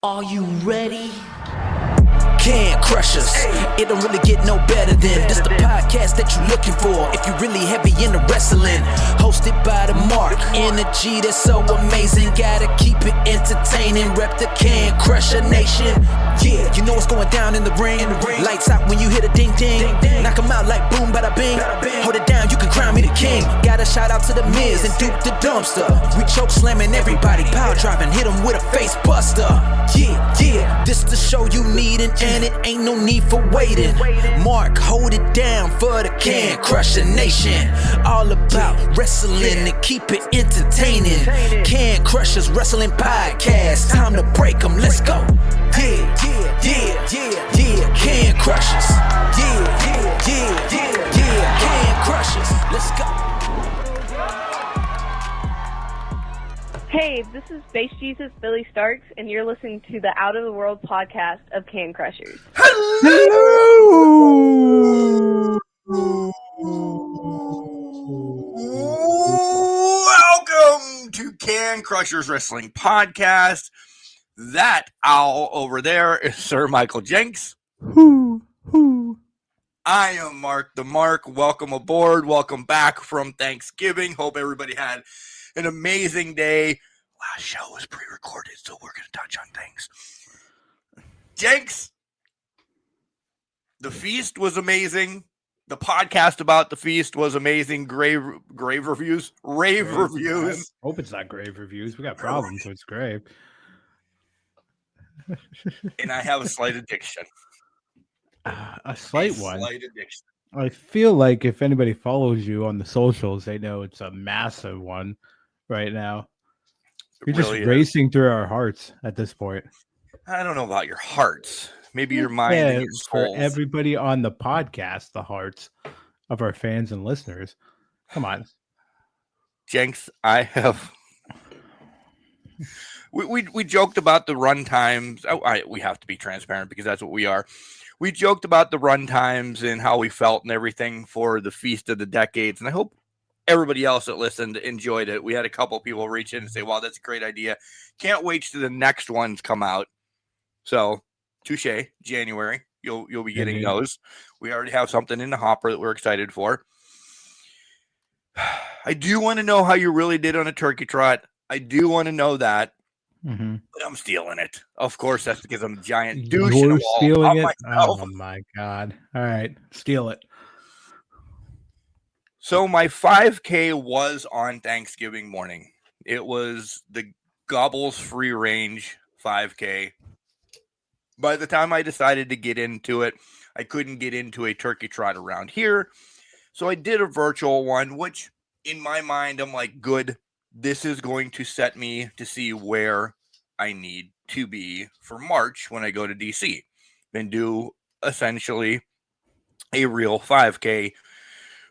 Are you ready? Can Crush Us. It don't really get no better than this the podcast that you're looking for if you're really heavy into wrestling. Hosted by the Mark. Energy that's so amazing. Gotta keep it entertaining. Rep the Can Crusher Nation. Yeah, you know what's going down in the ring. Lights out when you hit a ding ding. Knock 'em out like boom bada bing. Hold it down, you can crown me the king. Got a shout out to the Miz and Duke the Dumpster. We choke slamming everybody. Power driving, hit 'em with a face buster. Yeah, this the show you need and it ain't no need for waiting. Mark, hold it down for the Can Crusher Nation. All about wrestling and keep it entertaining. Can Crushers Wrestling Podcast. Time to break 'em, let's go. Yeah, Can Crushers. Yeah, Can Crushers. Let's go. Hey, this is Base Jesus Billy Starks, and you're listening to the Out of the World podcast of Can Crushers. Hello! Welcome to Can Crushers Wrestling Podcast. That owl over there is Sir Michael Jenks. I am Mark the Mark. Welcome aboard. Welcome back from Thanksgiving. Hope everybody had an amazing day. Last show was pre-recorded, so we're going to touch on things. Jenks, the feast was amazing. The podcast about the feast was amazing. Grave reviews. Rave reviews. I hope it's not grave reviews. We got problems, so it's grave. And I have a slight addiction. A slight one. Slight addiction. I feel like if anybody follows you on the socials, they know it's a massive one right now. You're really just racing through our hearts at this point. I don't know about your hearts. Maybe your mind and your souls. For everybody on the podcast, the hearts of our fans and listeners. Come on. Jenks, I have... We joked about the run times. We have to be transparent because that's what we are. We joked about the run times and how we felt and everything for the Feast of the Decades. And I hope everybody else that listened enjoyed it. We had a couple people reach in and say, wow, that's a great idea. Can't wait till the next ones come out. So, touche, January. You'll be getting those. We already have something in the hopper that we're excited for. I do want to know how you really did on a turkey trot. I do want to know that. Mm-hmm. But I'm stealing it. Of course, that's because I'm a giant douche. You're stealing it? Myself. Oh, my God. All right. Steal it. So my 5K was on Thanksgiving morning. It was the Gobbles free range 5K. By the time I decided to get into it, I couldn't get into a turkey trot around here. So I did a virtual one, which in my mind, I'm like, good. This is going to set me to see where I need to be for March when I go to DC and do essentially a real 5K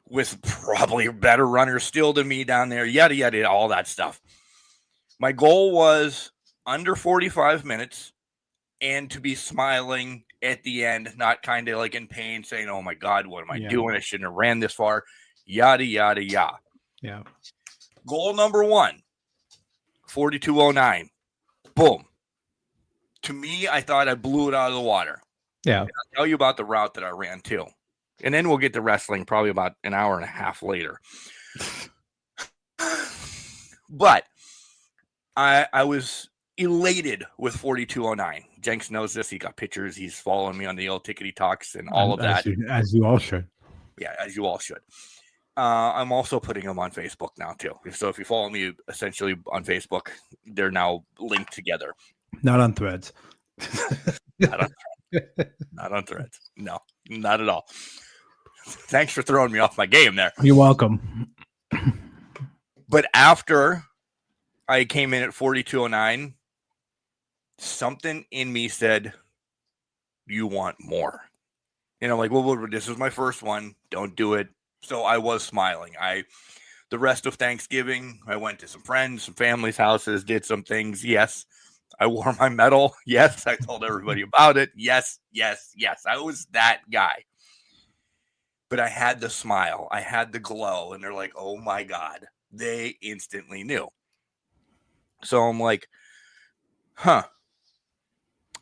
with probably better runners still than me down there, yada, yada, all that stuff. My goal was under 45 minutes and to be smiling at the end, not kind of like in pain saying, oh my God, what am I doing? I shouldn't have ran this far, yada, yada, yada. Yeah. Goal number 1, 42:09. Boom. To me, I thought I blew it out of the water. Yeah. I'll tell you about the route that I ran too. And then we'll get to wrestling probably about an hour and a half later. But I was elated with 42:09. Jenks knows this. He got pictures. He's following me on the old Tickety Talks and all of that. As you all should. Yeah, as you all should. I'm also putting them on Facebook now too. So if you follow me essentially on Facebook, they're now linked together. Not on Threads. Not on Threads. No, not at all. Thanks for throwing me off my game there. You're welcome. But after I came in at 42:09, something in me said, you want more. And I'm like, well, this was my first one. Don't do it. So I was smiling. The rest of Thanksgiving, I went to some friends, some family's houses, did some things. Yes, I wore my medal. Yes, I told everybody about it. Yes. I was that guy. But I had the smile. I had the glow. And they're like, oh, my God. They instantly knew. So I'm like, huh.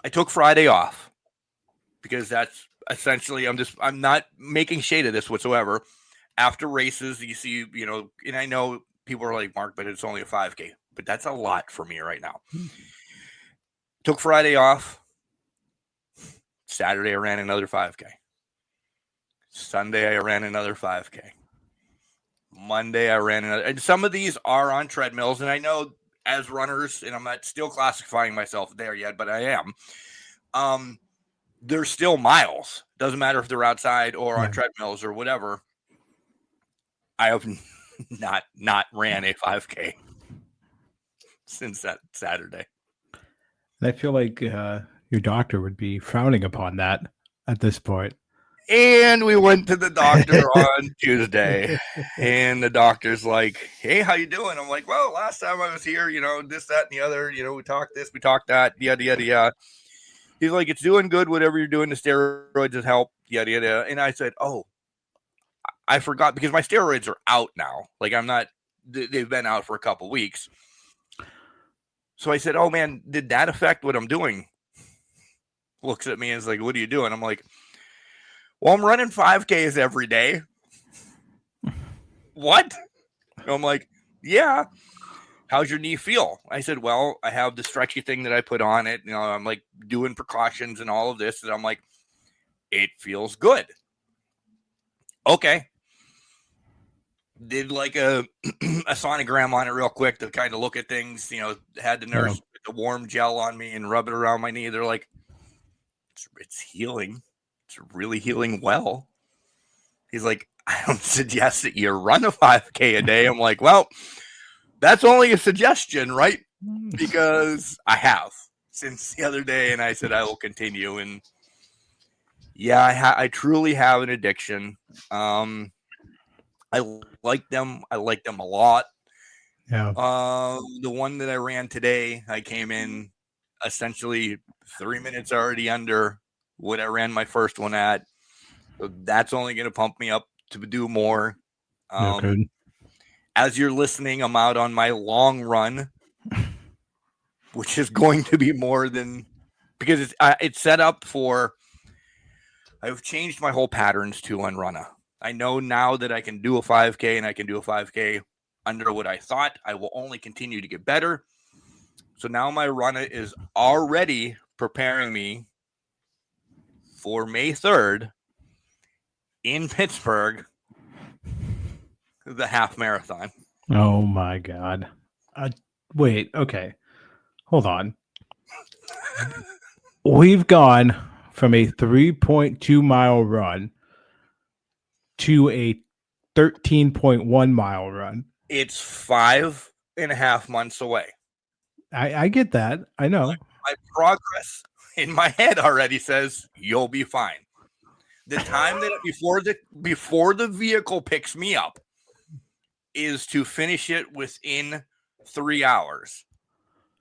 I took Friday off because that's essentially, I'm not making shade of this whatsoever. After races, you see, and I know people are like, Mark, but it's only a 5K, but that's a lot for me right now. Took Friday off. Saturday, I ran another 5K. Sunday, I ran another 5K. Monday, I ran another. And some of these are on treadmills. And I know as runners, and I'm not still classifying myself there yet, but I am. They're still miles. Doesn't matter if they're outside or on treadmills or whatever. I have not ran a 5K since that Saturday. And I feel like your doctor would be frowning upon that at this point. And we went to the doctor on Tuesday, and the doctor's like, "Hey, how you doing?" I'm like, "Well, last time I was here, this, that, and the other, we talked this, we talked that, yada, yada, yada." He's like, "It's doing good, whatever you're doing, the steroids has helped, yada, yada." And I said, "Oh, I forgot," because my steroids are out now. Like, they've been out for a couple weeks. So I said, "Oh man, did that affect what I'm doing?" Looks at me and is like, "What are you doing?" I'm like, "Well, I'm running 5Ks every day." What? I'm like, "Yeah." "How's your knee feel?" I said, "Well, I have the stretchy thing that I put on it. I'm like doing precautions and all of this." And I'm like, "It feels good." Okay. Did like a sonogram on it real quick to kind of look at things. Had the nurse put the warm gel on me and rub it around my knee. They're like, it's healing. It's really healing well. He's like, "I don't suggest that you run a 5K a day." I'm like, "Well, that's only a suggestion, right?" Because I have since the other day, and I said I will continue. And yeah, I truly have an addiction. I like them. I like them a lot. Yeah. The one that I ran today, I came in essentially 3 minutes already under what I ran my first one at. So that's only going to pump me up to do more. As you're listening, I'm out on my long run, which is going to be more than, because it's set up for, I've changed my whole patterns to Unrunna. I know now that I can do a 5K, and I can do a 5K under what I thought. I will only continue to get better. So now my runner is already preparing me for May 3rd in Pittsburgh, the half marathon. Oh my God. Wait, okay. Hold on. We've gone from a 3.2 mile run to a 13.1 mile run. It's 5.5 months away. I get that. I know. My progress in my head already says you'll be fine. The time that before the vehicle picks me up is to finish it within 3 hours.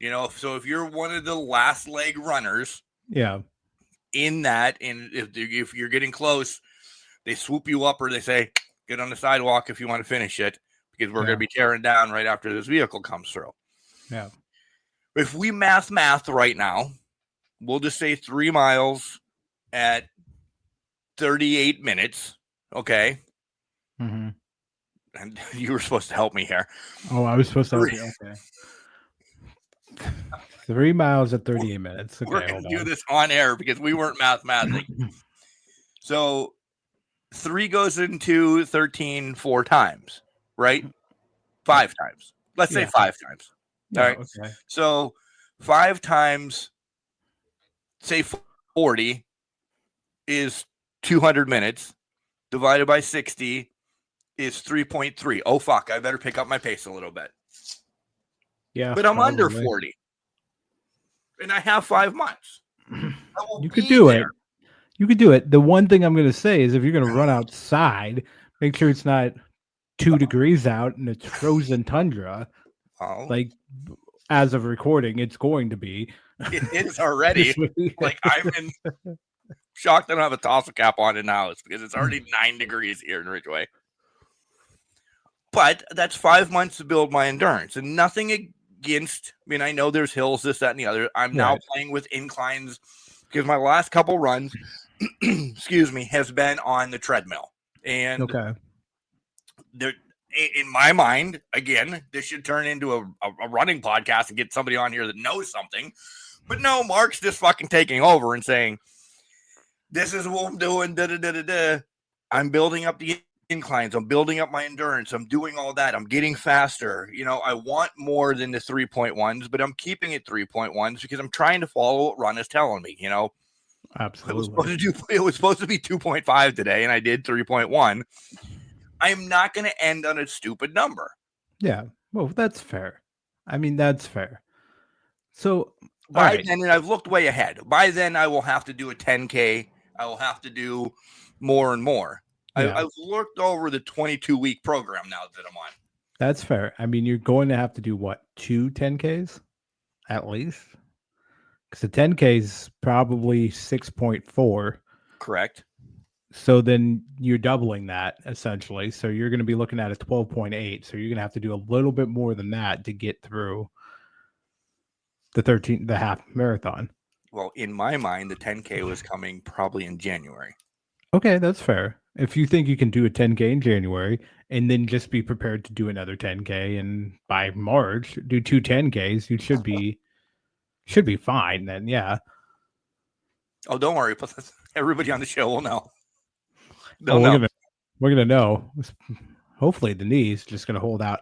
So if you're one of the last leg runners, in that, and if you're getting close, they swoop you up, or they say, "Get on the sidewalk if you want to finish it, because we're going to be tearing down right after this vehicle comes through." Yeah. If we math right now, we'll just say 3 miles at 38 minutes. Okay. Mm-hmm. And you were supposed to help me here. Oh, I was supposed to help you. Okay. 3 miles at 38 minutes. Okay, we're going to do this on air because we weren't mathematically. So 3 goes into 13 4 times, right? 5 times. Let's say 5 times. All right. Okay. So 5 times, say 40 is 200 minutes. Divided by 60 is 3.3. Oh, fuck. I better pick up my pace a little bit. Yeah. But I'm under 40. And I have 5 months. You could do it. You could do it. The one thing I'm going to say is if you're going to run outside, make sure it's not 2 degrees out and it's frozen tundra. Like, as of recording, it's going to be. It is already. Like, I'm shocked I don't have a tassel cap on in the house because it's already 9 degrees here in Ridgeway. But that's 5 months to build my endurance, and nothing against, I mean, I know there's hills, this, that, and the other. I'm now playing with inclines because my last couple runs, excuse me, has been on the treadmill. And there, in my mind, again, this should turn into a running podcast and get somebody on here that knows something. But no, Mark's just fucking taking over and saying, this is what I'm doing, da-da-da-da-da. I'm building up the inclines. I'm building up my endurance. I'm doing all that. I'm getting faster. You know, I want more than the 3.1s, but I'm keeping it 3.1s because I'm trying to follow what Run is telling me, you know. Absolutely. It was supposed to be 2.5 today, and I did 3.1. I'm not going to end on a stupid number. Yeah. Well, that's fair. I mean, that's fair. So by then, and I've looked way ahead. By then, I will have to do a 10K. I will have to do more and more. Yeah. I've looked over the 22-week program now that I'm on. That's fair. I mean, you're going to have to do what, 2 10Ks at least? Because the 10K is probably 6.4. Correct. So then you're doubling that essentially. So you're going to be looking at a 12.8. So you're going to have to do a little bit more than that to get through the half marathon. Well, in my mind, the 10K was coming probably in January. Okay, that's fair. If you think you can do a 10K in January and then just be prepared to do another 10K, and by March do 2 10Ks, you should be fine then. Yeah. Oh, don't worry. Everybody on the show will know. We're gonna know. Hopefully the knee's just gonna hold out.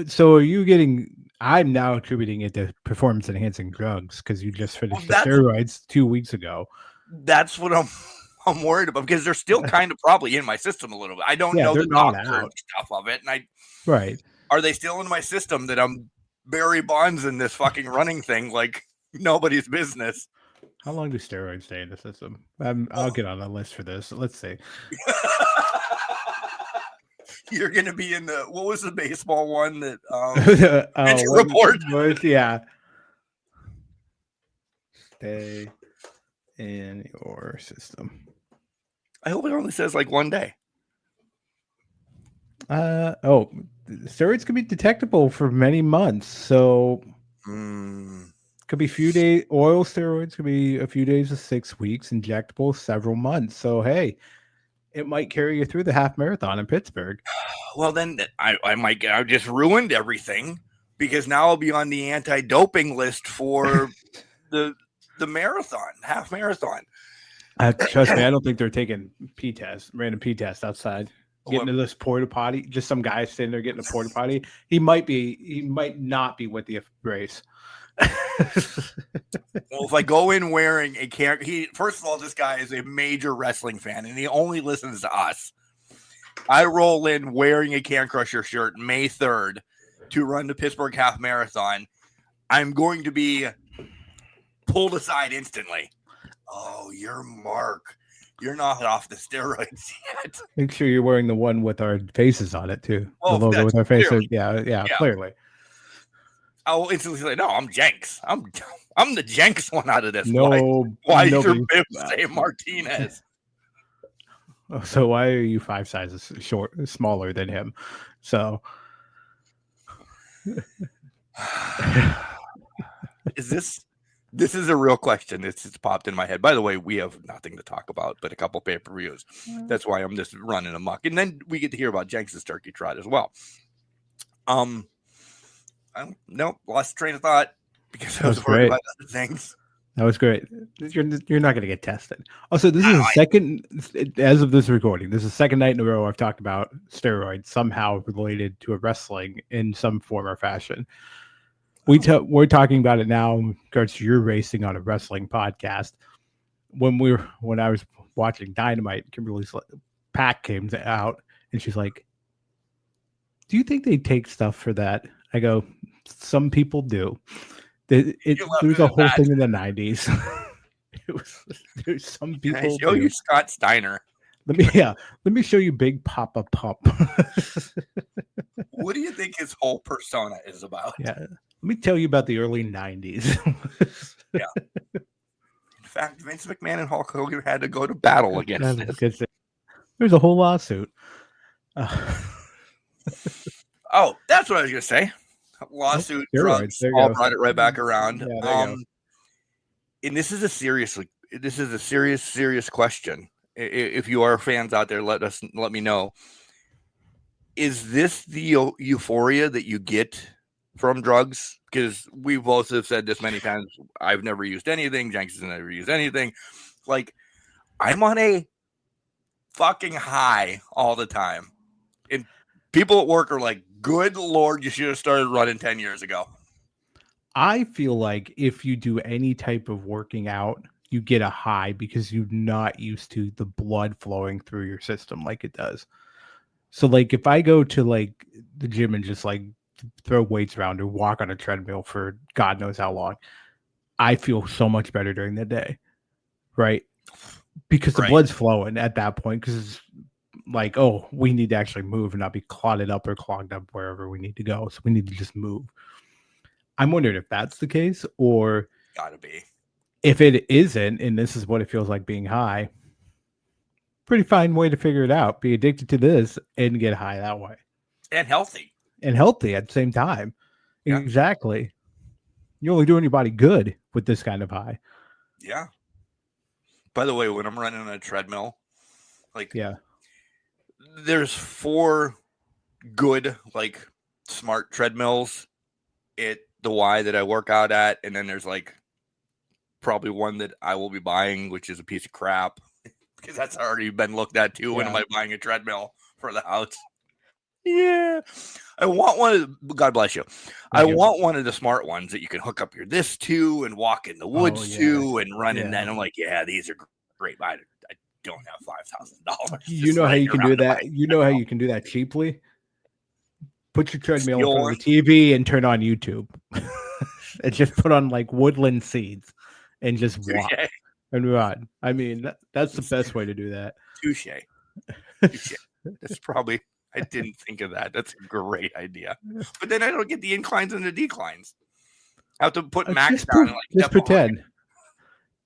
So are you getting? I'm now attributing it to performance enhancing drugs because you just finished the steroids 2 weeks ago. That's what I'm worried about, because they're still kind of probably in my system a little bit. I don't know the doctor and stuff of it, and are they still in my system that I'm Barry Bonds in this fucking running thing like nobody's business? How long do steroids stay in the system? I'll get on a list for this. Let's see. You're going to be in the, what was the baseball one that report? Yeah. Stay in your system. I hope it only says like 1 day. Steroids can be detectable for many months. So could be a few days. Oil steroids could be a few days to 6 weeks. Injectable several months. So hey, it might carry you through the half marathon in Pittsburgh. Well, then I just ruined everything, because now I'll be on the anti-doping list for the marathon, half marathon. Trust me, I don't think they're taking random P tests outside. Getting to this porta potty, just some guy sitting there getting a porta potty. He might not be with the race. Well, if I go in wearing first of all, this guy is a major wrestling fan and he only listens to us. I roll in wearing a Can Crusher shirt May 3rd to run the Pittsburgh Half Marathon. I'm going to be pulled aside instantly. Oh, you're Mark. You're not off the steroids yet. Make sure you're wearing the one with our faces on it too. The logo with our faces. Yeah, clearly. I will instantly say, no, I'm Jenks. I'm the Jenks one out of this. No, why is your bib say Martinez? So why are you 5 sizes smaller than him? So This is a real question. It's popped in my head. By the way, we have nothing to talk about but a couple pay-per-views. That's why I'm just running amok. And then we get to hear about Jenks' turkey trot as well. Lost train of thought because I was worried about other things. That was great. You're not going to get tested. Also, this is the second, as of this recording, this is the second night in a row I've talked about steroids somehow related to a wrestling in some form or fashion. We're talking about it now in regards to your racing on a wrestling podcast. When I was watching Dynamite, Kimberly's pack came out and she's like, "Do you think they take stuff for that?" I go, "Some people do." There was a whole thing in the 90s. There's some people. Can I show you Scott Steiner? Let me show you Big Papa Pump. What do you think his whole persona is about? Yeah. Let me tell you about the early 90s. Yeah. In fact, Vince McMahon and Hulk Hogan had to go to battle against this. There's a whole lawsuit. Oh, that's what I was going to say. lawsuit, steroids. drugs, There you all go. brought it right back around. Yeah, there you go. And this is a serious question. If you are fans out there, let me know. Is this the euphoria that you get from drugs? Because we both have said this many times. I've never used anything. Jenks has never used anything. Like, I'm on a fucking high all the time. And people at work are like, good Lord, you should have started running 10 years ago. I feel like if you do any type of working out, you get a high because you're not used to the blood flowing through your system like it does. So like if I go to like the gym and just like throw weights around or walk on a treadmill for God knows how long, I feel so much better during the day. Right? Because the blood's flowing at that point, because it's like, oh, we need to actually move and not be clotted up or clogged up wherever we need to go. So we need to just move. I'm wondering if that's the case, or gotta be. If it isn't, and this is what it feels like being high, pretty fine way to figure it out. Be addicted to this and get high that way. And healthy. And healthy at the same time. Yeah. Exactly. You're only doing your body good with this kind of high. Yeah. By the way, when I'm running on a treadmill, like, there's 4 good, like, smart treadmills at the Y that I work out at, and then there's like probably one that I will be buying, which is a piece of crap because that's already been looked at too. When am I buying a treadmill for the house? Yeah, I want one. God bless you. I want one of the smart ones that you can hook up your this to and walk in the woods to and run in that. I'm like, yeah, these are great. I don't have $5,000. You know how you can do that? You know how you can do that cheaply? Put your treadmill in front of the TV and turn on YouTube. And just put on like woodland seeds and just walk and run. I mean, that's the best way to do that. Touche. That's probably, I didn't think of that. That's a great idea. But then I don't get the inclines and the declines. I have to put max down. Just pretend.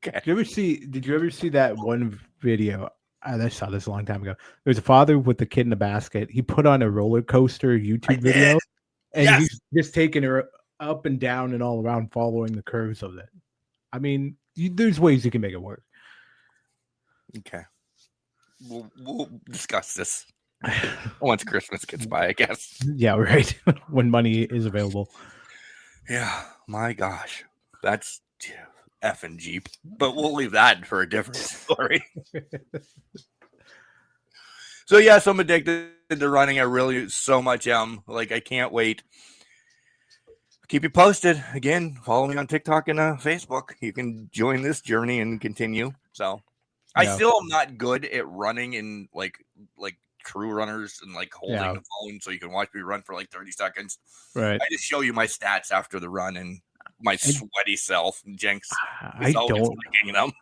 Okay. Did you ever see that one video? I saw this a long time ago. There's a father with a kid in a basket. He put on a roller coaster YouTube video, and he's just taking her up and down and all around, following the curves of it. I mean, there's ways you can make it work. Okay, we'll discuss this once Christmas gets by, I guess. Yeah, right. When money is available. Yeah, my gosh, that's effing Jeep, but we'll leave that for a different story. So yes, I'm addicted to running. I really so much am. Like, I can't wait. Keep you posted. Again, follow me on TikTok and Facebook. You can join this journey and continue. So I still am not good at running in like true runners and like holding the phone so you can watch me run for like 30 seconds. Right. I just show you my stats after the run and my sweaty self. And Jenks I don't looking them.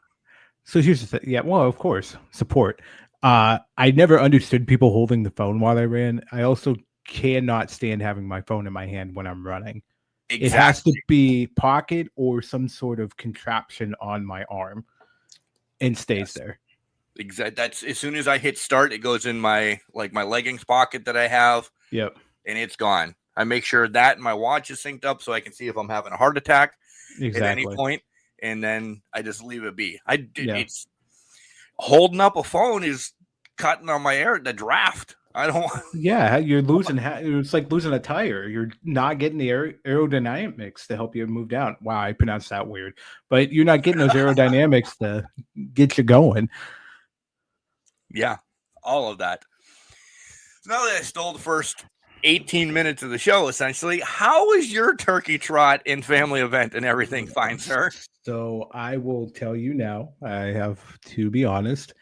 So here's the thing. Yeah, well, of course, support. I never understood people holding the phone while I ran. I also cannot stand having my phone in my hand when I'm running. Exactly. It has to be pocket or some sort of contraption on my arm and stays there. Exactly. That's as soon as I hit start, it goes in my leggings pocket that I have. Yep. And it's gone. I make sure that my watch is synced up so I can see if I'm having a heart attack at any point. And then I just leave it be. It's holding up a phone is cutting on the draft. I don't. Yeah, you're losing. It's like losing a tire. You're not getting the aerodynamics to help you move down. Wow, I pronounced that weird. But you're not getting those aerodynamics to get you going. Yeah, all of that. So now that I stole the first 18 minutes of the show, essentially, how was your turkey trot and family event and everything fine, sir? So I will tell you now, I have to be honest,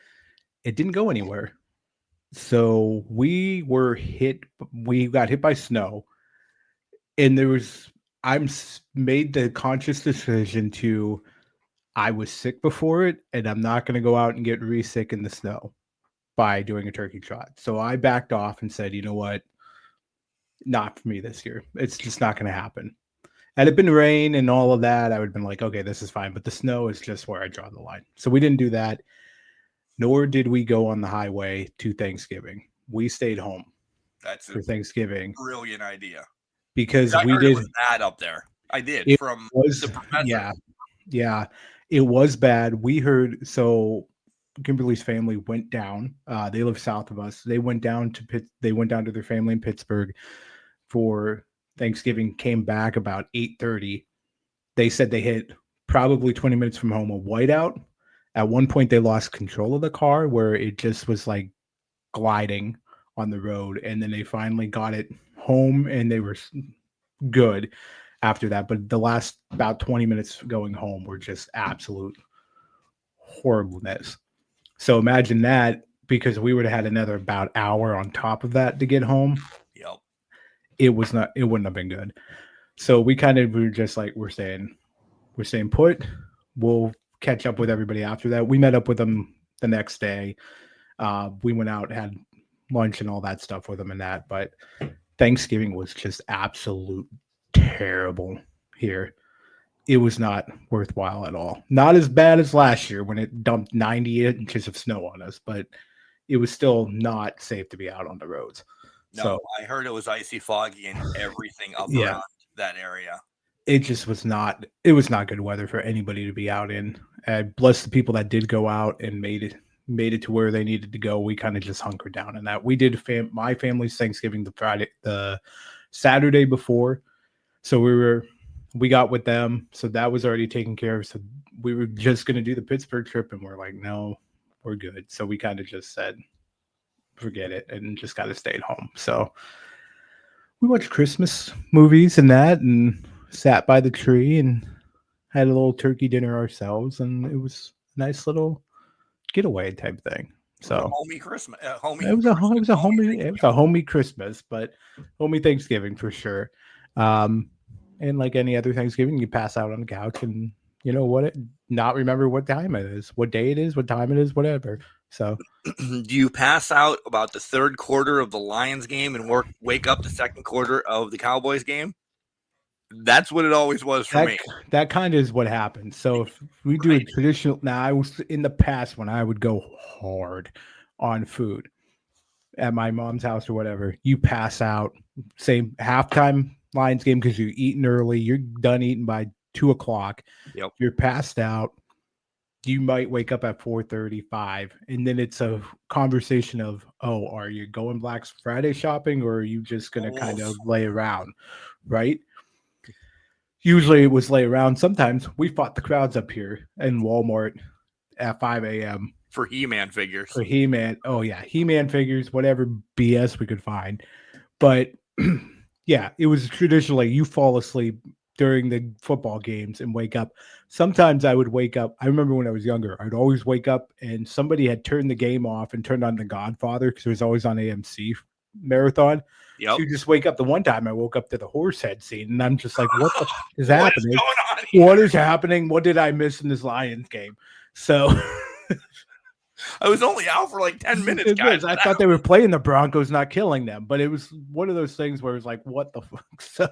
it didn't go anywhere. So we got hit by snow, and I made the conscious decision I was sick before it, and I'm not going to go out and get re-sick in the snow by doing a turkey trot. So I backed off and said, you know what? Not for me this year. It's just not going to happen. Had it been rain and all of that, I would have been like, okay, this is fine. But the snow is just where I draw the line. So we didn't do that. Nor did we go on the highway to Thanksgiving. We stayed home for Thanksgiving. Brilliant idea. because I we heard did. it was bad up there. I did It from was the professor. yeah, it was bad. We heard so. Kimberly's family went down. They live south of us. They went down to They went down to their family in Pittsburgh for Thanksgiving. Came back about 8:30. They said they hit probably 20 minutes from home a whiteout. At one point, they lost control of the car where it just was like gliding on the road, and then they finally got it home, and they were good after that. But the last about 20 minutes going home were just absolute horribleness. So imagine that, because we would have had another about hour on top of that to get home. Yep. It wouldn't have been good. So we were just like, we're staying put. We'll catch up with everybody after that. We met up with them the next day. We went out, had lunch and all that stuff with them and that. But Thanksgiving was just absolute terrible here. It was not worthwhile at all. Not as bad as last year when it dumped 90 inches of snow on us, but it was still not safe to be out on the roads. No, So, I heard it was icy, foggy, and everything up Yeah. around that area. it just was not. It was not good weather for anybody to be out in. Bless the people that did go out and made it to where they needed to go. We kind of just hunkered down in that. We did my family's Thanksgiving the Saturday before, so we got with them, so that was already taken care of. So we were just going to do the Pittsburgh trip, and we're like, no, we're good. So we kind of just said, forget it, and just got to stay at home. So we watched Christmas movies and that, and sat by the tree and had a little turkey dinner ourselves, and it was a nice little getaway type thing. So homey Christmas, homey. it was a homey Christmas, but homey Thanksgiving for sure. And like any other Thanksgiving, you pass out on the couch and not remember what time it is, what day it is, what time it is, whatever. So Do you pass out about the third quarter of the Lions game and wake up the second quarter of the Cowboys game? That's what it always was for me. That kind of is what happens. So if we do a traditional, now I was in the past when I would go hard on food at my mom's house or whatever, you pass out, say halftime Lions game, because you're eating early, you're done eating by 2:00. Yep. You're passed out. You might wake up at 4:35, and then it's a conversation of, oh, are you going Black Friday shopping, or are you just going to kind of lay around, right? Usually it was lay around. Sometimes we fought the crowds up here in Walmart at 5 a.m. for He-Man figures. For He-Man. Oh, yeah. He-Man figures, whatever BS we could find. But yeah, it was traditionally you fall asleep during the football games and wake up. Sometimes I would wake up. I remember when I was younger, I'd always wake up and somebody had turned the game off and turned on The Godfather, because it was always on AMC marathon. Yep. So you just wake up. The one time I woke up to the horse head scene, and I'm just like, what the is What happening? is going on here? What is happening? What did I miss in this Lions game? So I was only out for like 10 minutes, guys. I thought they were playing the Broncos, not killing them. But it was one of those things where it was like, what the fuck? So,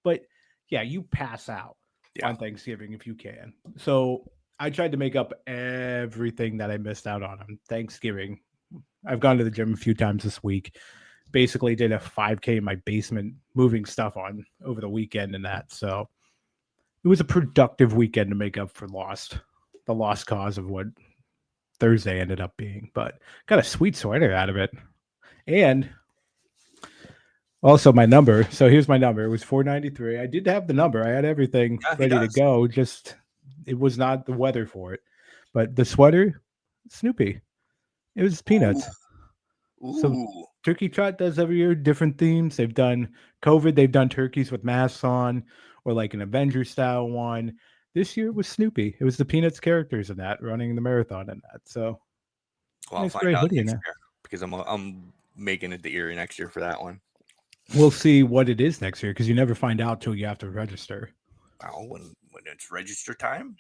but yeah, you pass out on Thanksgiving if you can. So I tried to make up everything that I missed out on Thanksgiving. I've gone to the gym a few times this week. Basically did a 5K in my basement, moving stuff on over the weekend and that. So it was a productive weekend to make up for the lost cause of what Thursday ended up being. But got a sweet sweater out of it. And also my number. So here's my number. It was 493. I did have the number. I had everything ready to go. Just it was not the weather for it. But the sweater, Snoopy. It was Peanuts. Ooh. So Turkey Trot does every year different themes. They've done COVID. They've done turkeys with masks on, or like an Avenger style one. This year was Snoopy. It was the Peanuts characters in that running the marathon and that. So I'll find out next year, because I'm making it the Erie next year for that one. We'll see what it is next year, because you never find out till you have to register. Oh, when it's register time,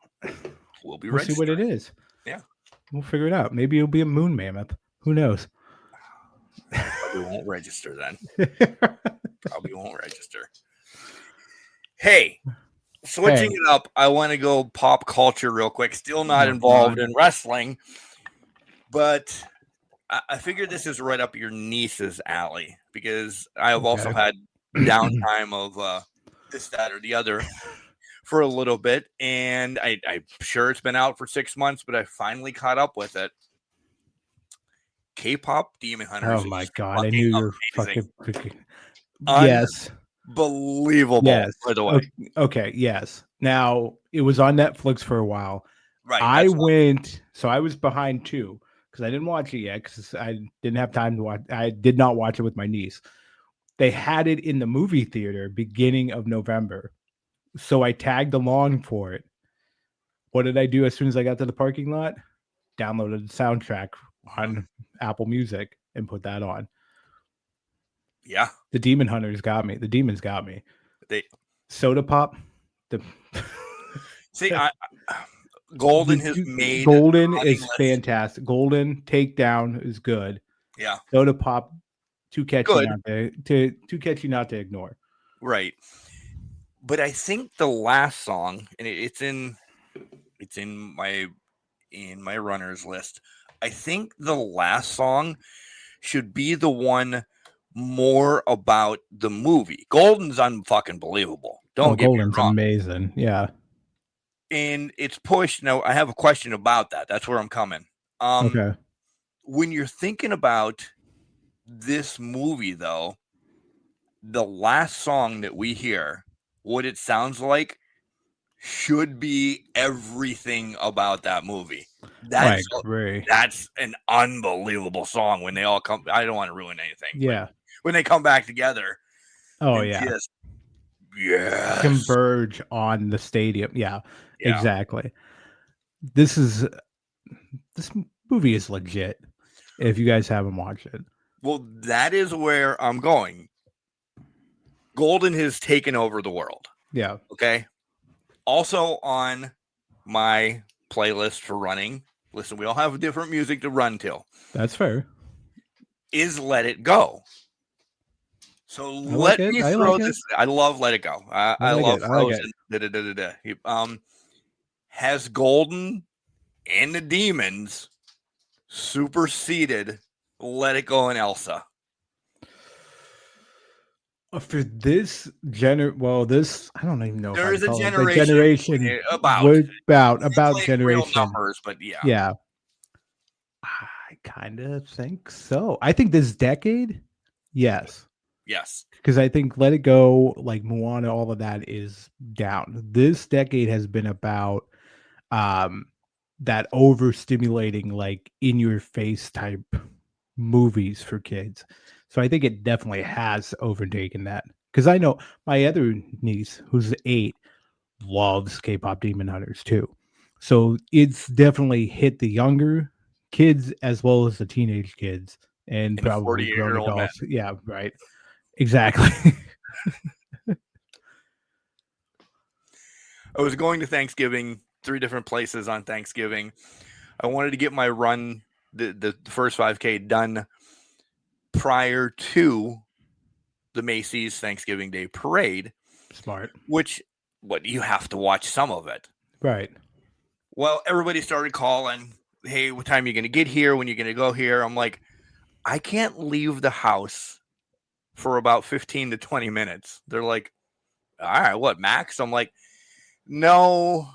we'll see what it is. Yeah, we'll figure it out. Maybe it'll be a moon mammoth. Who knows? Probably won't register then. Probably won't register. Hey, switching it up, I want to go pop culture real quick. Still not involved in wrestling, but I figured this is right up your niece's alley, because I have also had downtime of this, that, or the other for a little bit, and I'm sure it's been out for 6 months, but I finally caught up with it. K-pop Demon Hunters. Oh my god! I knew you were amazing. fucking. Yes. Unbelievable. Yes. By the way. Okay. Yes. Now it was on Netflix for a while. Right. I went. So I was behind too because I didn't watch it yet because I didn't have time to watch. I did not watch it with my niece. They had it in the movie theater beginning of November, so I tagged along for it. What did I do as soon as I got to the parking lot? Downloaded the soundtrack on Apple Music and put that on. Yeah. The Demon Hunters got me. The demons got me. Soda Pop. See, Golden has made Golden is fantastic. Golden Takedown is good. Yeah. Soda Pop, too catchy not to ignore. Right. But I think the last song, and it's in my runners list. I think the last song should be the one more about the movie. Golden's unfucking believable. Don't get Golden's me wrong. Amazing. Yeah. And it's pushed. Now, I have a question about that. That's where I'm coming. Okay. When you're thinking about this movie, though, the last song that we hear, what it sounds like, should be everything about that movie. That's an unbelievable song when they all come. I don't want to ruin anything. Yeah. When they come back together. Oh, yeah. Converge on the stadium. Yeah, exactly. This movie is legit. If you guys haven't watched it. Well, that is where I'm going. Golden has taken over the world. Yeah. Okay. Also on my playlist for running. Listen, we all have different music to run till. That's fair. Is Let It Go. So let me throw this. I love Let It Go. I love Frozen. Has Golden and the Demons superseded Let It Go and Elsa? For this I don't even know. There is a generation about generation numbers, but yeah. Yeah. I kind of think so. I think this decade, yes. Yes. Because I think Let It Go, like Moana, all of that is down. This decade has been about that overstimulating, like in your face type movies for kids. So I think it definitely has overtaken that. Because I know my other niece, who's 8, loves K-pop Demon Hunters too. So it's definitely hit the younger kids as well as the teenage kids and probably grown adults. Yeah, right. Exactly. I was going to Thanksgiving, 3 different places on Thanksgiving. I wanted to get my run, the first 5K done prior to the Macy's Thanksgiving Day Parade. Smart. Which, you have to watch some of it. Right. Well, everybody started calling, hey, what time are you going to get here? When are you going to go here? I'm like, I can't leave the house for about 15 to 20 minutes. They're like, all right, what, max? I'm like, no,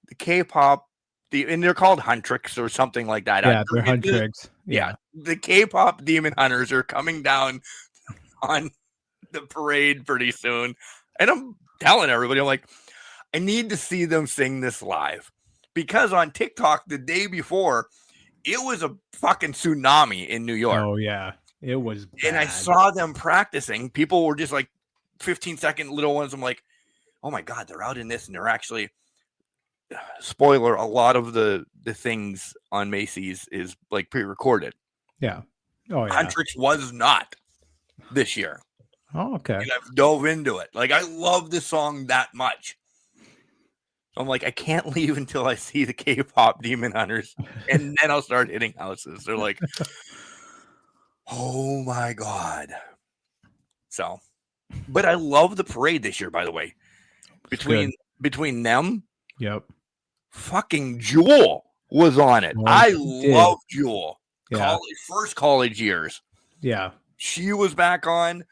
the K-pop, and they're called Huntrix or something like that. Yeah, they're Huntrix. Yeah, the K-pop Demon Hunters are coming down on the parade pretty soon. And I'm telling everybody, I'm like, I need to see them sing this live. Because on TikTok the day before, it was a fucking tsunami in New York. Oh, yeah. It was bad. And I saw them practicing. People were just like 15-second little ones. I'm like, oh my God, they're out in this. And they're actually, spoiler, a lot of the things on Macy's is like pre-recorded. Yeah. Oh, yeah. Huntrix was not this year. Oh, okay. And I've dove into it. Like, I love this song that much. I'm like, I can't leave until I see the K-pop Demon Hunters. And then I'll start hitting houses. They're like, oh my God. So, but I love the parade this year, by the way. Between them. Yep. Fucking Jewel was on it. I love Jewel. Yeah. First college years. Yeah. She was back on.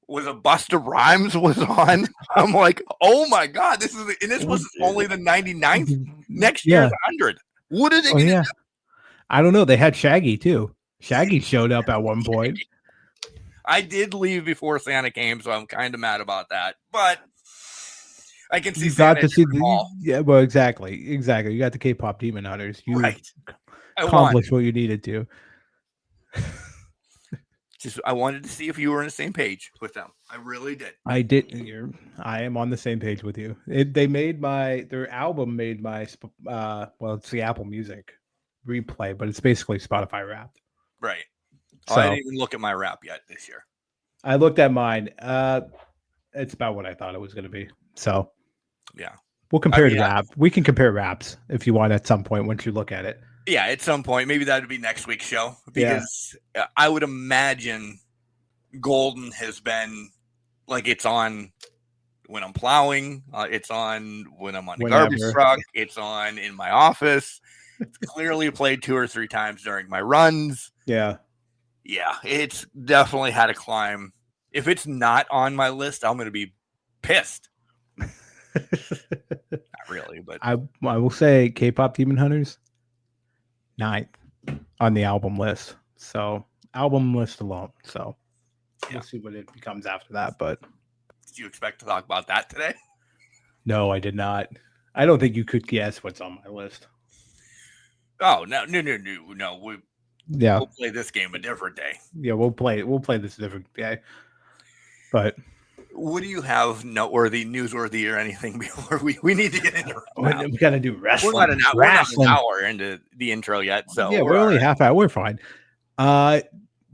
was a Busta Rhymes was on. I'm like, oh my God, this was only the 99th. Next year's 100. What are they going to do? I don't know. They had Shaggy too. Shaggy showed up at one point. I did leave before Santa came, so I'm kind of mad about that. But I can see you Santa got to see mall. Yeah, well, exactly. You got the K-pop Demon Hunters. You accomplished what you needed to. I wanted to see if you were on the same page with them. I really did. I did. I am on the same page with you. Their album made my it's the Apple Music replay, but it's basically Spotify Wrapped. Right. So, I didn't even look at my rap yet this year. I looked at mine. It's about what I thought it was going to be. So yeah, we'll compare rap. We can compare raps if you want at some point once you look at it. Yeah, at some point. Maybe that would be next week's show, because I would imagine Golden has been like, it's on when I'm plowing. It's on when I'm on the garbage truck. It's on in my office. It's clearly played 2 or 3 times during my runs. Yeah. Yeah, it's definitely had a climb. If it's not on my list, I'm going to be pissed. Not really, but I will say K-pop Demon Hunters 9th on the album list. So album list alone. So we'll see what it becomes after that. But did you expect to talk about that today? No, I did not. I don't think you could guess what's on my list. Oh no! We'll play this game a different day. Yeah, we'll play this a different day. But what do you have newsworthy, or anything before we need to get into it? We got to do wrestling. We're not an hour into the intro yet, so yeah, we're only half hour. We're fine.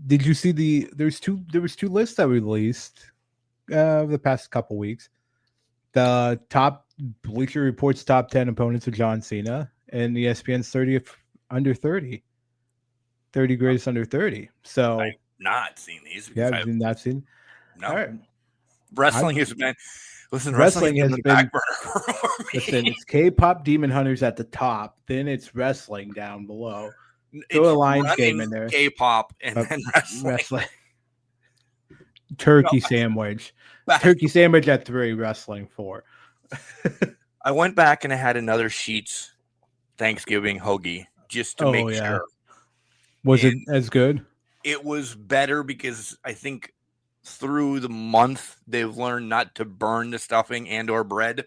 Did you see there was two lists that we released the past couple weeks? The top Bleacher Report's top 10 opponents of John Cena and ESPN's 30 greatest under 30. So I've not seen these. Yeah, I've not seen. No. All right. Wrestling has been. Listen, wrestling has been back burner for me. Listen, it's K-pop Demon Hunters at the top, then it's wrestling down below. Throw a Lions game in there. K-pop and then wrestling. Turkey sandwich. Turkey sandwich at 3, wrestling 4. I went back and I had another Sheetz Thanksgiving hoagie just to make sure. Was it as good? It was better because I think through the month they've learned not to burn the stuffing and or bread.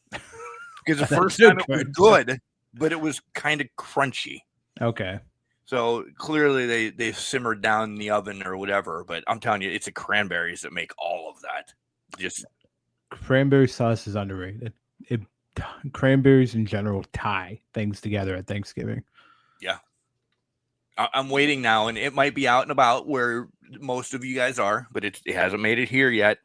Because the first time it was good, but it was kind of crunchy. Okay. So clearly they simmered down in the oven or whatever. But I'm telling you, it's the cranberries that make all of that. Just cranberry sauce is underrated. Cranberries in general tie things together at Thanksgiving. Yeah. I'm waiting now, and it might be out and about where most of you guys are, but it hasn't made it here yet.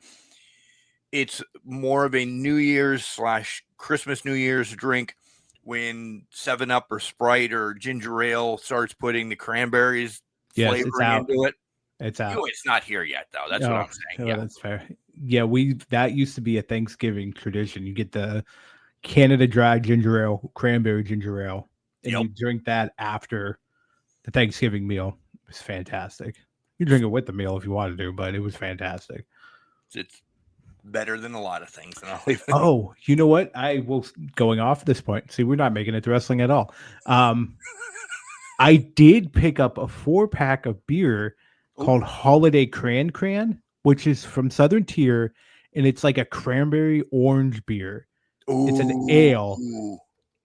It's more of a New Year's / Christmas New Year's drink when 7-Up or Sprite or ginger ale starts putting the cranberries flavoring into it. It's out. It's not here yet, though. That's what I'm saying. Yeah, that's fair. Yeah, that used to be a Thanksgiving tradition. You get the Canada Dry ginger ale, cranberry ginger ale, and you drink that after the Thanksgiving meal. It's fantastic. You drink it with the meal if you want to do, but it was fantastic. It's better than a lot of things. And I'll leave it. Oh, you know what? Going off at this point. See, we're not making it to wrestling at all. I did pick up a 4-pack of beer called Holiday Cran, which is from Southern Tier, and it's like a cranberry orange beer. It's an ale.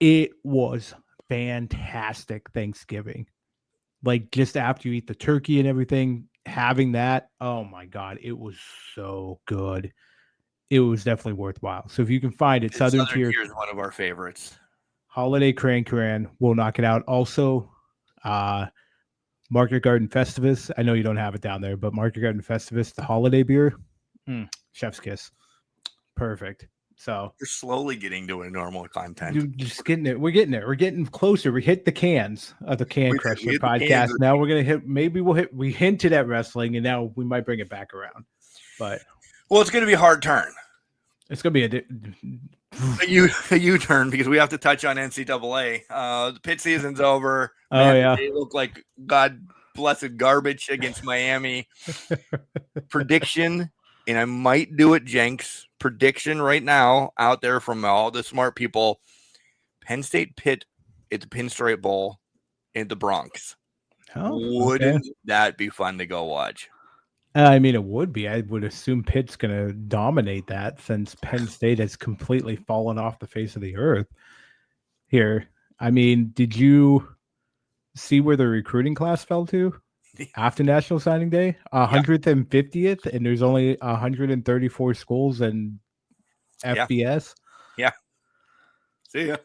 It was fantastic Thanksgiving. Like just after you eat the turkey and everything, having that, oh my God, it was so good. It was definitely worthwhile. So if you can find it, Southern Tier is one of our favorites. Holiday Cran will knock it out. Also, Market Garden Festivus. I know you don't have it down there, but Market Garden Festivus, the holiday beer, chef's kiss. Perfect. So you're slowly getting to a normal content. You're just getting it. We're getting there. We're getting closer. We hit the cans of the Can Crusher podcast. Now we're gonna hit. Maybe we hinted at wrestling, and now we might bring it back around. But it's gonna be a hard turn. It's gonna be a U-turn because we have to touch on NCAA. The pit season's over. They look like God blessed garbage against Miami. Prediction and I might do it, Jenks. Prediction right now out there from all the smart people. Penn State Pitt at the Pinstripe Bowl in the Bronx. Wouldn't that be fun to go watch? I mean, it would be. I would assume Pitt's going to dominate that since Penn State has completely fallen off the face of the earth here. I mean, did you see where the recruiting class fell to after National Signing Day? 150th, and there's only 134 schools in FBS. Yeah. See ya.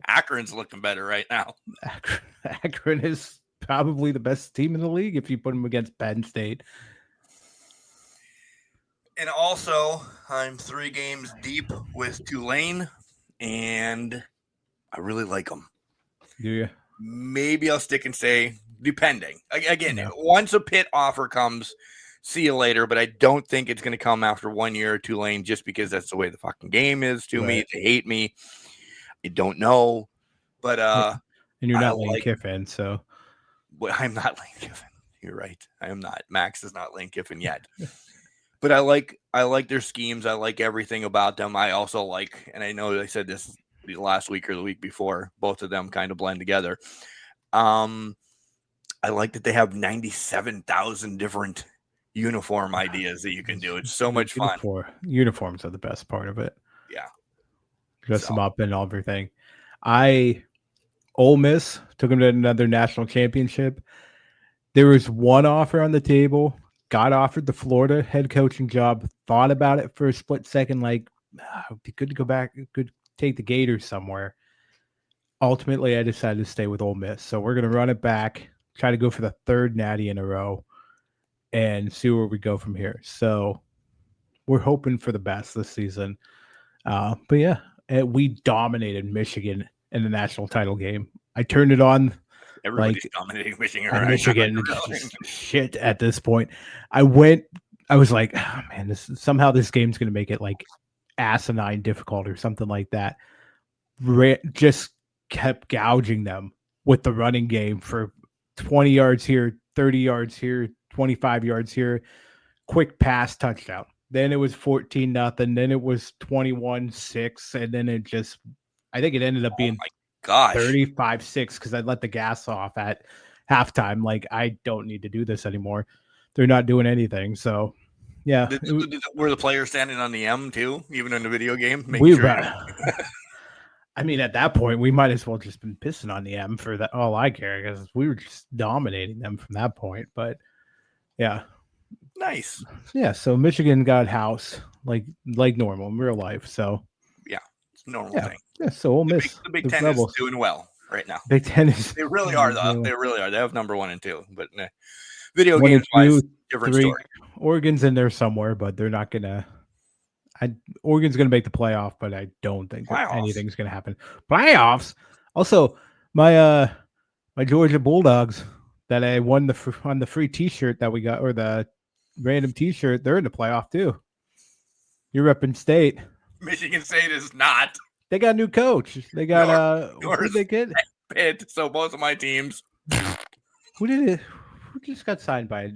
Akron's looking better right now. Akron is probably the best team in the league if you put them against Penn State. And also, I'm 3 games deep with Tulane, and I really like them. Do you? Maybe I'll stick and say, depending. Again, once a Pitt offer comes, see you later, but I don't think it's going to come after 1 year at Tulane just because that's the way the fucking game is to me. They hate me. I don't know. But and you're not Lane Kiffin, so well, I'm not Lane Kiffin. You're right. I am not. Max is not Lane Kiffin yet. But I like their schemes. I like everything about them. I also like, and I know I said this last week or the week before, both of them kind of blend together. I like that they have 97,000 different uniform ideas that you can do. It's so much fun. Uniforms are the best part of it. Yeah. Dress them up and everything. Ole Miss took them to another national championship. There was one offer on the table, got offered the Florida head coaching job, thought about it for a split second, like, it'd be good to go back, could take the Gators somewhere. Ultimately, I decided to stay with Ole Miss. So we're going to run it back, try to go for the 3rd natty in a row, and see where we go from here. So we're hoping for the best this season. But yeah, we dominated Michigan in the national title game. I turned it on. Everybody's dominating Michigan. Right? Michigan shit at this point. I was like, oh, man, somehow this game's going to make it like asinine difficult or something like that. Just kept gouging them with the running game for 20 yards here, 30 yards here, 25 yards here, quick pass touchdown. Then it was 14-0. Then it was 21-6. And then I think it ended up being 35-6 because I let the gas off at halftime. Like, I don't need to do this anymore. They're not doing anything. So, yeah. Were the players standing on the M too, even in the video game? I mean, at that point, we might as well just been pissing on the M for that. All I care, because we were just dominating them from that point. But yeah. Nice. Yeah, so Michigan got house like normal in real life. So yeah, it's a normal thing. Yeah, so Ole Miss. The Big Ten is doing well right now. Big Ten is. They really are, though. They really are. They have number 1 and 2, but video games wise, different story. Oregon's in there somewhere, but they're not gonna. Oregon's gonna make the playoff, but I don't think that anything's gonna happen. Playoffs. Also, my Georgia Bulldogs that I won on the free T-shirt that we got, or the random T-shirt, they're in the playoff too. You're repping State. Michigan State is not. They got a new coach. They got who did they get? Pitt. So both of my teams. Who just got signed by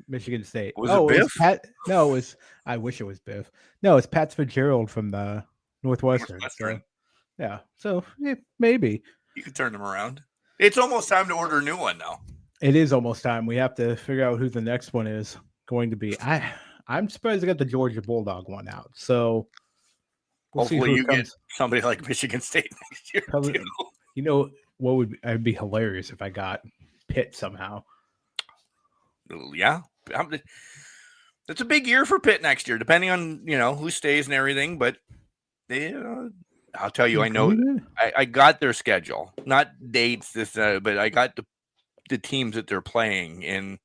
Michigan State? Was it Biff? No, it was. I wish it was Biff. No, it's Pat Fitzgerald from the Northwestern. So, yeah. So maybe you could turn them around. It's almost time to order a new one now. It is almost time. We have to figure out who the next one is going to be. I'm surprised they got the Georgia Bulldog one out. So hopefully you get somebody like Michigan State next year. Too. You know what I'd be hilarious if I got Pitt somehow. Yeah. It's a big year for Pitt next year, depending on who stays and everything. But I'll tell you, I know I got their schedule, not dates. But I got the teams that they're playing, and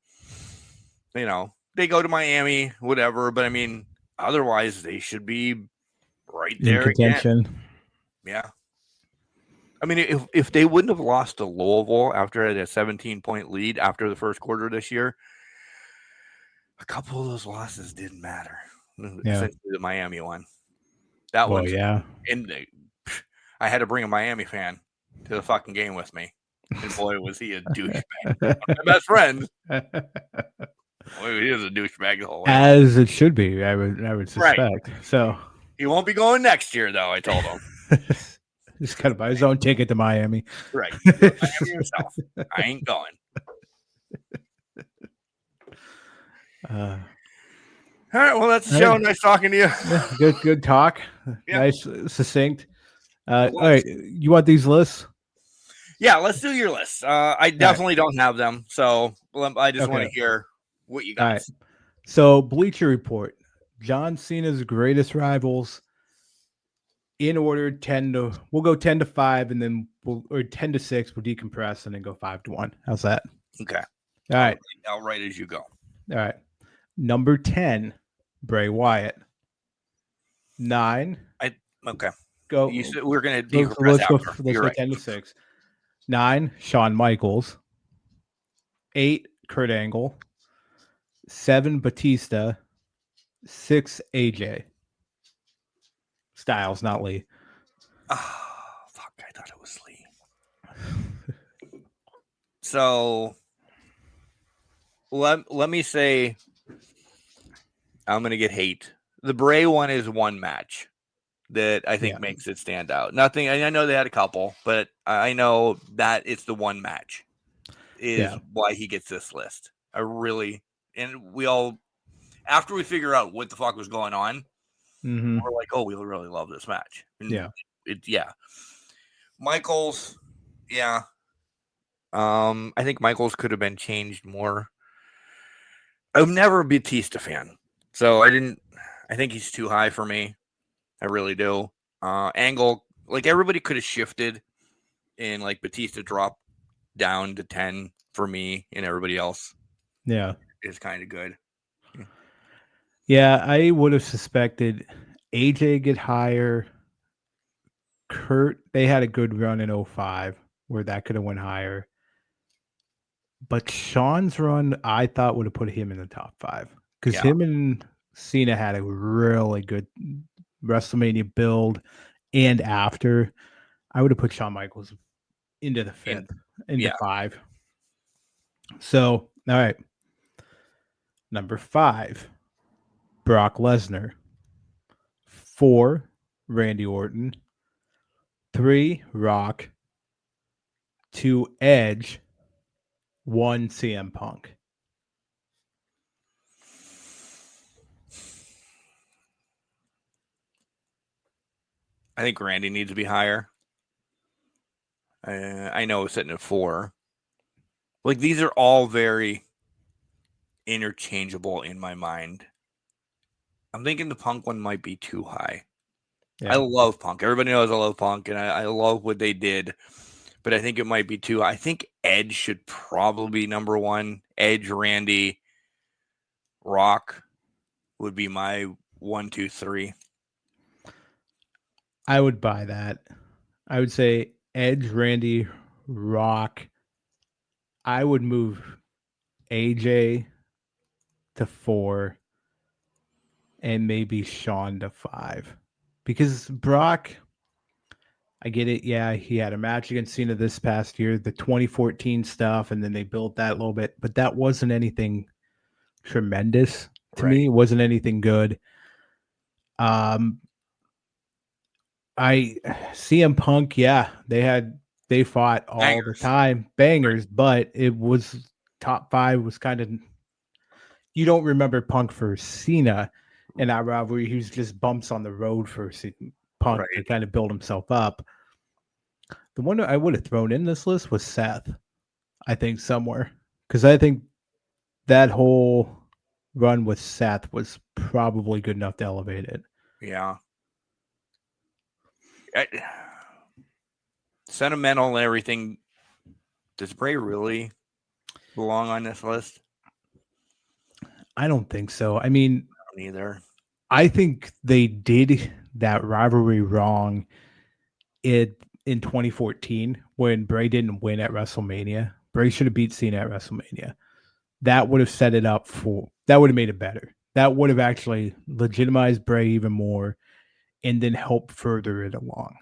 they go to Miami, whatever. But I mean, otherwise they should be right there again. Yeah. I mean, if they wouldn't have lost to Louisville after a 17-point lead after the first quarter this year, a couple of those losses didn't matter. Yeah. Essentially, the Miami one. That one. Yeah. And I had to bring a Miami fan to the fucking game with me. And boy, was he a douchebag. One of my best friends. Well, he is a douchebag the whole way. As it should be, I would suspect. So he won't be going next year, though. I told him. He's got to buy his own ticket to Miami. Right. Miami himself. I ain't going. All right. Well, that's the show. Nice talking to you. Yeah, good talk. Yeah. Nice, succinct. All right. You want these lists? Yeah, let's do your list. I definitely don't have them, so I just want to hear what you got. All right. So, Bleacher Report: John Cena's greatest rivals. In order, we'll go 10 to 5, and then or 10 to 6. We'll decompress and then go 5 to 1. How's that? Okay. All right. I'll write as you go. All right. Number 10, Bray Wyatt. 9. Okay. Go. You said we're going to decompress after. Let's go 10 to 6. 9, Shawn Michaels. 8, Kurt Angle. 7, Batista. 6, AJ. Styles, not Lee. Oh, fuck. I thought it was Lee. So, let me say, I'm going to get hate. The Bray one is one match that I think makes it stand out. Nothing. I know they had a couple, but I know that it's the one match is why he gets this list. And we all, after we figure out what the fuck was going on, we're like, oh, we really love this match. And Michaels, I think Michaels could have been changed more. I'm never a Batista fan, so I think he's too high for me. I really do. Angle, like everybody could have shifted, and like Batista dropped down to 10 for me, and everybody else, is kind of good. Yeah, I would have suspected AJ get higher. Kurt, they had a good run in 05 where that could have went higher. But Shawn's run, I thought would have put him in the top 5 because him and Cena had a really good WrestleMania build, and after, I would have put Shawn Michaels into the 5th, into 5. So, all right. Number 5, Brock Lesnar. 4, Randy Orton. 3, Rock. 2, Edge. 1, CM Punk. I think Randy needs to be higher. I know it's sitting at 4. Like, these are all very interchangeable in my mind. I'm thinking the Punk one might be too high. I love Punk. Everybody knows I love Punk, and I love what they did. But I think it might be too high. I think Edge should probably be number 1. Edge, Randy, Rock would be my 1, 2, 3. I would buy that. I would say Edge, Randy, Rock. I would move AJ to 4 and maybe Shawn to 5. Because Brock, I get it. Yeah, he had a match against Cena this past year, the 2014 stuff, and then they built that a little bit. But that wasn't anything tremendous to me. It wasn't anything good. CM Punk, they fought all the time, bangers, but it was top 5 was kind of, you don't remember Punk for Cena in that rivalry. He was just bumps on the road for Punk to kind of build himself up. The one I would have thrown in this list was Seth, I think, somewhere, because I think that whole run with Seth was probably good enough to elevate it. Yeah. Sentimental and everything. Does Bray really belong on this list? I don't think so. I mean, I don't either. I think they did that rivalry wrong in 2014 when Bray didn't win at WrestleMania. Bray should have beat Cena at WrestleMania. That would have set it up that would have made it better. That would have actually legitimized Bray even more and then help further it along.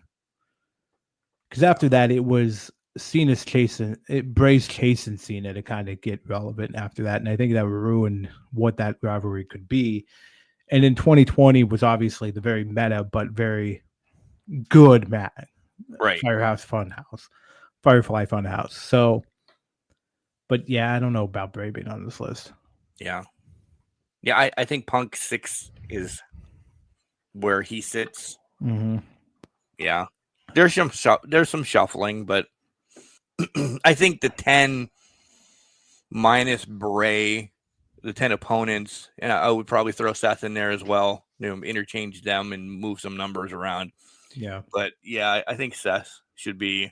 Because after that, it was Cena's chasing it, Bray's chasing Cena to kind of get relevant after that, and I think that ruined what that rivalry could be. And in 2020 was obviously the very meta but very good match, Right. Firefly Funhouse. So, but yeah, I don't know about Bray being on this list. Yeah. Yeah, I think Punk 6 is where he sits. Mm-hmm. Yeah. There's some shuffling, but I think the 10 minus Bray, the 10 opponents, and I would probably throw Seth in there as well. Interchange them and move some numbers around. Yeah. But yeah, I think Seth should be.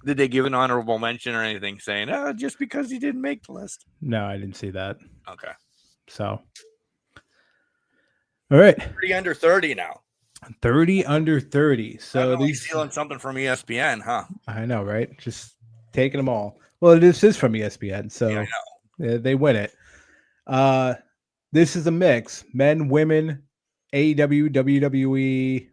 Did they give an honorable mention or anything saying, just because he didn't make the list? No, I didn't see that. Okay. So, all right. 30 under 30 now. 30 under 30. So these stealing something from ESPN, huh? I know, right? Just taking them all. Well, this is from ESPN, so yeah, I know. They win it. This is a mix: men, women, AEW, WWE,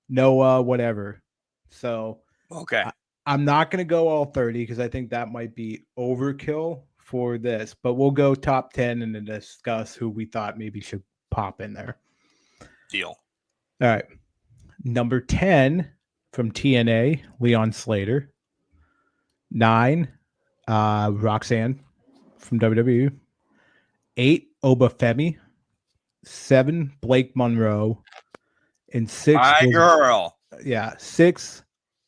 Noah, whatever. So okay, I'm not going to go all 30 because I think that might be overkill for this. But we'll go top 10 and then discuss who we thought maybe should pop in there. Deal. All right. Number 10 from TNA, Leon Slater. 9, Roxanne from WWE. 8, Obafemi. 7, Blake Monroe. And 6, my girl. Yeah, 6,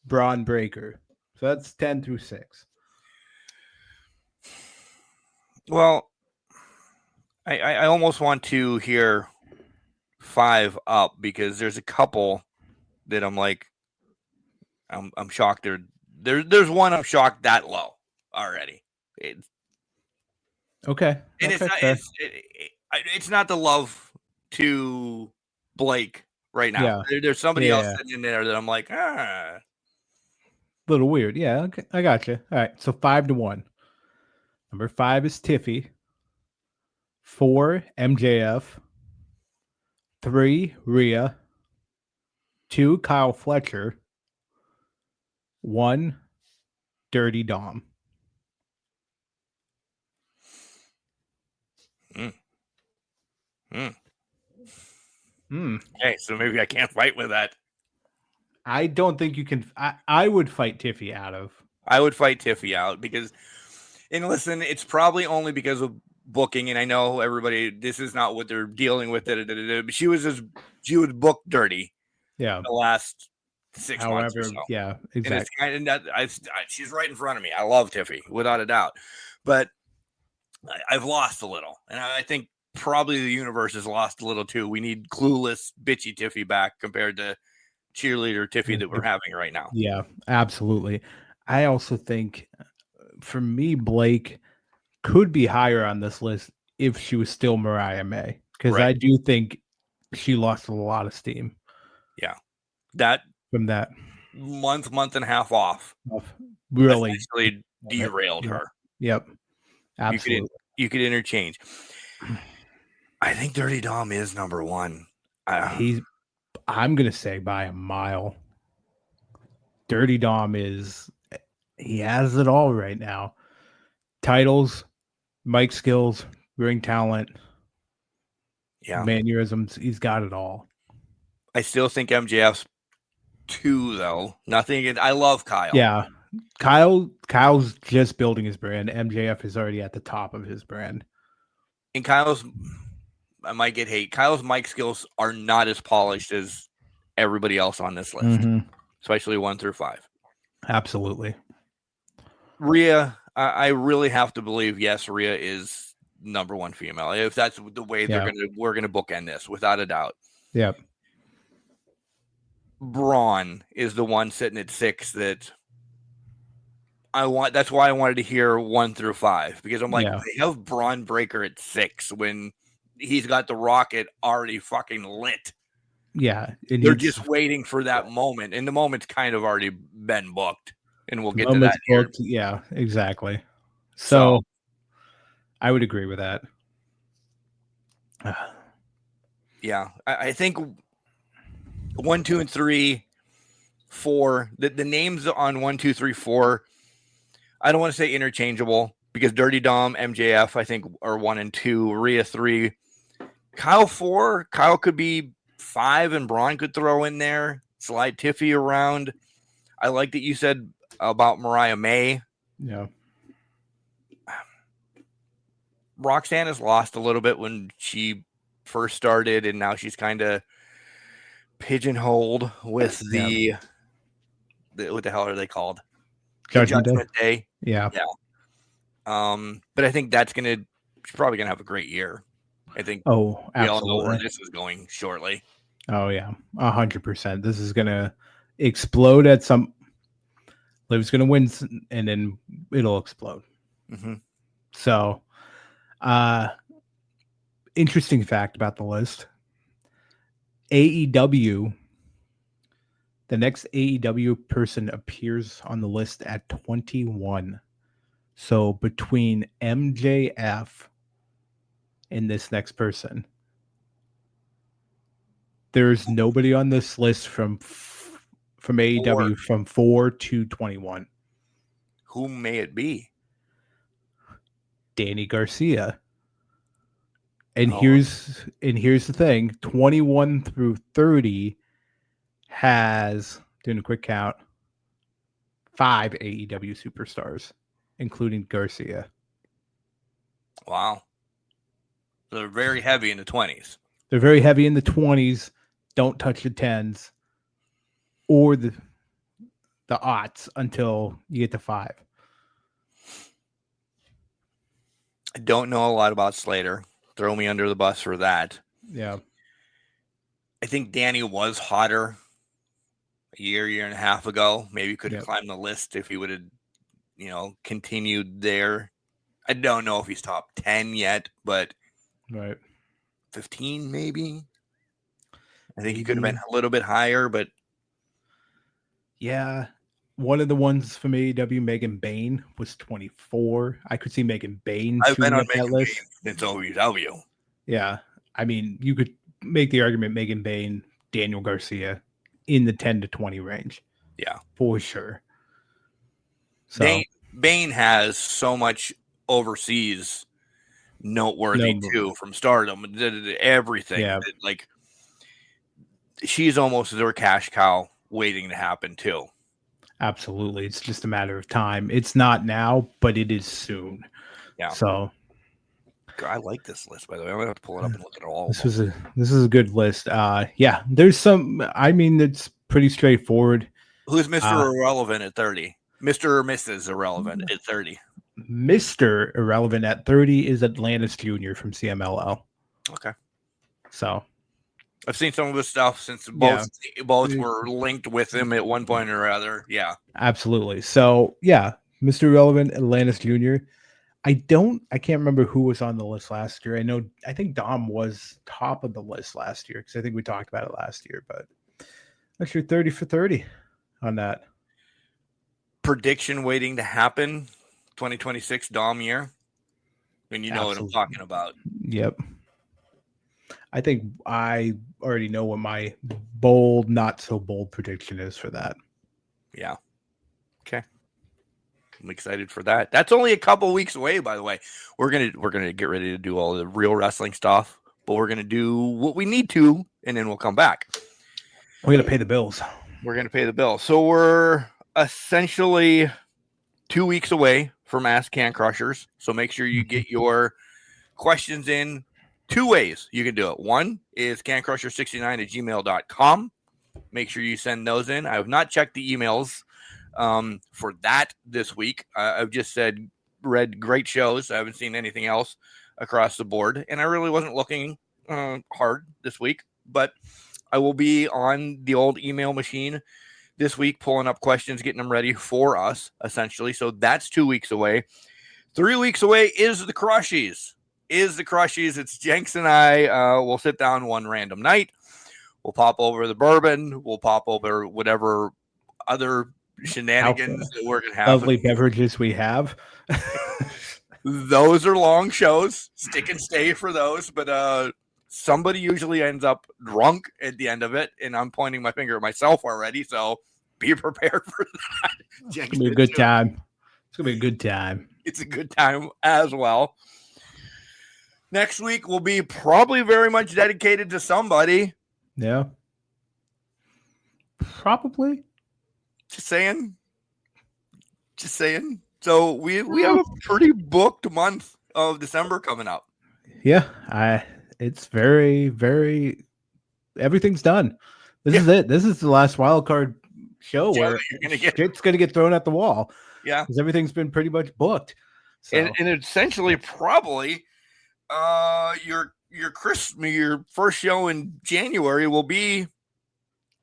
Braun Breaker. So that's 10 through 6. Well, I almost want to hear 5 up because there's a couple that I'm like, I'm shocked. There's one I'm shocked that low already. Okay. And it's not the love to Blake right now. Yeah. There's somebody else sitting in there that I'm like, A little weird. Yeah, okay. I got you. All right. So 5-1. Number 5 is Tiffy. 4, MJF. 3, Rhea. 2, Kyle Fletcher. 1, Dirty Dom. Okay, so maybe I can't fight with that. I don't think you can. I would fight Tiffy out of. I would fight Tiffy out because, and listen, it's probably only because of booking. And I know everybody, this is not what they're dealing with. But she was booked dirty. Yeah. The last 6 months or so. Yeah, exactly. She's right in front of me. I love Tiffy without a doubt, but I've lost a little, and I think probably the universe has lost a little too. We need clueless, bitchy Tiffy back compared to cheerleader Tiffy that we're having right now. Yeah, absolutely. I also think for me, Blake could be higher on this list if she was still Mariah May, because I do think she lost a lot of steam. Yeah. That from that month and a half off really derailed her. Yep. Absolutely. You could interchange. I think Dirty Dom is number 1. I'm gonna say by a mile. Dirty Dom he has it all right now. Titles, mic skills, ring talent, mannerisms. He's got it all. I still think MJF's 2 though. Nothing. I love Kyle. Yeah, Kyle's just building his brand. MJF is already at the top of his brand. And I might get hate. Kyle's mic skills are not as polished as everybody else on this list, especially 1 through 5. Absolutely. Rhea, I really have to believe, yes, Rhea is number 1 female. If that's the way we're gonna bookend this, without a doubt. Yep. Braun is the one sitting at 6 that I want. That's why I wanted to hear 1 through 5, because I'm like, they have Braun Breaker at 6 when he's got the rocket already fucking lit. Yeah. They're just waiting for that moment, and the moment's kind of already been booked, and we'll get to that here. Yeah, exactly. So I would agree with that. Yeah, I think 1, 2, and 3, 4. The names on 1, 2, 3, 4 I don't want to say interchangeable because Dirty Dom, MJF, I think are 1 and 2, Rhea 3, Kyle 4. Kyle could be 5, and Braun could throw in there. Slide Tiffy around. I like that you said about Mariah May. Yeah. Roxanne has lost a little bit when she first started, and now she's kind of pigeonholed with the what the hell are they called? Judgment Day. Yeah. But I think she's probably gonna have a great year. I think we all know where this is going shortly. Oh yeah, 100%. This is gonna explode at some. Liv's gonna win, and then it'll explode. Mm-hmm. So, interesting fact about the list: AEW. The next AEW person appears on the list at 21. So between MJF and this next person, there's nobody on this list from AEW from 4 to 21. Who may it be? Danny Garcia. And here's the thing: 21 through 30 has, doing a quick count, 5 AEW superstars, including Garcia. Wow. They're very heavy in the 20s. They're very heavy in the 20s. Don't touch the 10s or the aughts until you get to 5. I don't know a lot about Slater. Throw me under the bus for that. Yeah. I think Danny was hotter a year and a half ago. Maybe could have climbed the list if he would have, continued there. I don't know if he's top 10 yet, but 15 maybe. I think he could have been a little bit higher, but yeah. One of the ones from AEW, Megan Bain, was 24. I could see Megan Bain. I've been on Megan Bain since OVW. Yeah. I mean, you could make the argument Megan Bain, Daniel Garcia in the 10 to 20 range. Yeah. For sure. So Bain has so much overseas noteworthy too, from Stardom, everything. Yeah. Like, she's almost their cash cow waiting to happen too. Absolutely. It's just a matter of time. It's not now, but it is soon. Yeah. So I like this list, by the way. I'm gonna have to pull it up and look at all. This is a good list. Yeah, there's some. I mean, it's pretty straightforward. Who's Mr. Irrelevant at 30? Mr. or Mrs. Irrelevant at 30? Mr. Irrelevant at 30 is Atlantis Jr. from CMLL. Okay. So I've seen some of his stuff since both were linked with him at one point or other. Yeah. Absolutely. So yeah, Mr. Irrelevant, Atlantis Jr. I can't remember who was on the list last year. I think Dom was top of the list last year because I think we talked about it last year, but that's your 30 for 30 on that. Prediction waiting to happen, 2026 Dom year. And you know what I'm talking about. Yep. I think I already know what my bold, not so bold prediction is for that. Yeah. Okay. I'm excited for that. That's only a couple weeks away, by the way. We're gonna get ready to do all the real wrestling stuff, but we're gonna do what we need to, and then we'll come back. We're gonna pay the bills. So we're essentially 2 weeks away from Ask Can Crushers. So make sure you get your questions in 2 ways. You can do it. One is cancrusher69@gmail.com. Make sure you send those in. I have not checked the emails for that this week. I've just read great shows. I haven't seen anything else across the board, and I really wasn't looking hard this week, but I will be on the old email machine this week, pulling up questions, getting them ready for us, essentially. So that's 2 weeks away. 3 weeks away is the Crushies. It's Jenks and I. We'll sit down one random night. We'll pop over the bourbon. We'll pop over whatever other shenanigans that we're going to have. Lovely beverages we have. Those are long shows. Stick and stay for those. But somebody usually ends up drunk at the end of it. And I'm pointing my finger at myself already. So be prepared for that. It's going to be a good time. It's going to be a good time. It's a good time as well. Next week will be probably very much dedicated to somebody. Yeah. Probably. Just saying. So we have a pretty booked month of December coming up. Yeah, it's very, very. Everything's done. This is it. This is the last wild card show where it's going to get thrown at the wall. Yeah, because everything's been pretty much booked. So. And essentially, probably, your first show in January will be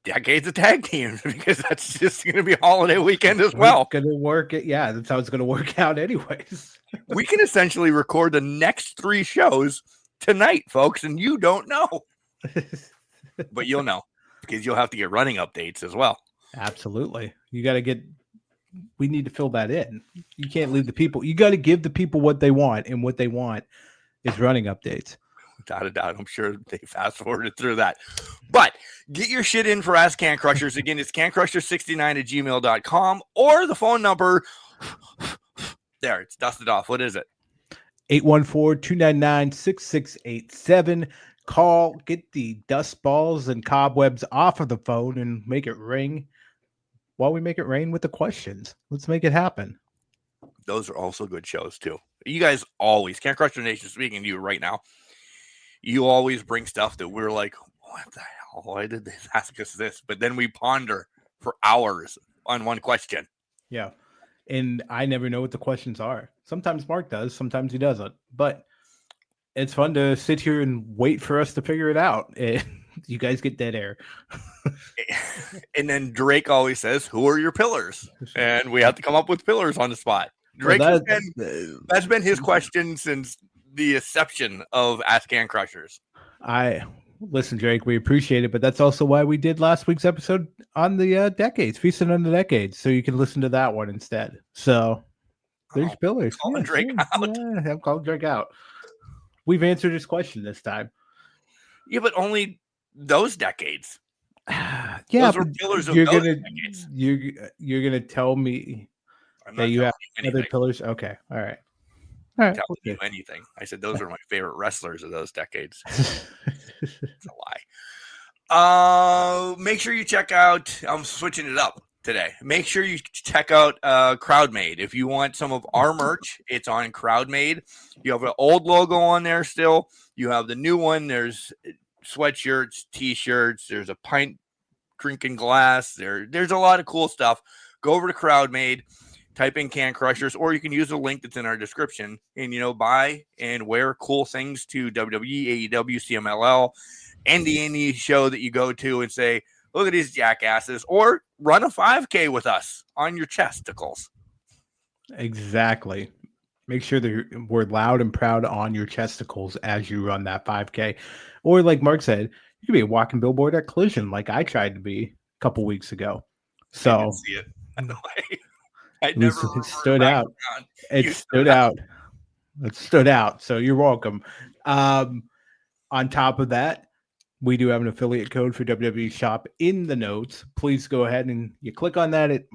Decades of Tag Teams, because that's just going to be holiday weekend as well. Going to work it. Yeah, that's how it's going to work out anyways. We can essentially record the next 3 shows tonight, folks, and you don't know. But you'll know, because you'll have to get running updates as well. Absolutely. You got to get, we need to fill that in. You can't leave the people, you got to give the people what they want, and what they want is running updates. Without a doubt. I'm sure they fast forwarded through that. But get your shit in for Ask Can Crushers. Again, it's cancrusher69@gmail.com, or the phone number. There, it's dusted off. What is it? 814-299-6687. Call, get the dust balls and cobwebs off of the phone and make it ring while we make it rain with the questions. Let's make it happen. Those are also good shows, too. You guys always, Can Crusher Nation, speaking to you right now, you always bring stuff that we're like, what the hell? Why did they ask us this? But then we ponder for hours on one question. Yeah. And I never know what the questions are. Sometimes Mark does, sometimes he doesn't. But it's fun to sit here and wait for us to figure it out. You guys get dead air. And then Drake always says, who are your pillars? And we have to come up with pillars on the spot. Drake that's been his question since the inception of Ask Can Crushers. Listen, Drake, we appreciate it, but that's also why we did last week's episode on the decades, feasting on the decades, so you can listen to that one instead. So there's pillars. Calling Drake out. Yeah, I'm calling Drake out. We've answered his question this time. Yeah, but only those decades. Yeah, those were pillars of those decades. You're gonna tell me that you have other pillars. Okay, all right. All right. Tell you anything. I said those are my favorite wrestlers of those decades. It's a lie. Make sure you check out. I'm switching it up today. Make sure you check out CrowdMade. If you want some of our merch, it's on CrowdMade. You have an old logo on there still. You have the new one. There's sweatshirts, t-shirts. There's a pint drinking glass. There's a lot of cool stuff. Go over to CrowdMade. Type in Can Crushers, or you can use the link that's in our description and, buy and wear cool things to WWE, AEW, CMLL, any show that you go to and say, look at these jackasses, or run a 5K with us on your chesticles. Exactly. Make sure that we're loud and proud on your chesticles as you run that 5K. Or like Mark said, you could be a walking billboard at Collision like I tried to be a couple weeks ago. So I didn't see it, by the way. It stood out. It stood out. It stood out. So you're welcome. On top of that, we do have an affiliate code for WWE Shop in the notes. Please go ahead and you click on that. It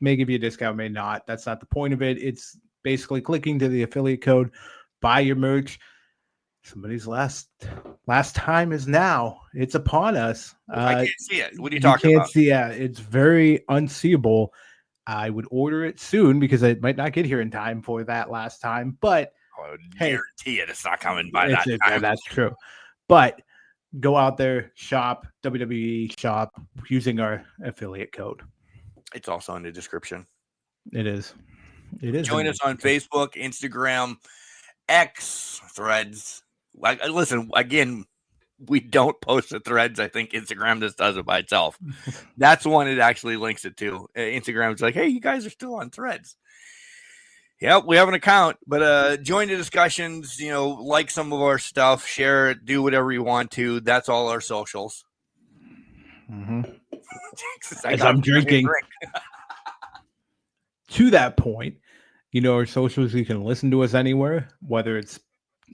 may give you a discount, may not. That's not the point of it. It's basically clicking to the affiliate code, buy your merch. Somebody's last time is now. It's upon us. I can't see it. What are you talking about? See it. It's very unseeable. I would order it soon because it might not get here in time for that last time. But I would guarantee it's not coming by that time. That's true. But go out there, shop, WWE Shop, using our affiliate code. It's also in the description. It is. Join us on Facebook, Instagram, X, Threads. Listen, again, we don't post the Threads. I think Instagram just does it by itself. That's one it actually links it to. Instagram's like, hey, you guys are still on Threads. Yep, we have an account, but join the discussions, like some of our stuff, share it, do whatever you want to. That's all our socials. Mm-hmm. As I'm drinking. To that point, our socials, you can listen to us anywhere, whether it's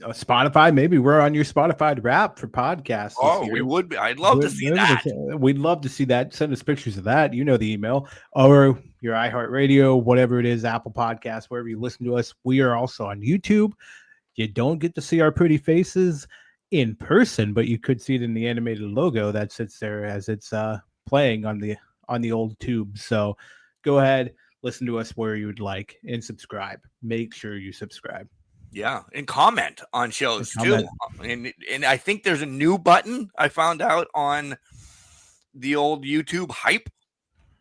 Spotify. Maybe we're on your Spotify wrap for podcasts. Oh, we would be. I'd love to see that. We'd love to see that. Send us pictures of that. You know the email or your iHeartRadio, whatever it is, Apple Podcasts, wherever you listen to us. We are also on YouTube. You don't get to see our pretty faces in person, but you could see it in the animated logo that sits there as it's playing on the old tube. So go ahead, listen to us where you would like, and subscribe. Make sure you subscribe. Yeah, and comment on shows too. And I think there's a new button I found out on the old YouTube hype.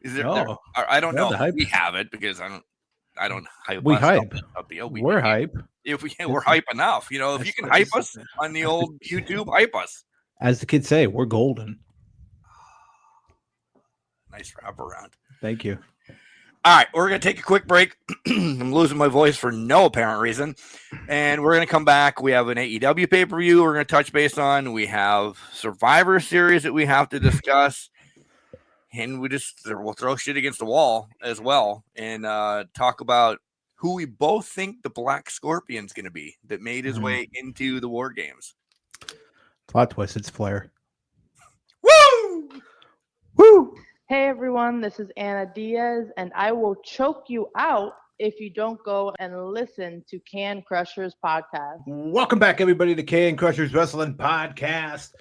Is there? I don't know. We have it because I don't hype. We hype. We're hype. We're hype enough. You know, if you can hype us on the old YouTube, hype us. As the kids say, we're golden. Nice wrap around. Thank you. All right, we're going to take a quick break. I'm losing my voice for no apparent reason. And we're going to come back. We have an AEW pay-per-view we're going to touch base on. We have Survivor Series that we have to discuss. And we'll throw shit against the wall as well and talk about who we both think the Black Scorpion's going to be that made his way into the War Games. Plot twist, it's Flair. Woo! Woo! Hey everyone, this is Anna Diaz, and I will choke you out if you don't go and listen to Can Crushers podcast. Welcome back, everybody, to Can Crushers Wrestling Podcast.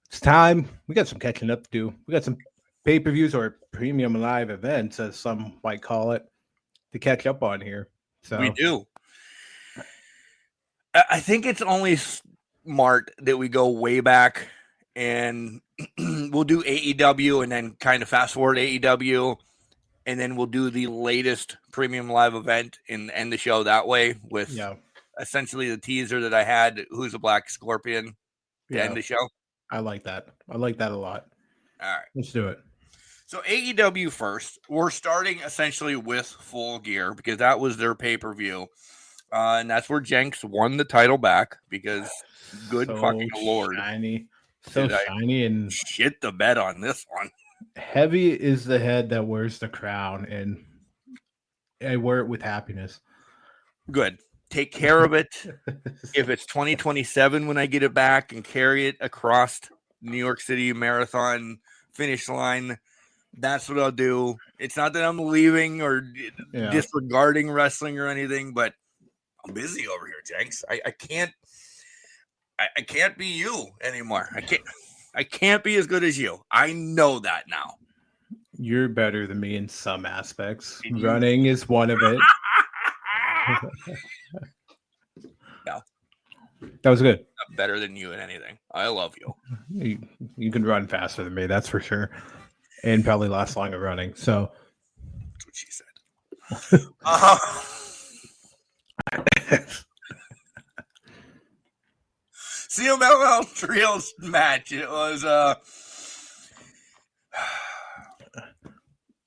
It's time. We got some catching up to do. We got some pay-per-views or premium live events, as some might call it, to catch up on here. So we do. I think it's only smart that we go way back and we'll do AEW and then kind of fast forward AEW, and then we'll do the latest premium live event and end the show that way with essentially the teaser that I had, who's the Black Scorpion, to end the show. I like that. I like that a lot. All right. Let's do it. So AEW first. We're starting essentially with Full Gear because that was their pay-per-view. And that's where Jenks won the title back because good fucking Lord. Shiny. So shiny and shit the bed on this one. Heavy is the head that wears the crown, and I wear it with happiness. Good. Take care of it. If it's 2027 when I get it back and carry it across New York City Marathon finish line, that's what I'll do. It's not that I'm leaving or disregarding wrestling or anything, but I'm busy over here, Jenks. I can't be you anymore. I can't be as good as you. I know that now. You're better than me in some aspects. Running is one of it. No. That was good. I'm better than you in anything. I love you. You can run faster than me, that's for sure. And probably last longer running. So that's what she said. CMLL Trios match. It was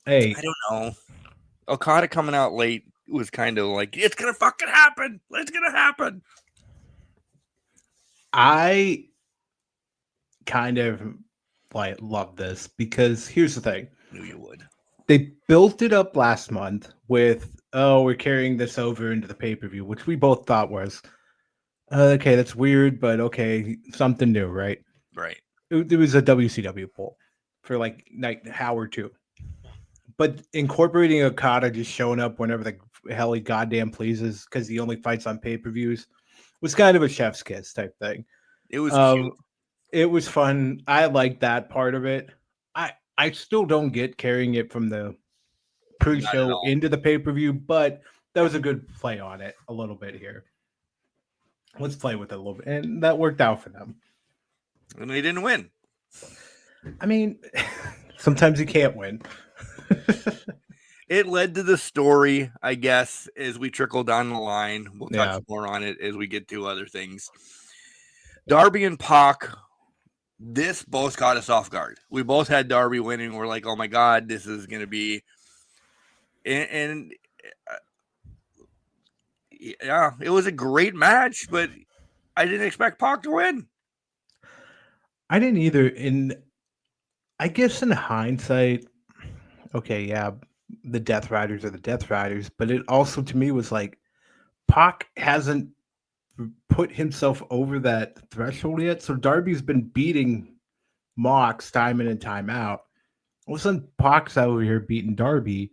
hey, I don't know. Okada coming out late was kind of like, it's gonna fucking happen. It's gonna happen. I kind of love this because here's the thing. Knew you would. They built it up last month with, we're carrying this over into the pay-per-view, which we both thought was okay, that's weird, but okay, something new, right? Right. It was a WCW poll for like night hour 2. But incorporating Okada just showing up whenever the hell he goddamn pleases because he only fights on pay-per-views was kind of a chef's kiss type thing. It was cute. It was fun. I like that part of it. I still don't get carrying it from the pre-show into the pay-per-view, but that was a good play on it a little bit here. Let's play with it a little bit. And that worked out for them. And they didn't win. I mean, sometimes you can't win. It led to the story, I guess, as we trickle down the line. We'll touch more on it as we get to other things. Darby and Pac, this both caught us off guard. We both had Darby winning. We're like, oh my God, this is going to be. And yeah, it was a great match, but I didn't expect Pac to win. I didn't either. I guess in hindsight, okay, yeah, the Death Riders are the Death Riders, but it also to me was like Pac hasn't put himself over that threshold yet. So Darby's been beating Mox time in and time out. All of a sudden, Pac's over here beating Darby.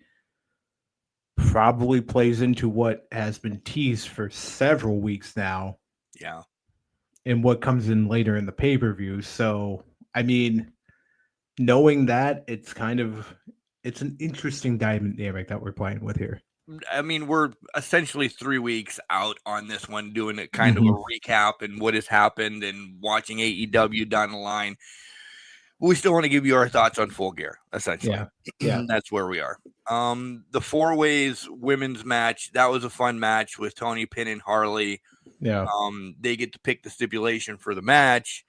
Probably plays into what has been teased for several weeks now. Yeah. And what comes in later in the pay-per-view. So, I mean, knowing that, it's an interesting dynamic that we're playing with here. I mean, we're essentially 3 weeks out on this one, doing a kind of a recap and what has happened and watching AEW down the line. We still want to give you our thoughts on Full Gear, essentially. Yeah. That's where we are. The 4-Ways women's match, that was a fun match with Tony pinning Harley. Yeah. They get to pick the stipulation for the match.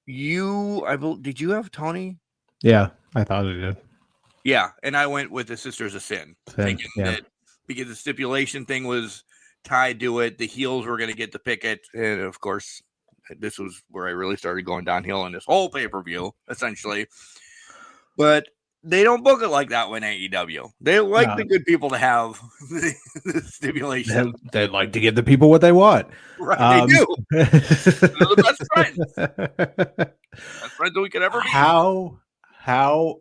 Did you have Tony? Yeah, I thought it did. Yeah, and I went with the Sisters of Sin, thinking that because the stipulation thing was tied to it, the heels were going to get to pick it. And, of course, this was where I really started going downhill in this whole pay-per-view, essentially. But they don't book it like that when AEW. They like the good people to have the stipulation. They like to give the people what they want. Right, they do. They're the best friends. Best friends that we could ever be. How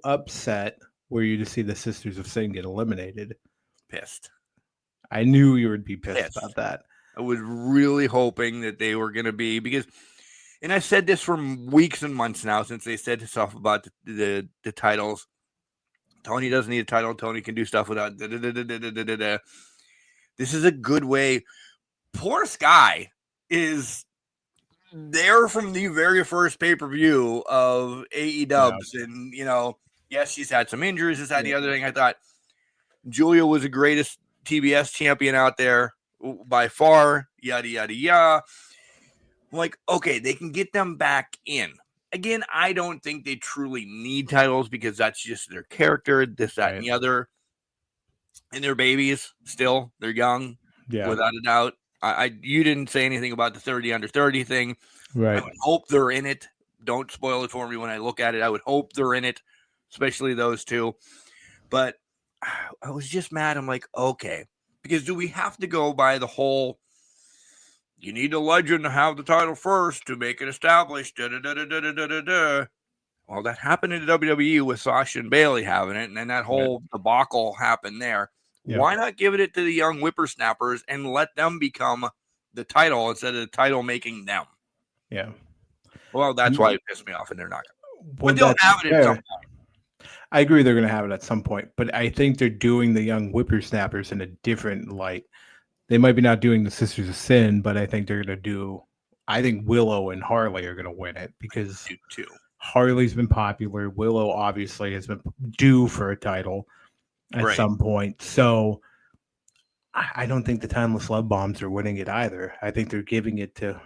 upset were you to see the Sisters of Sin get eliminated? Pissed. I knew you would be pissed about that. I was really hoping that they were going to be, because, and I've said this for weeks and months now since they said stuff about the titles. Tony doesn't need a title. Tony can do stuff without. This is a good way. Poor Sky is there from the very first pay-per-view of AEW's, and yes, she's had some injuries. This, that, the other thing. I thought Julia was the greatest TBS champion out there by far. Yada yada yada. I'm like, okay, they can get them back in. Again, I don't think they truly need titles because that's just their character, this, that, and the other. And they're babies still. They're young, without a doubt. You didn't say anything about the 30 under 30 thing. Right. I would hope they're in it. Don't spoil it for me when I look at it. I would hope they're in it, especially those two. But I was just mad. I'm like, okay, because do we have to go by the whole, you need a legend to have the title first to make it established. Well, that happened in the WWE with Sasha and Bailey having it, and then that whole debacle happened there. Yeah. Why not give it to the young whippersnappers and let them become the title instead of the title making them? Yeah. Well, that's why it pissed me off, and they're not going to. But they'll have it at some point. I agree they're going to have it at some point, but I think they're doing the young whippersnappers in a different light. They might be not doing the Sisters of Sin, but I think they're going to do. I think Willow and Harley are going to win it because Harley's been popular. Willow obviously has been due for a title at some point. So I don't think the Timeless Love Bombs are winning it either. I think they're giving it to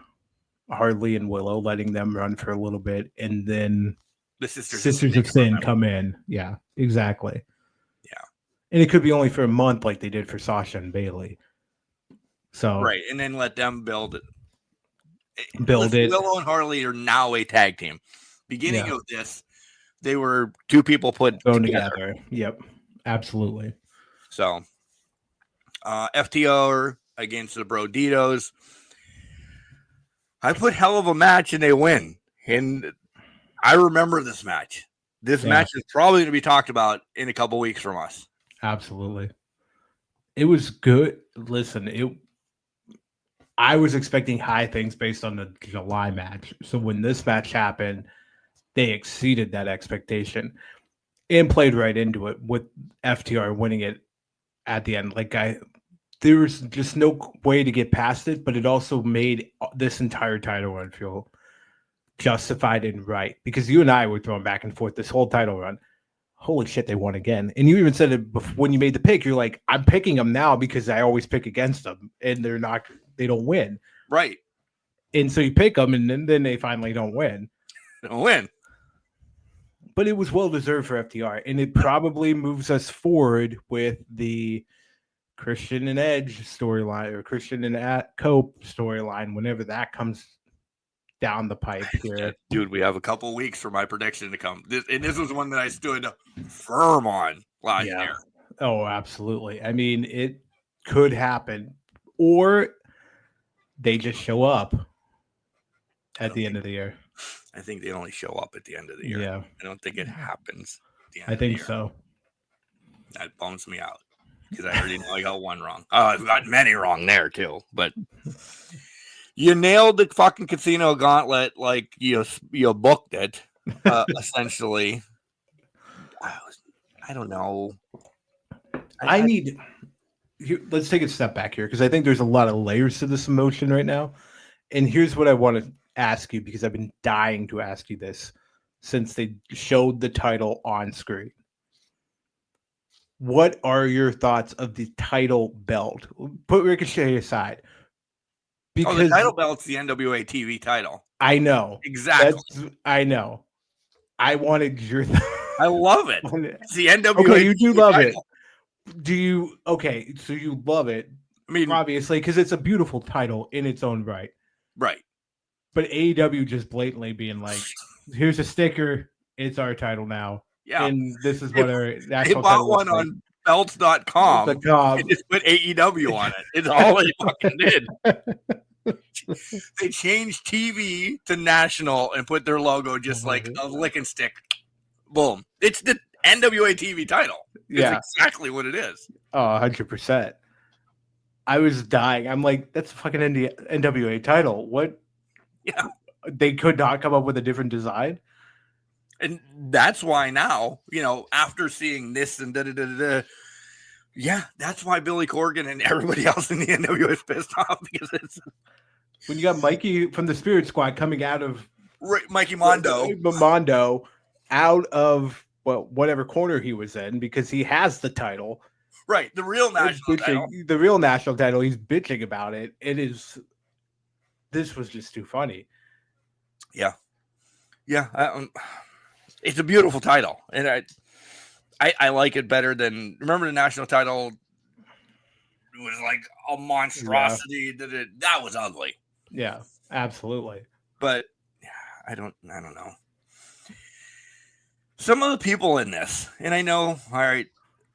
Harley and Willow, letting them run for a little bit, and then the Sisters of Sin come in. Yeah, exactly. Yeah. And it could be only for a month like they did for Sasha and Bailey. So and then let them build it. Willow and Harley are now a tag team. Beginning of this, they were two people put together. Yep, absolutely. So, FTR against the Broditos. I put hell of a match and they win. And I remember this match. This match is probably going to be talked about in a couple weeks from us. Absolutely. It was good. Listen, I was expecting high things based on the July match. So when this match happened, they exceeded that expectation and played right into it with FTR winning it at the end. There was just no way to get past it, but it also made this entire title run feel justified and right, because you and I were throwing back and forth this whole title run. Holy shit, they won again. And you even said it before, when you made the pick, you're like, I'm picking them now because I always pick against them and they don't win. Right. And so you pick them and then they finally don't win. They don't win. But it was well-deserved for FTR, and it probably moves us forward with the Christian and Edge storyline or Christian and Cope storyline whenever that comes down the pipe here. Dude, we have a couple weeks for my prediction to come. This was one that I stood firm on last year. Oh, absolutely. I mean, it could happen. Or they just show up at the end of the year. I think they only show up at the end of the year. Yeah. I don't think it happens at the end I of the think year. so. That bums me out because I already know I got one wrong. I've got many wrong there too, but you nailed the fucking casino gauntlet like you booked it, essentially. I don't know. Let's take a step back here because I think there's a lot of layers to this emotion right now. And here's what I want to ask you because I've been dying to ask you this since they showed the title on screen. What are your thoughts of the title belt? Put Ricochet aside. Because the title belt's the NWA TV title. I know. Exactly. I know. I wanted your I love it. It's the NWA. Okay, you do love it. Do you? Okay, so you love it. I mean, obviously, because it's a beautiful title in its own right. Right. But AEW just blatantly being like, here's a sticker. It's our title now. Yeah. And this is what our national title bought one like. on belts.com and just put AEW on it. It's all they fucking did. They changed TV to national and put their logo just like a lick and stick. Boom. It's the NWA TV title. It's exactly what it is. Oh, 100%. I was dying. I'm like, that's a fucking NWA title. What? Yeah. They could not come up with a different design. And that's why now, after seeing this and yeah, that's why Billy Corgan and everybody else in the NWA is pissed off because it's when you got Mikey from the Spirit Squad coming out of Mikey Mondo out of whatever corner he was in because he has the title. Right, the real national title. The real national title. He's bitching about it. This was just too funny. Yeah. It's a beautiful title, and I like it better than. Remember the national title? It was like a monstrosity. Yeah. That was ugly. Yeah, absolutely. But I don't know. Some of the people in this, and I know. All right,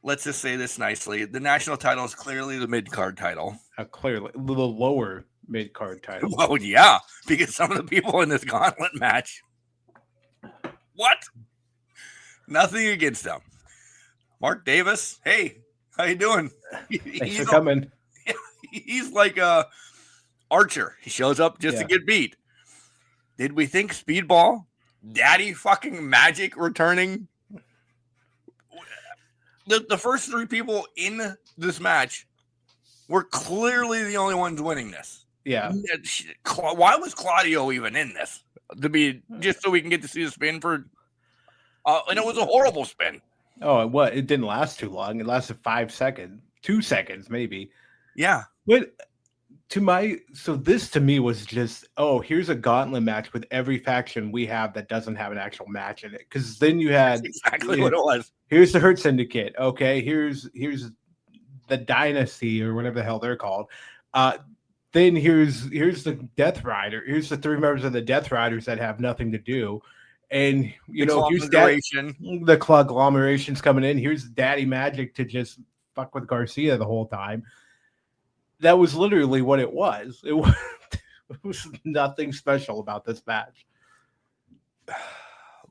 let's just say this nicely: the national title is clearly the mid-card title. Clearly, the lower mid-card title. Well, yeah, because some of the people in this gauntlet match. What? Nothing against them. Mark Davis, hey, how you doing? Thanks for coming. He's like a Archer. He shows up just to get beat. Did we think Speedball, Daddy fucking Magic returning? The first three people in this match were clearly the only ones winning this. Yeah. Why was Claudio even in this? To be just so we can get to see the spin for, and it was a horrible spin. Oh, it didn't last too long. It lasted 5 seconds, 2 seconds maybe. Yeah, but this to me was just here's a gauntlet match with every faction we have that doesn't have an actual match in it. Because then you had that's exactly what it was. Here's the Hurt Syndicate. Okay, here's the Dynasty or whatever the hell they're called. Then here's the Death Rider. Here's the three members of the Death Riders that have nothing to do. And, here's the conglomeration's coming in. Here's Daddy Magic to just fuck with Garcia the whole time. That was literally what it was. It was nothing special about this match.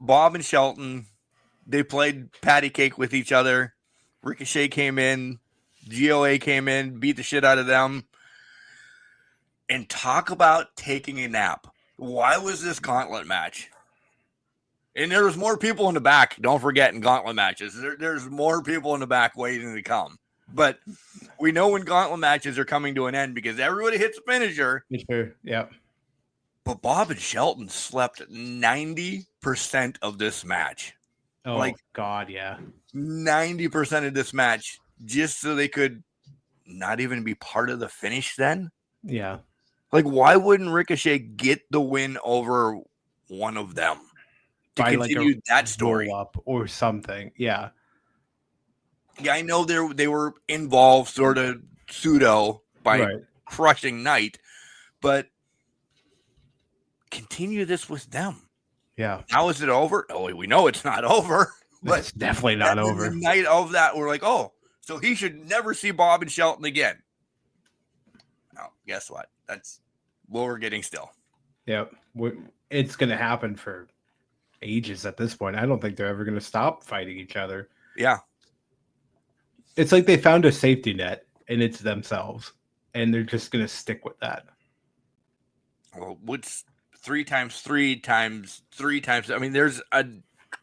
Bob and Shelton, they played patty cake with each other. Ricochet came in. GOA came in, beat the shit out of them. And talk about taking a nap. Why was this gauntlet match? And there was more people in the back. Don't forget, in gauntlet matches, there's more people in the back waiting to come. But we know when gauntlet matches are coming to an end because everybody hits a finisher. Sure. Yeah. But Bob and Shelton slept 90% of this match. Oh, God, yeah. 90% of this match just so they could not even be part of the finish then? Yeah. Like, why wouldn't Ricochet get the win over one of them to continue that story up or something? Yeah. Yeah, I know they were involved, sort of pseudo by crushing Knight, but continue this with them. Yeah. How is it over? Oh, we know it's not over. But it's definitely not over. The night of that, we're like, oh, so he should never see Bob and Shelton again. Oh, guess what? what we're getting still. Yep. It's going to happen for ages at this point. I don't think they're ever going to stop fighting each other. Yeah. It's like they found a safety net, and it's themselves, and they're just going to stick with that. Well, what's 3 times 3 times 3 times? I mean, there's a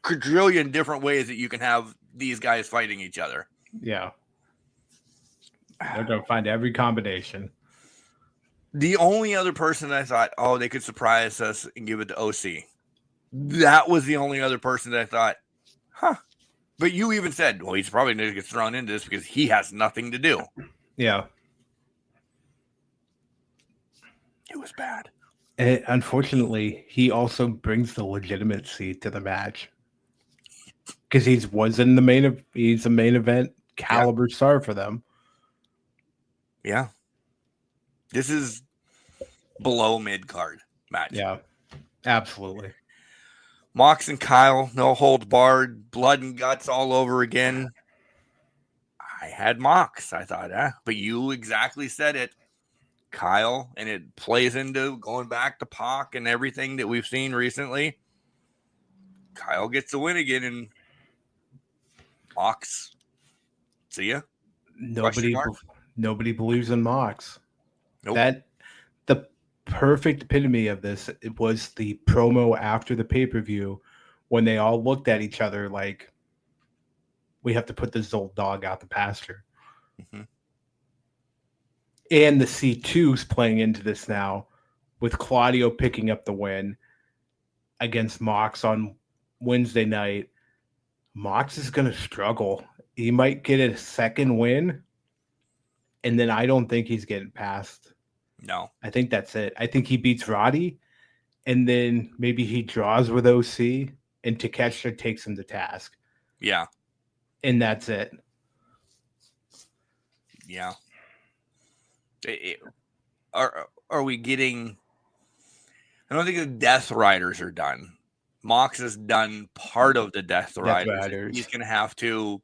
quadrillion different ways that you can have these guys fighting each other. Yeah. They're going to find every combination. The only other person I thought, oh, they could surprise us and give it to OC. That was the only other person that I thought, huh. But you even said, well, he's probably going to get thrown into this because he has nothing to do. Yeah. It was bad. And unfortunately, he also brings the legitimacy to the match because he's a main event caliber star for them. Yeah. This is below mid-card match. Yeah, absolutely. Mox and Kyle, no holds barred, blood and guts all over again. I had Mox. I thought, but you exactly said it, Kyle, and it plays into going back to Pac and everything that we've seen recently. Kyle gets the win again, and Mox, see ya. Nobody believes in Mox. Nope. The perfect epitome of this, it was the promo after the pay-per-view when they all looked at each other like, we have to put this old dog out the pasture. Mm-hmm. And the C2's playing into this now with Claudio picking up the win against Mox on Wednesday night. Mox is going to struggle. He might get a second win, and then I don't think he's getting past. No. I think that's it. I think he beats Roddy, and then maybe he draws with OC, and Takeshita takes him to task. Yeah. And that's it. Yeah. Are we getting... I don't think the Death Riders are done. Mox has done part of the Death Riders. He's going to have to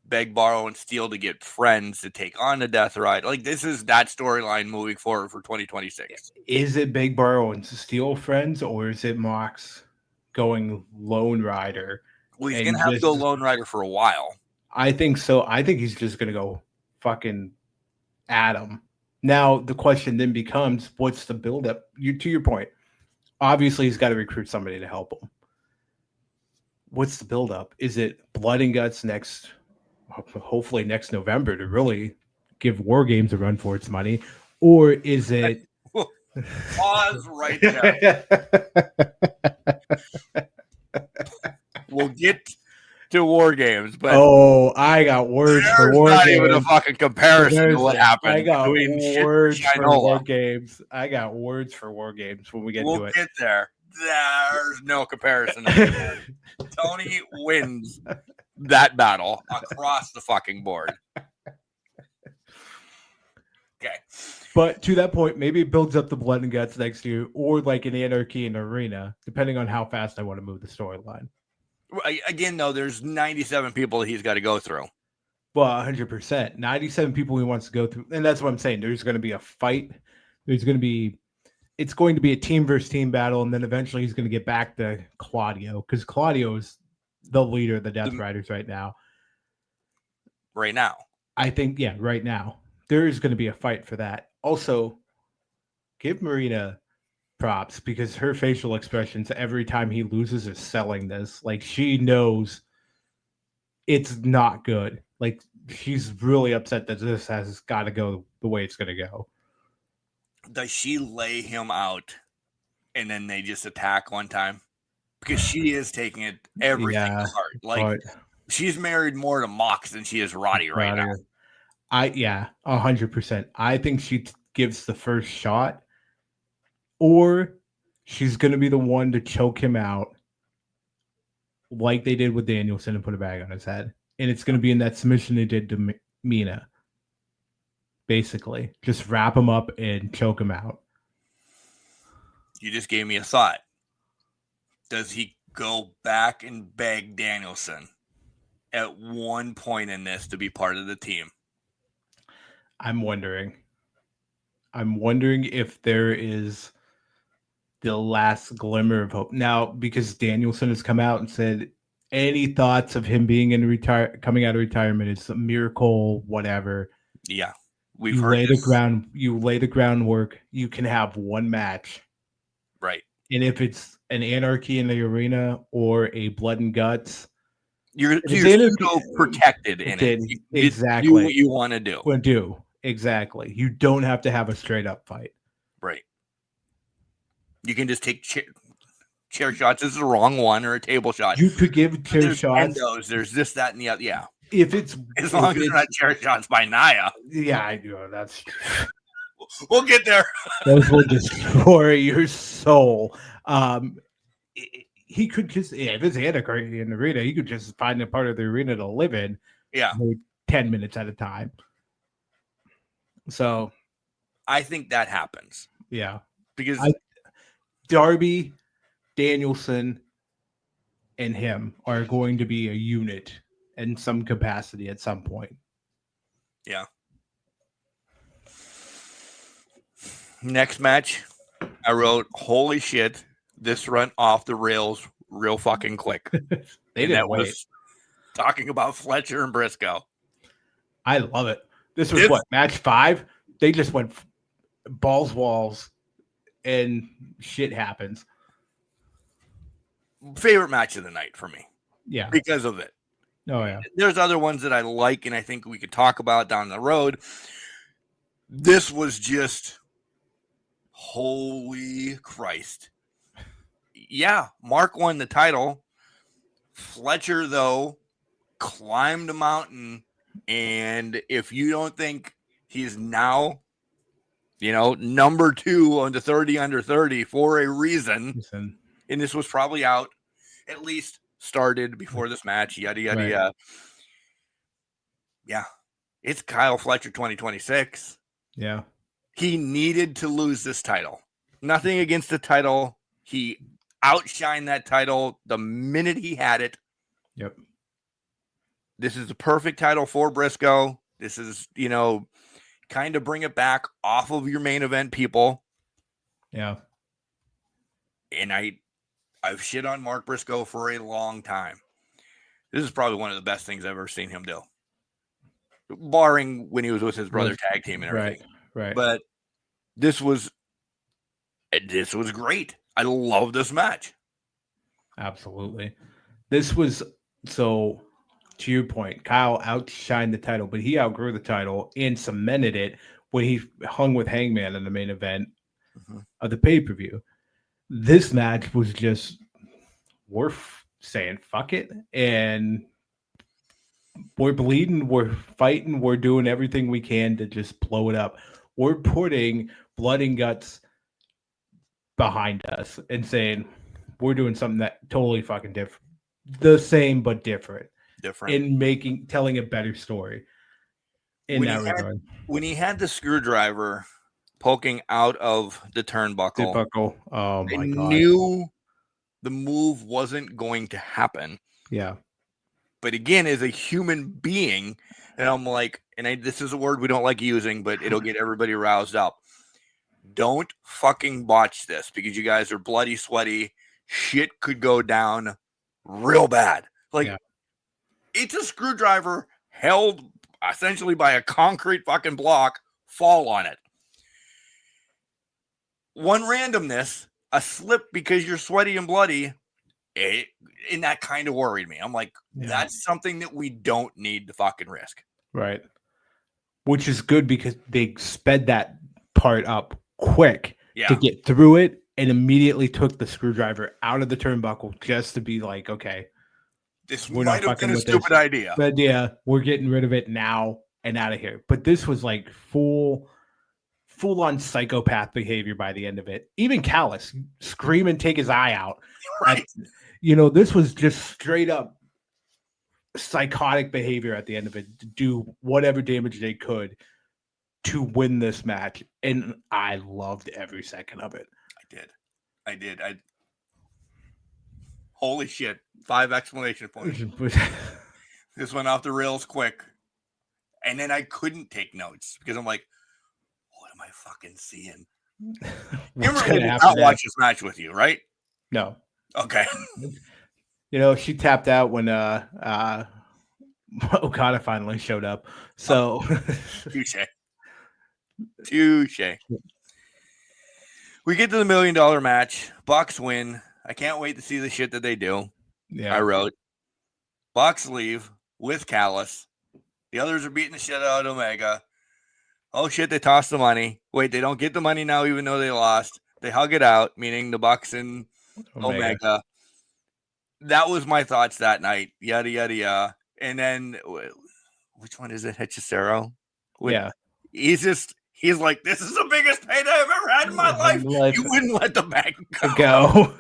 beg, borrow, and steal to get friends to take on the Death Rider. Like, this is that storyline moving forward for 2026. Is it beg, borrow, and steal friends, or is it Mox going Lone Rider? Well, he's going to have to go Lone Rider for a while. I think so. I think he's just going to go fucking at him. Now, the question then becomes, what's the buildup? To your point, obviously he's got to recruit somebody to help him. What's the buildup? Is it blood and guts hopefully next November to really give War Games a run for its money? Or is it... Pause right there. We'll get to War Games, but I got words for War Games. Not Games. even a fucking comparison to what happened. I got words for War Games. I got words for War Games when we get to it. We'll get there. There's no comparison. Tony wins that battle across the fucking board. Okay. But to that point, maybe it builds up the blood and guts next year, or like an Anarchy in Arena, depending on how fast I want to move the storyline. Again, though, there's 97 people he's got to go through. Well, 100%. 97 people he wants to go through. And that's what I'm saying. There's going to be a fight. It's going to be a team versus team battle. And then eventually he's going to get back to Claudio, because Claudio is the leader of the Death Riders right now. Right now. I think, yeah, right now. There is going to be a fight for that. Also, give Marina props, because her facial expressions every time he loses is selling this. Like, she knows it's not good. Like, she's really upset that this has got to go the way it's going to go. Does she lay him out and then they just attack one time? Because she is taking it everything hard. Like, she's married more to Mox than she is Roddy right now. 100%. I think she gives the first shot, or she's going to be the one to choke him out like they did with Danielson and put a bag on his head. And it's going to be in that submission they did to Mina. Basically, just wrap him up and choke him out. You just gave me a thought. Does he go back and beg Danielson at one point in this to be part of the team? I'm wondering. I'm wondering if there is the last glimmer of hope now, because Danielson has come out and said any thoughts of him being coming out of retirement is a miracle, whatever. Yeah. You lay the groundwork, you can have one match. Right. And if it's an anarchy in the arena or a blood and guts, you're so protected in it. Exactly. Do what you want to do. Exactly. You don't have to have a straight up fight. Right. You can just take chair shots. This is the wrong one, or a table shot. You could give chair shots. There's this, that, and the other. Yeah. If it's as long as it's not chair shots by Naya. Yeah, I do. That's we'll get there. Those will destroy your soul. He could just, if it's anarchy in the arena, he could just find a part of the arena to live in. Yeah. 10 minutes at a time. So I think that happens. Yeah. Because Darby, Danielson, and him are going to be a unit in some capacity at some point. Yeah. Next match, I wrote, holy shit, this went off the rails real fucking quick. They didn't wait. Talking about Fletcher and Briscoe. I love it. This was what, match 5? They just went balls walls and shit happens. Favorite match of the night for me. Yeah. Because of it. Oh, yeah. There's other ones that I like and I think we could talk about down the road. This was just holy Christ. Yeah, Mark won the title. Fletcher, though, climbed a mountain. And if you don't think he's now, number 2 on the 30 under 30 for a reason, and this was probably out, at least started before this match, yada, yada, yada. Yeah, it's Kyle Fletcher 2026. Yeah. He needed to lose this title. Nothing against the title. He outshined that title the minute he had it. Yep. This is the perfect title for Briscoe. This is, kind of bring it back off of your main event people. Yeah. And I've shit on Mark Briscoe for a long time. This is probably one of the best things I've ever seen him do. Barring when he was with his brother tag team and everything. Right. But this was great. I love this match. Absolutely. This was, so to your point, Kyle outshined the title, but he outgrew the title and cemented it when he hung with Hangman in the main event of the pay-per-view. This match was just, we're saying fuck it, and we're bleeding, we're fighting, we're doing everything we can to just blow it up. We're putting blood and guts behind us and saying we're doing something that totally fucking different, the same but different, in telling a better story in that regard. When he had the screwdriver poking out of the turnbuckle, oh my God, knew the move wasn't going to happen. Yeah. But again, as a human being, and I'm like, this is a word we don't like using, but it'll get everybody roused up. Don't fucking botch this, because you guys are bloody, sweaty. Shit could go down real bad. It's a screwdriver held essentially by a concrete fucking block. Fall on it. One randomness, a slip because you're sweaty and bloody, and that kind of worried me. I'm like, that's something that we don't need to fucking risk. Right. Which is good because they sped that part up quick to get through it and immediately took the screwdriver out of the turnbuckle just to be like, okay, we're might have been a stupid idea. But yeah, we're getting rid of it now and out of here. But this was like full on psychopath behavior by the end of it. Even Callis scream and take his eye out. Right. This was just straight up psychotic behavior at the end of it to do whatever damage they could to win this match. And I loved every second of it. I did. Holy shit. 5 exclamation points. This went off the rails quick. And then I couldn't take notes because I'm like, what am I fucking seeing? What's Kimberly gonna did happen not watch next? this match with you, right? No. Okay. She tapped out when Okada finally showed up. So Touche. Touche. We get to the $1 million match. Bucks win. I can't wait to see the shit that they do. yeah. I wrote. Bucks leave with Callis. The others are beating the shit out of Omega. Oh shit, they tossed the money. Wait, they don't get the money now even though they lost. They hug it out, meaning the Bucks and Omega. That was my thoughts that night. Yada, yada, yada. And then, which one is it? Hechicero? Yeah. He's like, this is the biggest payday I've ever had in my life. You wouldn't let the bank go.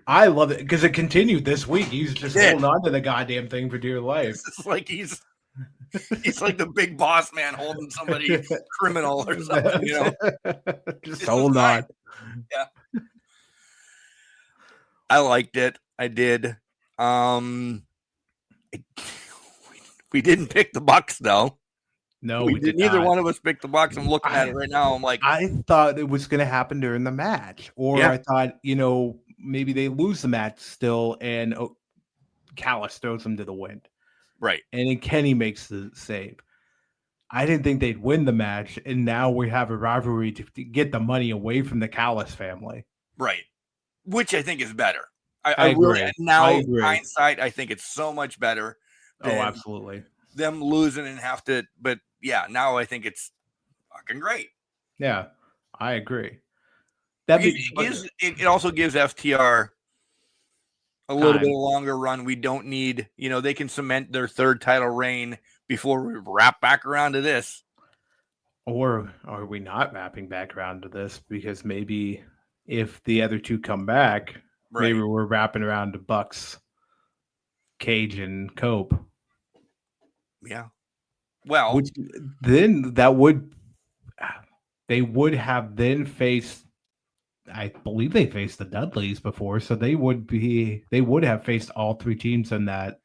I love it because it continued this week. He's just holding on to the goddamn thing for dear life. It's like he's like the big boss man holding somebody criminal or something, Just holding on. Yeah. I liked it. I did. We didn't pick the Bucks though. No, we did. Neither one of us picked the Bucks. I'm looking at it right now. I'm like, I thought it was going to happen during the match, or I thought, maybe they lose the match still, and Callis throws them to the wind, right? And then Kenny makes the save. I didn't think they'd win the match, and now we have a rivalry to get the money away from the Callis family, right? Which I think is better. I agree. Really, now, hindsight, I think it's so much better. Oh, absolutely. Them losing and have to, but yeah, now I think it's fucking great. Yeah, I agree. It also gives FTR a little bit of longer run. We don't need, they can cement their third title reign before we wrap back around to this. Or are we not wrapping back around to this? Because maybe if the other two come back, maybe we're wrapping around to Bucks, Cage, and Cope. Yeah. Well, which then they would have then faced, I believe they faced the Dudleys before, so they would have faced all three teams in that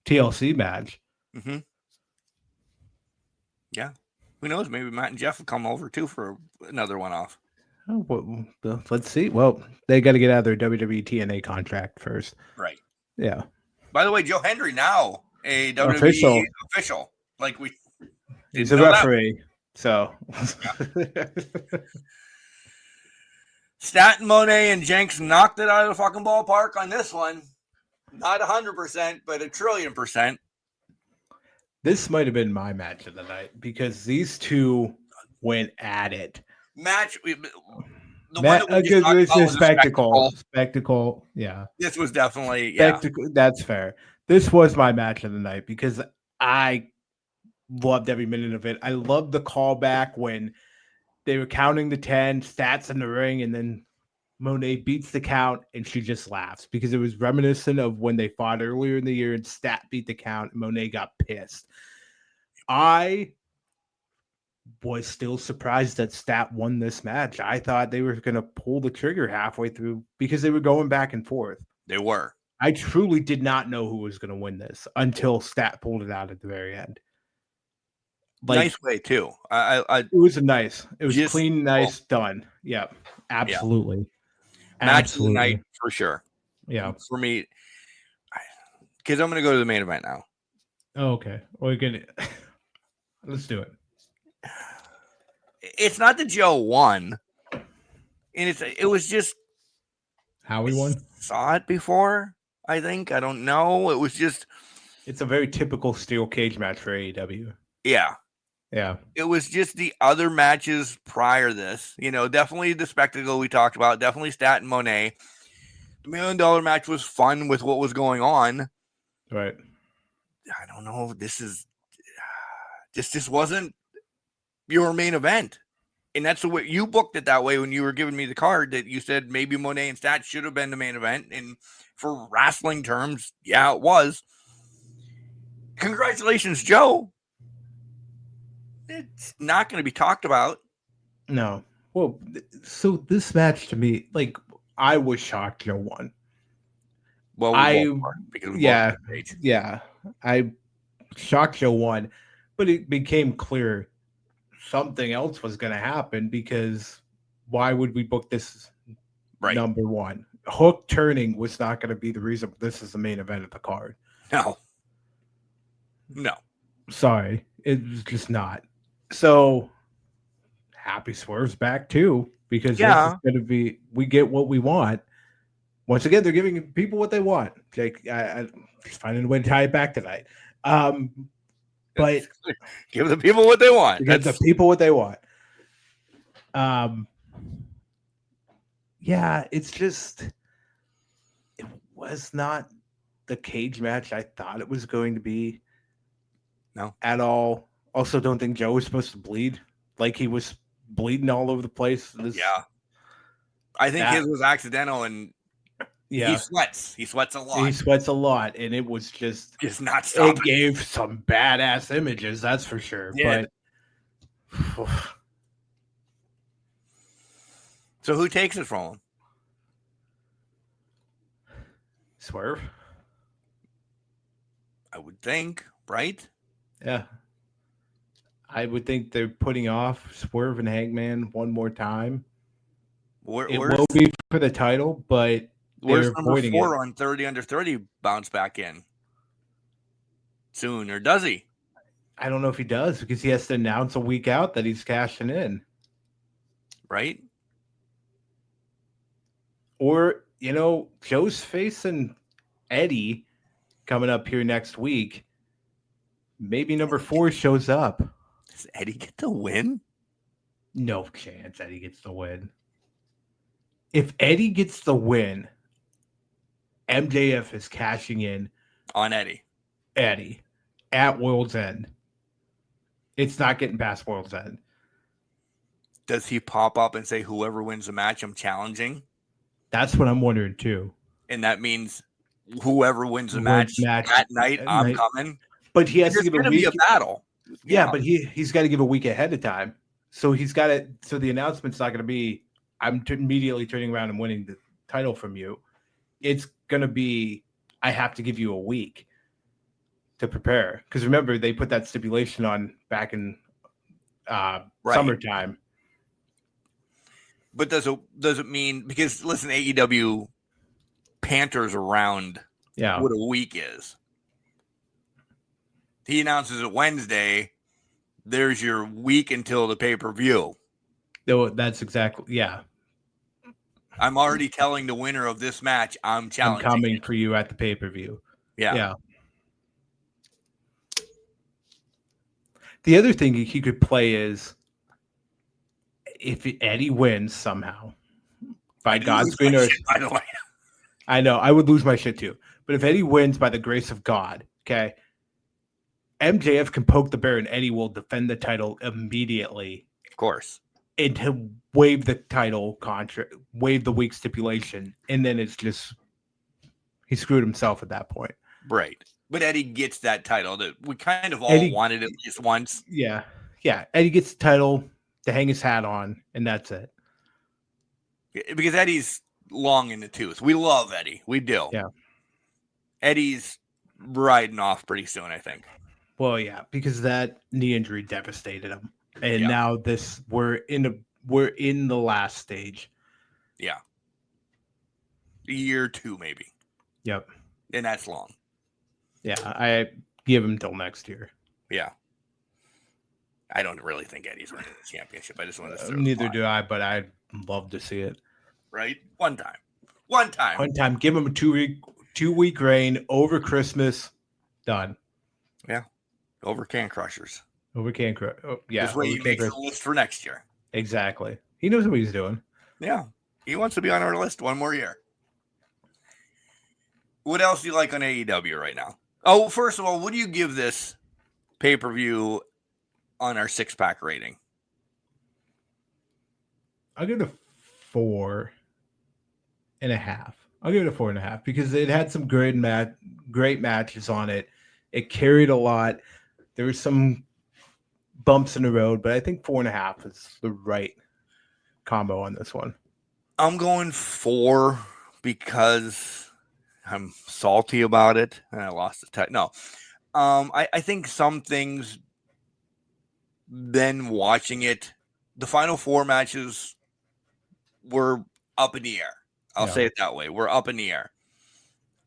TLC match. Mm-hmm. Yeah. Who knows? Maybe Matt and Jeff will come over too for another one off. Oh, well, let's see. Well, they got to get out of their WWE TNA contract first. Right. Yeah. By the way, Joe Hendry now a WWE official. Like he's a referee. So Stat, Monet, and Jenks knocked it out of the fucking ballpark on this one. Not 100%, but 1,000,000,000%. This might have been my match of the night because these two went at it. Spectacle. Yeah. This was definitely spectacle. That's fair. This was my match of the night because I loved every minute of it. I loved the callback when they were counting the 10 stats in the ring, and then Monet beats the count and she just laughs because it was reminiscent of when they fought earlier in the year and Stat beat the count and Monet got pissed. I was still surprised that Stat won this match. I thought they were going to pull the trigger halfway through because they were going back and forth. They were. I truly did not know who was going to win this until Stat pulled it out at the very end. Nice way too. It was clean, nice, done. Yeah, absolutely. Yeah. Match of the night for sure. Yeah, for me, because I'm going to go to the main event now. Oh, okay, we're gonna let's do it. It's not that Joe won, and it was just how we won. Saw it before. I think I don't know. It was just. It's a very typical steel cage match for AEW. Yeah. Yeah. It was just the other matches prior to this. Definitely the spectacle we talked about. Definitely Stat and Monet. The $1 million match was fun with what was going on. Right. I don't know. This wasn't your main event. And that's the way you booked it that way when you were giving me the card that you said maybe Monet and Stat should have been the main event. And for wrestling terms, yeah, it was. Congratulations, Joe. It's not going to be talked about. No. Well, so this match to me, I was shocked Joe won. Well, I shocked Joe won. But it became clear something else was going to happen because why would we book this number one? Hook turning was not going to be the reason this is the main event of the card. No. Sorry. It was just not. So happy Swerve's back too because this is going to be, we get what we want. Once again, they're giving people what they want. Jake, I just finding a way to tie it back tonight. But give the people what they want. Give the people what they want. Yeah, it's just it was not the cage match I thought it was going to be. No, at all. Also, don't think Joe was supposed to bleed. Like he was bleeding all over the place. I think his was accidental, and he sweats. He sweats a lot. He sweats a lot, and it was just not stopping. It gave some badass images, that's for sure. But so who takes it from him? Swerve, I would think, right? Yeah. I would think they're putting off Swerve and Hangman one more time. It will be for the title, but where's number 4 on 30 under 30 bounce back in soon, or does he? I don't know if he does because he has to announce a week out that he's cashing in. Right? Or, Joe's facing Eddie coming up here next week. Maybe number 4 shows up. Does Eddie get the win? No chance Eddie gets the win. If Eddie gets the win, MJF is cashing in on Eddie at World's End. It's not getting past World's End. Does he pop up and say, whoever wins the match, I'm challenging? That's what I'm wondering too. And that means whoever wins the match that night, I'm coming. But he has to give a week. Be a battle. Yeah, but he's got to give a week ahead of time. So he's got it. So the announcement's not going to be, I'm immediately turning around and winning the title from you. It's going to be, I have to give you a week to prepare. Because remember, they put that stipulation on back in summertime. But does it mean, because listen, AEW panters around what a week is. He announces it Wednesday. There's your week until the pay-per-view. No, that's exactly, I'm already telling the winner of this match, I'm challenging. I'm coming for you at the pay-per-view. Yeah. The other thing he could play is if Eddie wins somehow, by God's green earth. By the way, I know I would lose my shit too. But if Eddie wins by the grace of God, okay, MJF can poke the bear and Eddie will defend the title immediately. Of course. And to waive the title contract, waive the week stipulation, and then it's just he screwed himself at that point. Right. But Eddie gets that title that we kind of all wanted at least once. Yeah. Yeah. Eddie gets the title to hang his hat on, and that's it. Because Eddie's long in the tooth. We love Eddie. We do. Yeah. Eddie's riding off pretty soon, I think. Well, yeah, because that knee injury devastated him. And now we're in the last stage. Yeah. A year or 2, maybe. Yep. And that's long. Yeah, I give him till next year. Yeah. I don't really think Eddie's winning the championship. I just want to neither do I, but I'd love to see it. Right? One time. Give him a 2-week reign over Christmas. Done. Yeah. Over Can Crushers. Over Can Crushers. Yeah. This way he makes the list for next year. Exactly. He knows what he's doing. Yeah. He wants to be on our list one more year. What else do you like on AEW right now? Oh, first of all, what do you give this pay-per-view on our 6-pack rating? I'll give it a 4.5. I'll give it a 4.5 because it had some great matches on it. It carried a lot. There were some bumps in the road, but I think 4.5 is the right combo on this one. I'm going 4 because I'm salty about it and I lost the title. No, I think some things then watching it, the final 4 matches were up in the air. I'll say it that way. We're up in the air.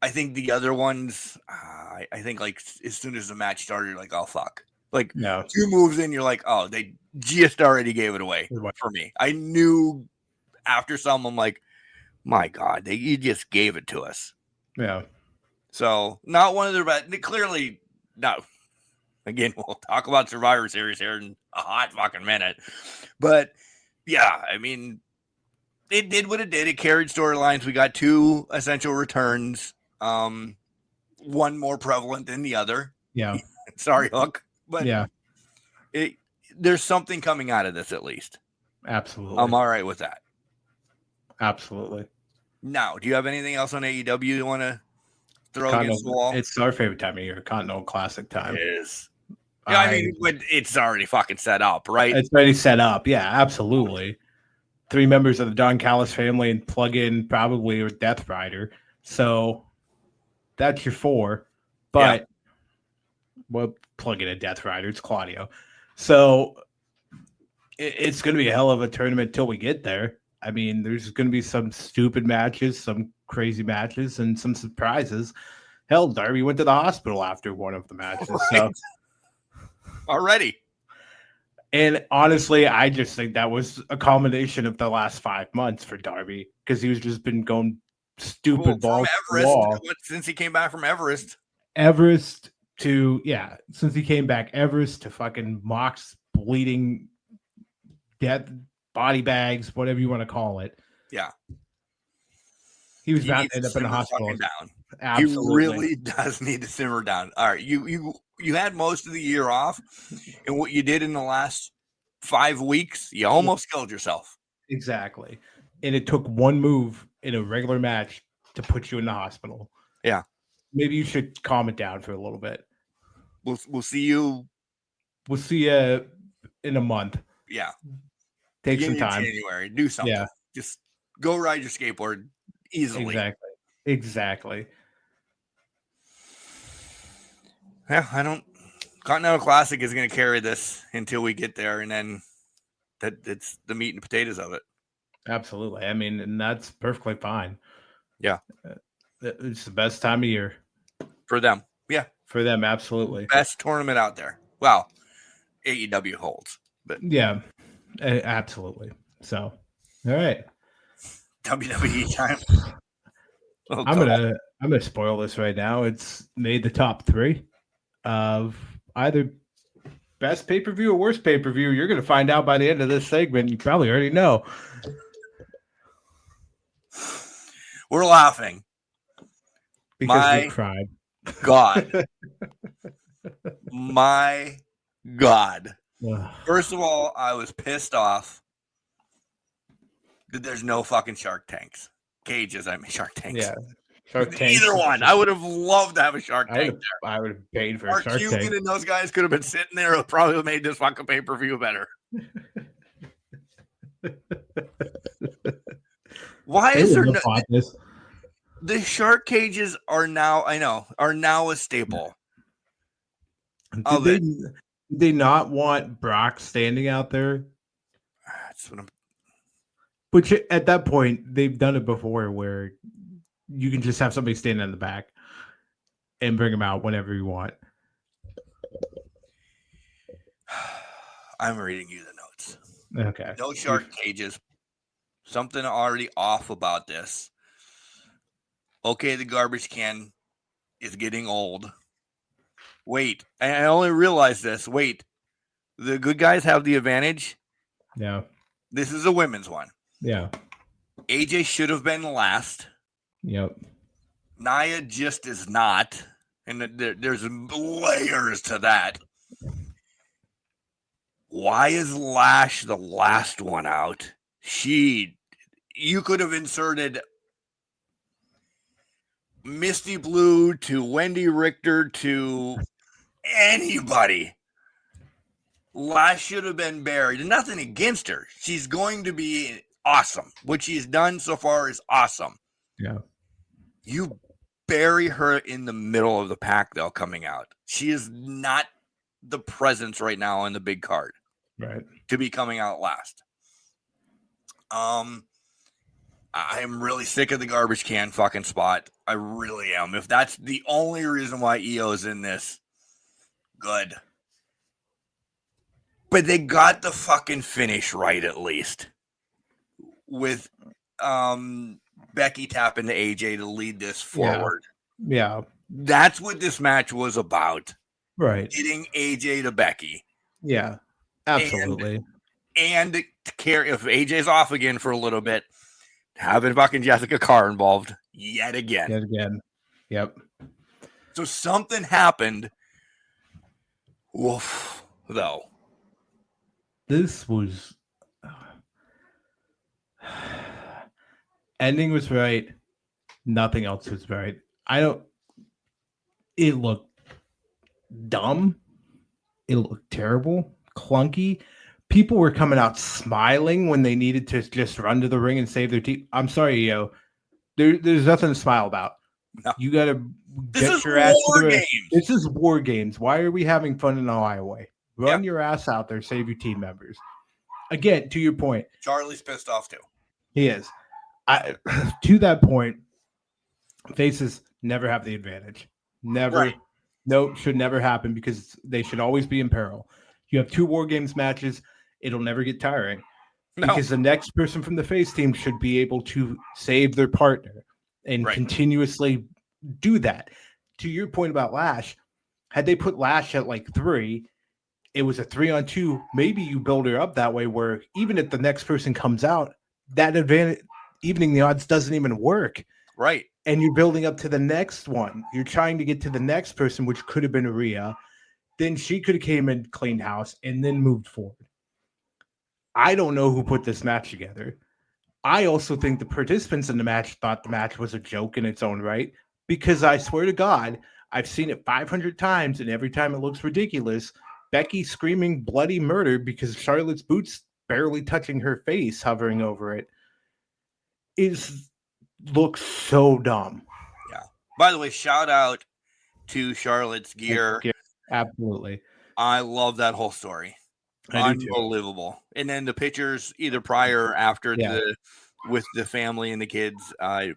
I think the other ones, I think like as soon as the match started, like, oh, fuck. Like 2 moves in, you're like, oh, they just already gave it away for me. I knew after some, I'm like, my God, you just gave it to us. Yeah. So not one of their best. Clearly not. Again, we'll talk about Survivor Series here in a hot fucking minute. But yeah, I mean, it did what it did. It carried storylines. We got 2 essential returns. One more prevalent than the other. Yeah. Sorry, Hook. But yeah, there's something coming out of this at least. Absolutely. I'm all right with that. Absolutely. Now, do you have anything else on AEW you want to throw against the wall? It's our favorite time of year, Continental Classic time. It is. Yeah, I mean, it's already fucking set up, right? It's already set up. Yeah, absolutely. 3 members of the Don Callis family and plug in probably a Death Rider. So that's your 4. But we'll plug in a Death Rider. It's Claudio. So it's going to be a hell of a tournament till we get there. I mean, there's going to be some stupid matches, some crazy matches, and some surprises. Hell, Darby went to the hospital after one of the matches. Right. So already. And honestly, I just think that was a culmination of the last 5 months for Darby because he's just been going stupid balls from Everest since he came back from Everest. Since he came back, Everest to fucking Mox bleeding death body bags, whatever you want to call it. Yeah. He was about to end up in the hospital. Down. Absolutely. He really does need to simmer down. All right. You had most of the year off, and what you did in the last 5 weeks, you almost killed yourself. Exactly. And it took one move in a regular match to put you in the hospital. Yeah. Maybe you should calm it down for a little bit. We'll see you. We'll see you in a month. Yeah. Take some time. January. Do something. Yeah. Just go ride your skateboard easily. Exactly. Yeah, Continental Classic is going to carry this until we get there, and then it's the meat and potatoes of it. Absolutely. I mean, and that's perfectly fine. Yeah. It's the best time of year. For them. Yeah. For them, absolutely. Best tournament out there. Well, AEW holds. But yeah, absolutely. So, all right. WWE time. Oh, I'm gonna spoil this right now. It's made the top 3 of either best pay-per-view or worst pay-per-view. You're gonna find out by the end of this segment. You probably already know. We're laughing because we cried. God. My God. First of all, I was pissed off that there's no fucking Shark Tanks. Cages, I mean Shark Tanks. Yeah. Shark Tanks. Either one. I would have loved to have a Shark Tank there. I would have paid for a Shark Tank. Cuban and those guys could have been sitting there and probably made this fucking pay-per-view better. Why is there no... The shark cages are now a staple. Did they not want Brock standing out there? That's what I'm... Which at that point, they've done it before where you can just have somebody stand in the back and bring them out whenever you want. I'm reading you the notes. Okay. No shark cages. Something already off about this. Okay, the garbage can is getting old. Wait, I only realized this. Wait, the good guys have the advantage? Yeah. This is a women's one. Yeah. AJ should have been last. Yep. Nia just is not. And there's layers to that. Why is Lash the last one out? You could have inserted Misty Blue to Wendy Richter to anybody. Lash should have been buried. Nothing against her. She's going to be awesome. What she's done so far is awesome. Yeah. You bury her in the middle of the pack, though, coming out. She is not the presence right now on the big card. Right. to be coming out last. I'm really sick of the garbage can fucking spot. I really am. If that's the only reason why EO's in this, good. But they got the fucking finish right at least. With Becky tapping to AJ to lead this forward. Yeah. That's what this match was about. Right. Getting AJ to Becky. Yeah. Absolutely. And to care if AJ's off again for a little bit, having fucking Jessica Carr involved yet again. Yep. So something happened. Woof, though. This was ending was right. Nothing else was right. It looked dumb. It looked terrible, clunky. People were coming out smiling when they needed to just run to the ring and save their team. I'm sorry, yo. There's nothing to smile about. No. You got to get your ass to the ring. This is War Games. Why are we having fun in Ohio way? Run your ass out there, save your team members. Again, to your point. Charlie's pissed off too. He is. To that point, faces never have the advantage. Never. Right. No, should never happen because they should always be in peril. You have 2 War Games matches. It'll never get tiring. No. Because the next person from the face team should be able to save their partner and continuously do that. To your point about Lash, had they put Lash at like 3, it was a 3-on-2. Maybe you build her up that way where even if the next person comes out, that advantage, evening the odds doesn't even work. Right. And you're building up to the next one. You're trying to get to the next person, which could have been Rhea. Then she could have came and cleaned house and then moved forward. I don't know who put this match together. I also think the participants in the match thought the match was a joke in its own right, because I swear to God, I've seen it 500 times, and every time it looks ridiculous. Becky screaming bloody murder because Charlotte's boots barely touching her face, hovering over it, looks so dumb. Yeah. By the way, shout out to Charlotte's gear. Absolutely. I love that whole story. Unbelievable. And then the pictures either prior or after with the family and the kids. I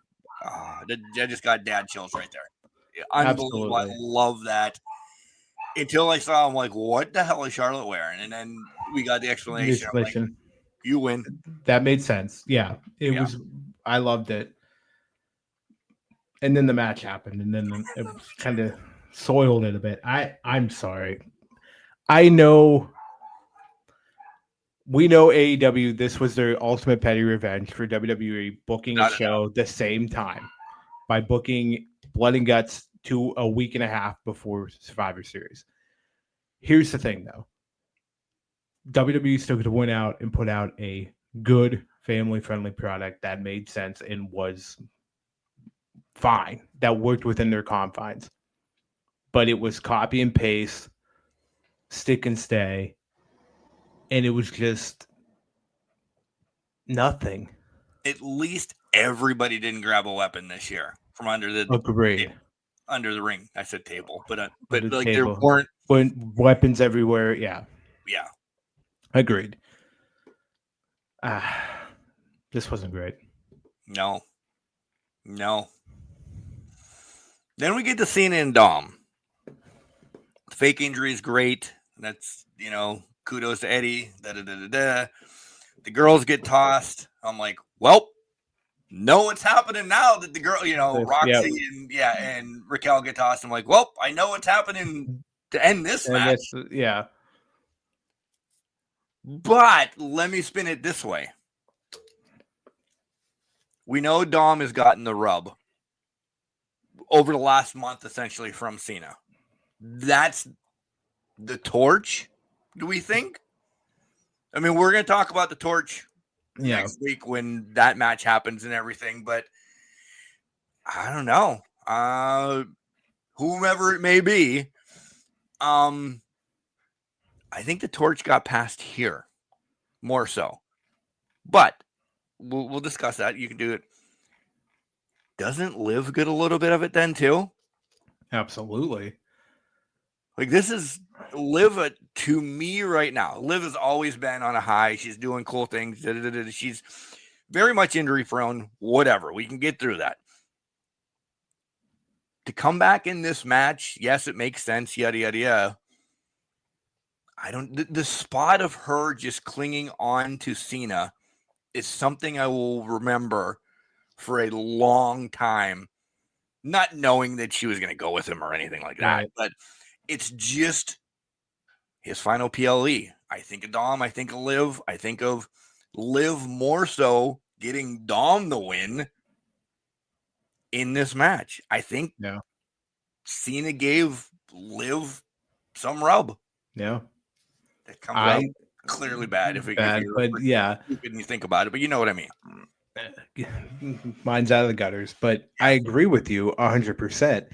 just got dad chills right there. Unbelievable. Absolutely. I love that. Until I saw him, like, what the hell is Charlotte wearing? And then we got the explanation. Like, you win. That made sense. Yeah. It was. I loved it. And then the match happened, and then it was kind of soiled it a bit. I'm sorry. I know. We know AEW, this was their ultimate petty revenge for WWE booking a show the same time by booking Blood and Guts to a week and a half before Survivor Series. Here's the thing, though. WWE still could went out and put out a good family-friendly product that made sense and was fine, that worked within their confines. But it was copy and paste, stick and stay, and it was just nothing. At least everybody didn't grab a weapon this year from under the under the ring. I said table, but like there weren't weapons everywhere. Yeah. Agreed. This wasn't great. No. Then we get to Cena and Dom. The fake injury is great. That's, kudos to Eddie. The girls get tossed. I'm like, well, know what's happening now that the girl, Roxy and Raquel get tossed. I'm like, well, I know what's happening to end this match. But let me spin it this way. We know Dom has gotten the rub over the last month, essentially, from Cena. That's the torch, do we think? I mean, we're going to talk about the torch next week when that match happens and everything, but I don't know. Whomever it may be, I think the torch got passed here more so. But we'll discuss that. You can do it. Doesn't Liv get a little bit of it then too? Absolutely. Like, this is Liv to me right now. Liv has always been on a high. She's doing cool things. She's very much injury prone. Whatever. We can get through that. To come back in this match, yes, it makes sense. Yada, yada, yada. The spot of her just clinging on to Cena is something I will remember for a long time, not knowing that she was going to go with him or anything like that. Right. But it's just his final PLE. I think of Dom. I think of Liv. I think of Liv more so getting Dom the win in this match. I think Cena gave Liv some rub. Yeah. That comes out clearly bad if you think about it, but you know what I mean. Mine's out of the gutters, but I agree with you 100%.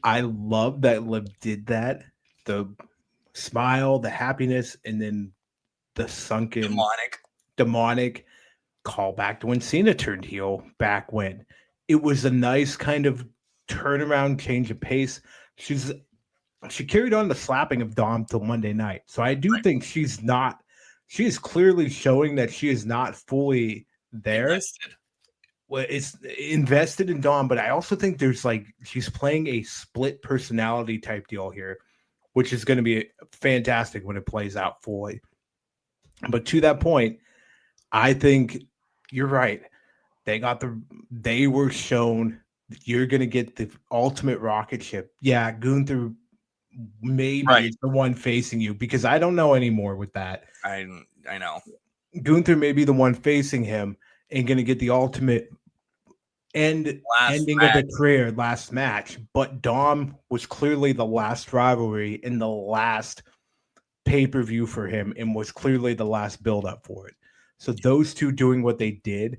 I love that Liv did that. The smile, the happiness, and then the sunken demonic call back to when Cena turned heel back when. It was a nice kind of turnaround, change of pace. She carried on the slapping of Dom till Monday night. So I do think she is clearly showing that she is not fully there. Well, it's invested in Dom, but I also think there's she's playing a split personality type deal here, which is going to be fantastic when it plays out fully. But to that point, I think you're right. They were shown you're going to get the ultimate rocket ship. Yeah, Gunther maybe is the one facing you, because I don't know anymore with that. I know. Gunther may be the one facing him and going to get the ultimate ending of the career last match. But Dom was clearly the last rivalry in the last pay-per-view for him and was clearly the last build-up for it. So those two doing what they did,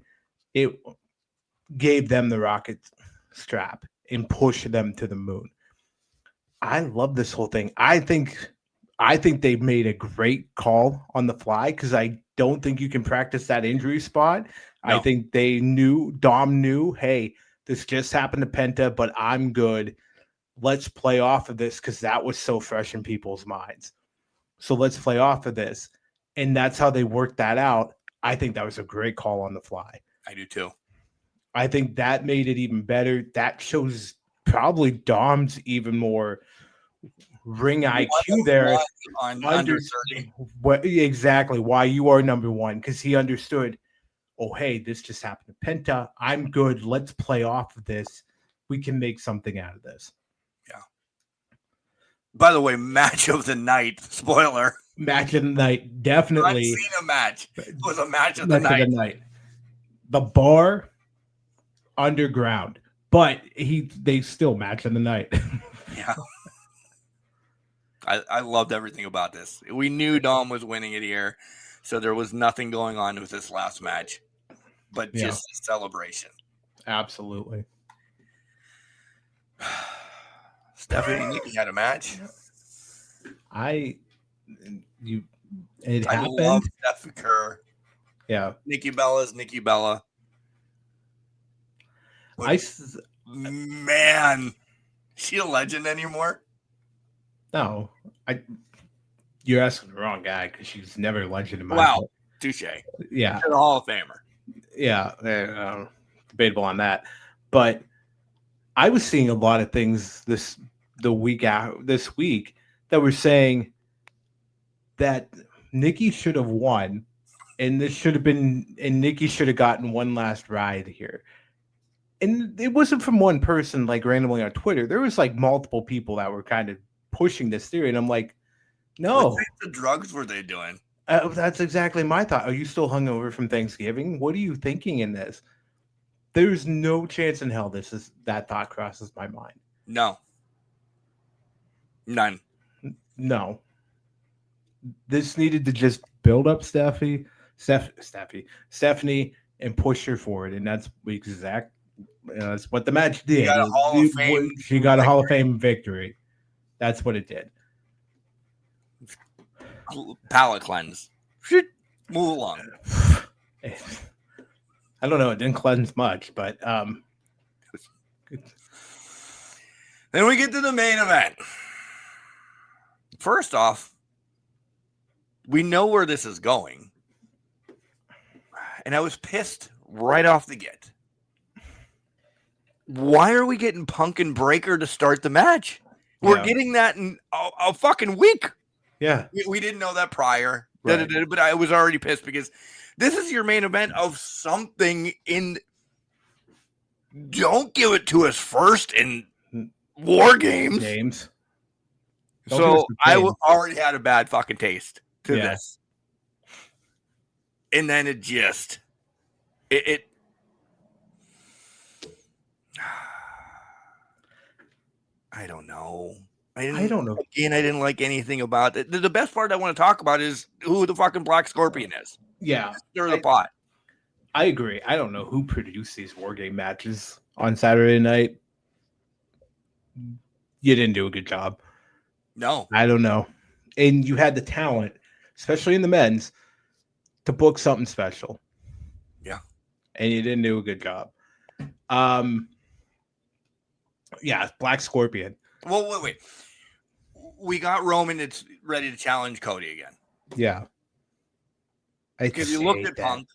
it gave them the rocket strap and pushed them to the moon. I love this whole thing. I think they made a great call on the fly, because I don't think you can practice that injury spot. No. I think Dom knew, hey, this just happened to Penta, but I'm good. Let's play off of this, because that was so fresh in people's minds. So let's play off of this. And that's how they worked that out. I think that was a great call on the fly. I do too. I think that made it even better. That shows probably Dom's even more ring IQ there. Under 30. Exactly why you are number one, because he understood, oh, hey, this just happened to Penta. I'm good. Let's play off of this. We can make something out of this. Yeah. By the way, match of the night. Spoiler. Match of the night. Definitely. I've seen a match. It was a match of the night. The bar, underground. But they still match of the night. Yeah. I loved everything about this. We knew Dom was winning it here, so there was nothing going on with this last match, but just a celebration. Absolutely. Stephanie and Nikki had a match. It happened. I love Steph Kerr. Yeah. Nikki Bella's Nikki Bella. But man, is she a legend anymore? No, you're asking the wrong guy, because she's never a legend in my book. Touche. Yeah. She's a Hall of Famer. Yeah, debatable on that. But I was seeing a lot of things this week that were saying that Nikki should have won, and Nikki should have gotten one last ride here. And it wasn't from one person, randomly on Twitter. There was multiple people that were kind of pushing this theory, and I'm like, no. What types of drugs were they doing? That's exactly my thought. Are you still hungover from Thanksgiving? What are you thinking in this? There's no chance in hell that thought crosses my mind. No. None. No. This needed to just build up Stephanie, and push her forward, and that's that's what the match did. She got a Hall of Fame victory. That's what it did. Palate cleanse. Move along. I don't know. It didn't cleanse much, but then we get to the main event. First off, we know where this is going. And I was pissed right off the get. Why are we getting Punk and Breaker to start the match? We're getting that in a fucking week. Yeah. We didn't know that prior. Right. But I was already pissed because this is your main event of something in... Don't give it to us first in War Games. So I already had a bad fucking taste to this. And then it just... It I don't know. I don't know. Again, I didn't like anything about it. The best part I want to talk about is who the fucking Black Scorpion is. Yeah. Stir the pot. I agree. I don't know who produced these War Game matches on Saturday night. You didn't do a good job. No. I don't know. And you had the talent, especially in the men's, to book something special. Yeah. And you didn't do a good job. Yeah, Black Scorpion. Well, wait. We got Roman that's ready to challenge Cody again. Yeah. Because you looked at Punk.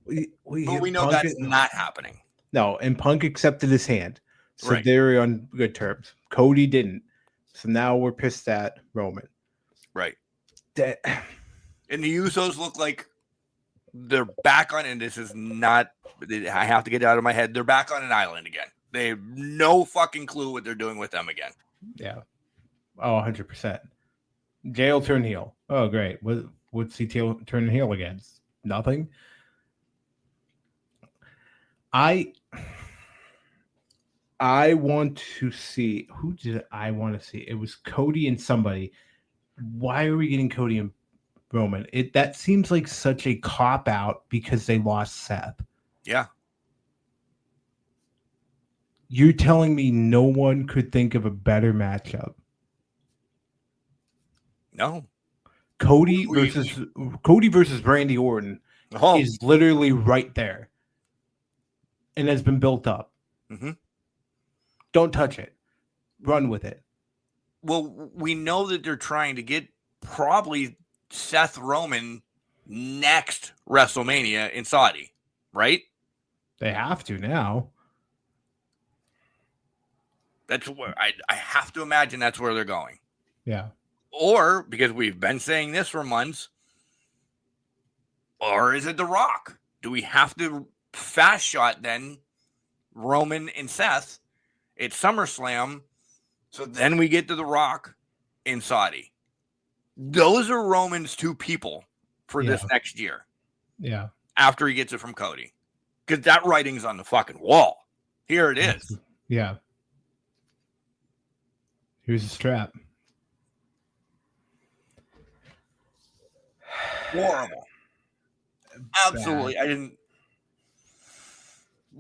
But we know that's not happening. No, and Punk accepted his hand. So they're on good terms. Cody didn't. So now we're pissed at Roman. Right. And the Usos look like they're back on, and this is not, I have to get it out of my head. They're back on an island again. They have no fucking clue what they're doing with them again. Yeah. Oh, 100%. Jay will turn heel. Oh, great. What's he turn heel against? Nothing. I want to see, who did I want to see? It was Cody and somebody. Why are we getting Cody and Roman? That seems like such a cop out because they lost Seth. Yeah. You're telling me no one could think of a better matchup? No. Cody versus Randy Orton is literally right there and has been built up. Mm-hmm. Don't touch it. Run with it. Well, we know that they're trying to get probably Seth Roman next WrestleMania in Saudi, right? They have to now. That's where I have to imagine that's where they're going. Yeah. Or, because we've been saying this for months, or is it The Rock? Do we have to fast shot then Roman and Seth at SummerSlam so then we get to The Rock in Saudi? Those are Roman's two people for this next year. Yeah. After he gets it from Cody. Because that writing's on the fucking wall. Here it is. Yeah. Here's the strap. Horrible. Absolutely. I didn't.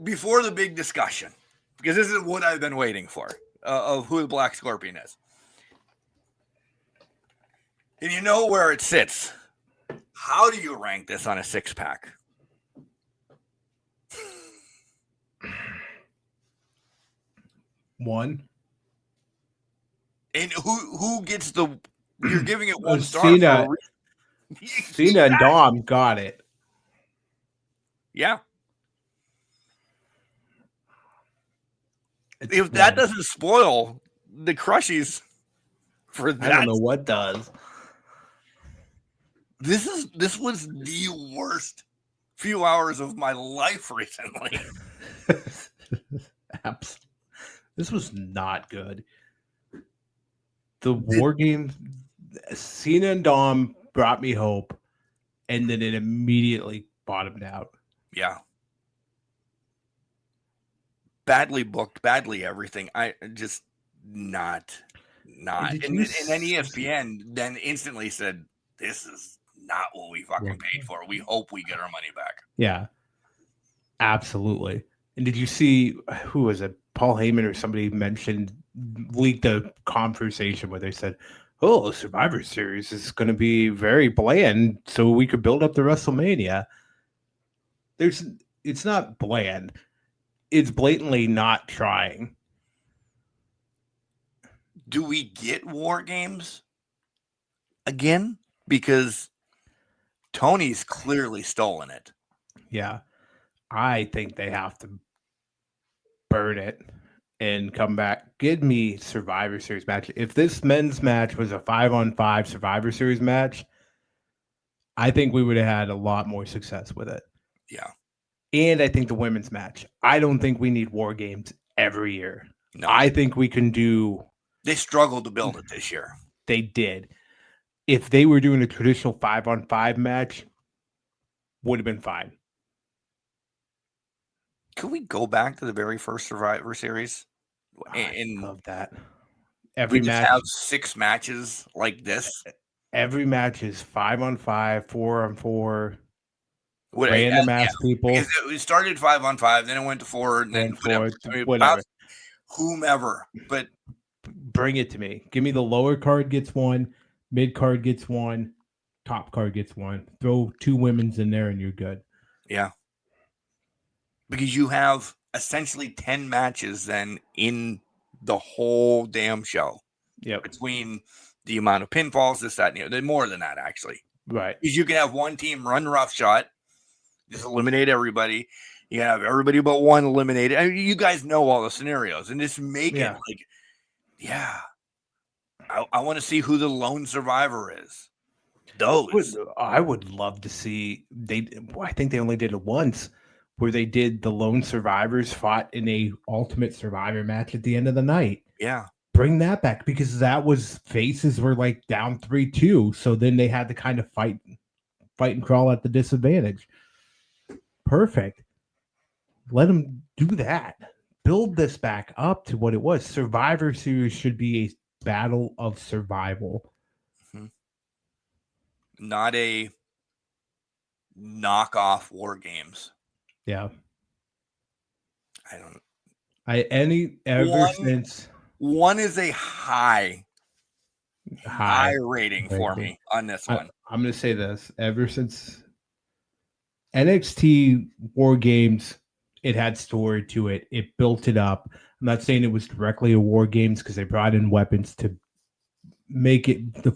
Before the big discussion, because this is what I've been waiting for, of who the Black Scorpion is. And you know where it sits. How do you rank this on a 6-pack? One. And who gets the... You're giving it one star. Cena and Dom got it. Yeah. If that doesn't spoil the crushies for that, I don't know what does. This was the worst few hours of my life recently. This was not good. The War Games, Cena and Dom brought me hope, and then it immediately bottomed out. Yeah. Badly booked, badly everything. I just not. And then ESPN then instantly said, this is not what we fucking paid for. We hope we get our money back. Yeah. Absolutely. And did you see, who was it? Paul Heyman or somebody leaked a conversation where they said, oh, Survivor Series is going to be very bland, so we could build up the WrestleMania. It's not bland. It's blatantly not trying. Do we get War Games again because Tony's clearly stolen it. Yeah. I think they have to burn it and come back. Give me Survivor Series match. If this men's match was a 5-on-5 Survivor Series match, I think we would have had a lot more success with it. Yeah. And I think the women's match. I don't think we need War Games every year. No. I think we can do. They struggled to build it this year. They did. If they were doing a traditional 5-on-5 match, would have been fine. Could we go back to the very first Survivor Series? I love that. Every match have 6 matches like this. Every match is 5-on-5, 4-on-4. Random ass people. Because it started 5-on-5, then it went to 4, and then whatever. Whomever, but bring it to me. Give me the lower card gets 1, mid card gets 1, top card gets 1. Throw 2 women's in there, and you're good. Yeah. Because you have essentially 10 matches then in the whole damn show. Yep. Between the amount of pinfalls, this, that, and the other. More than that, actually. Right. Because you can have one team run roughshod, just eliminate everybody. You have everybody but one eliminated. I mean, you guys know all the scenarios, and just make it like, I want to see who the lone survivor is. I would love to see. I think they only did it once, where they did the lone survivors fought in a ultimate survivor match at the end of the night. Yeah. Bring that back, because that was faces were like down 3-2. So then they had to kind of fight and crawl at the disadvantage. Perfect. Let them do that. Build this back up to what it was. Survivor Series should be a battle of survival. Mm-hmm. Not a knockoff War Games. Yeah. I don't. Since one is a high rating for me on this one. I'm going to say this. Ever since NXT War Games, it had story to it. It built it up. I'm not saying it was directly a War Games because they brought in weapons to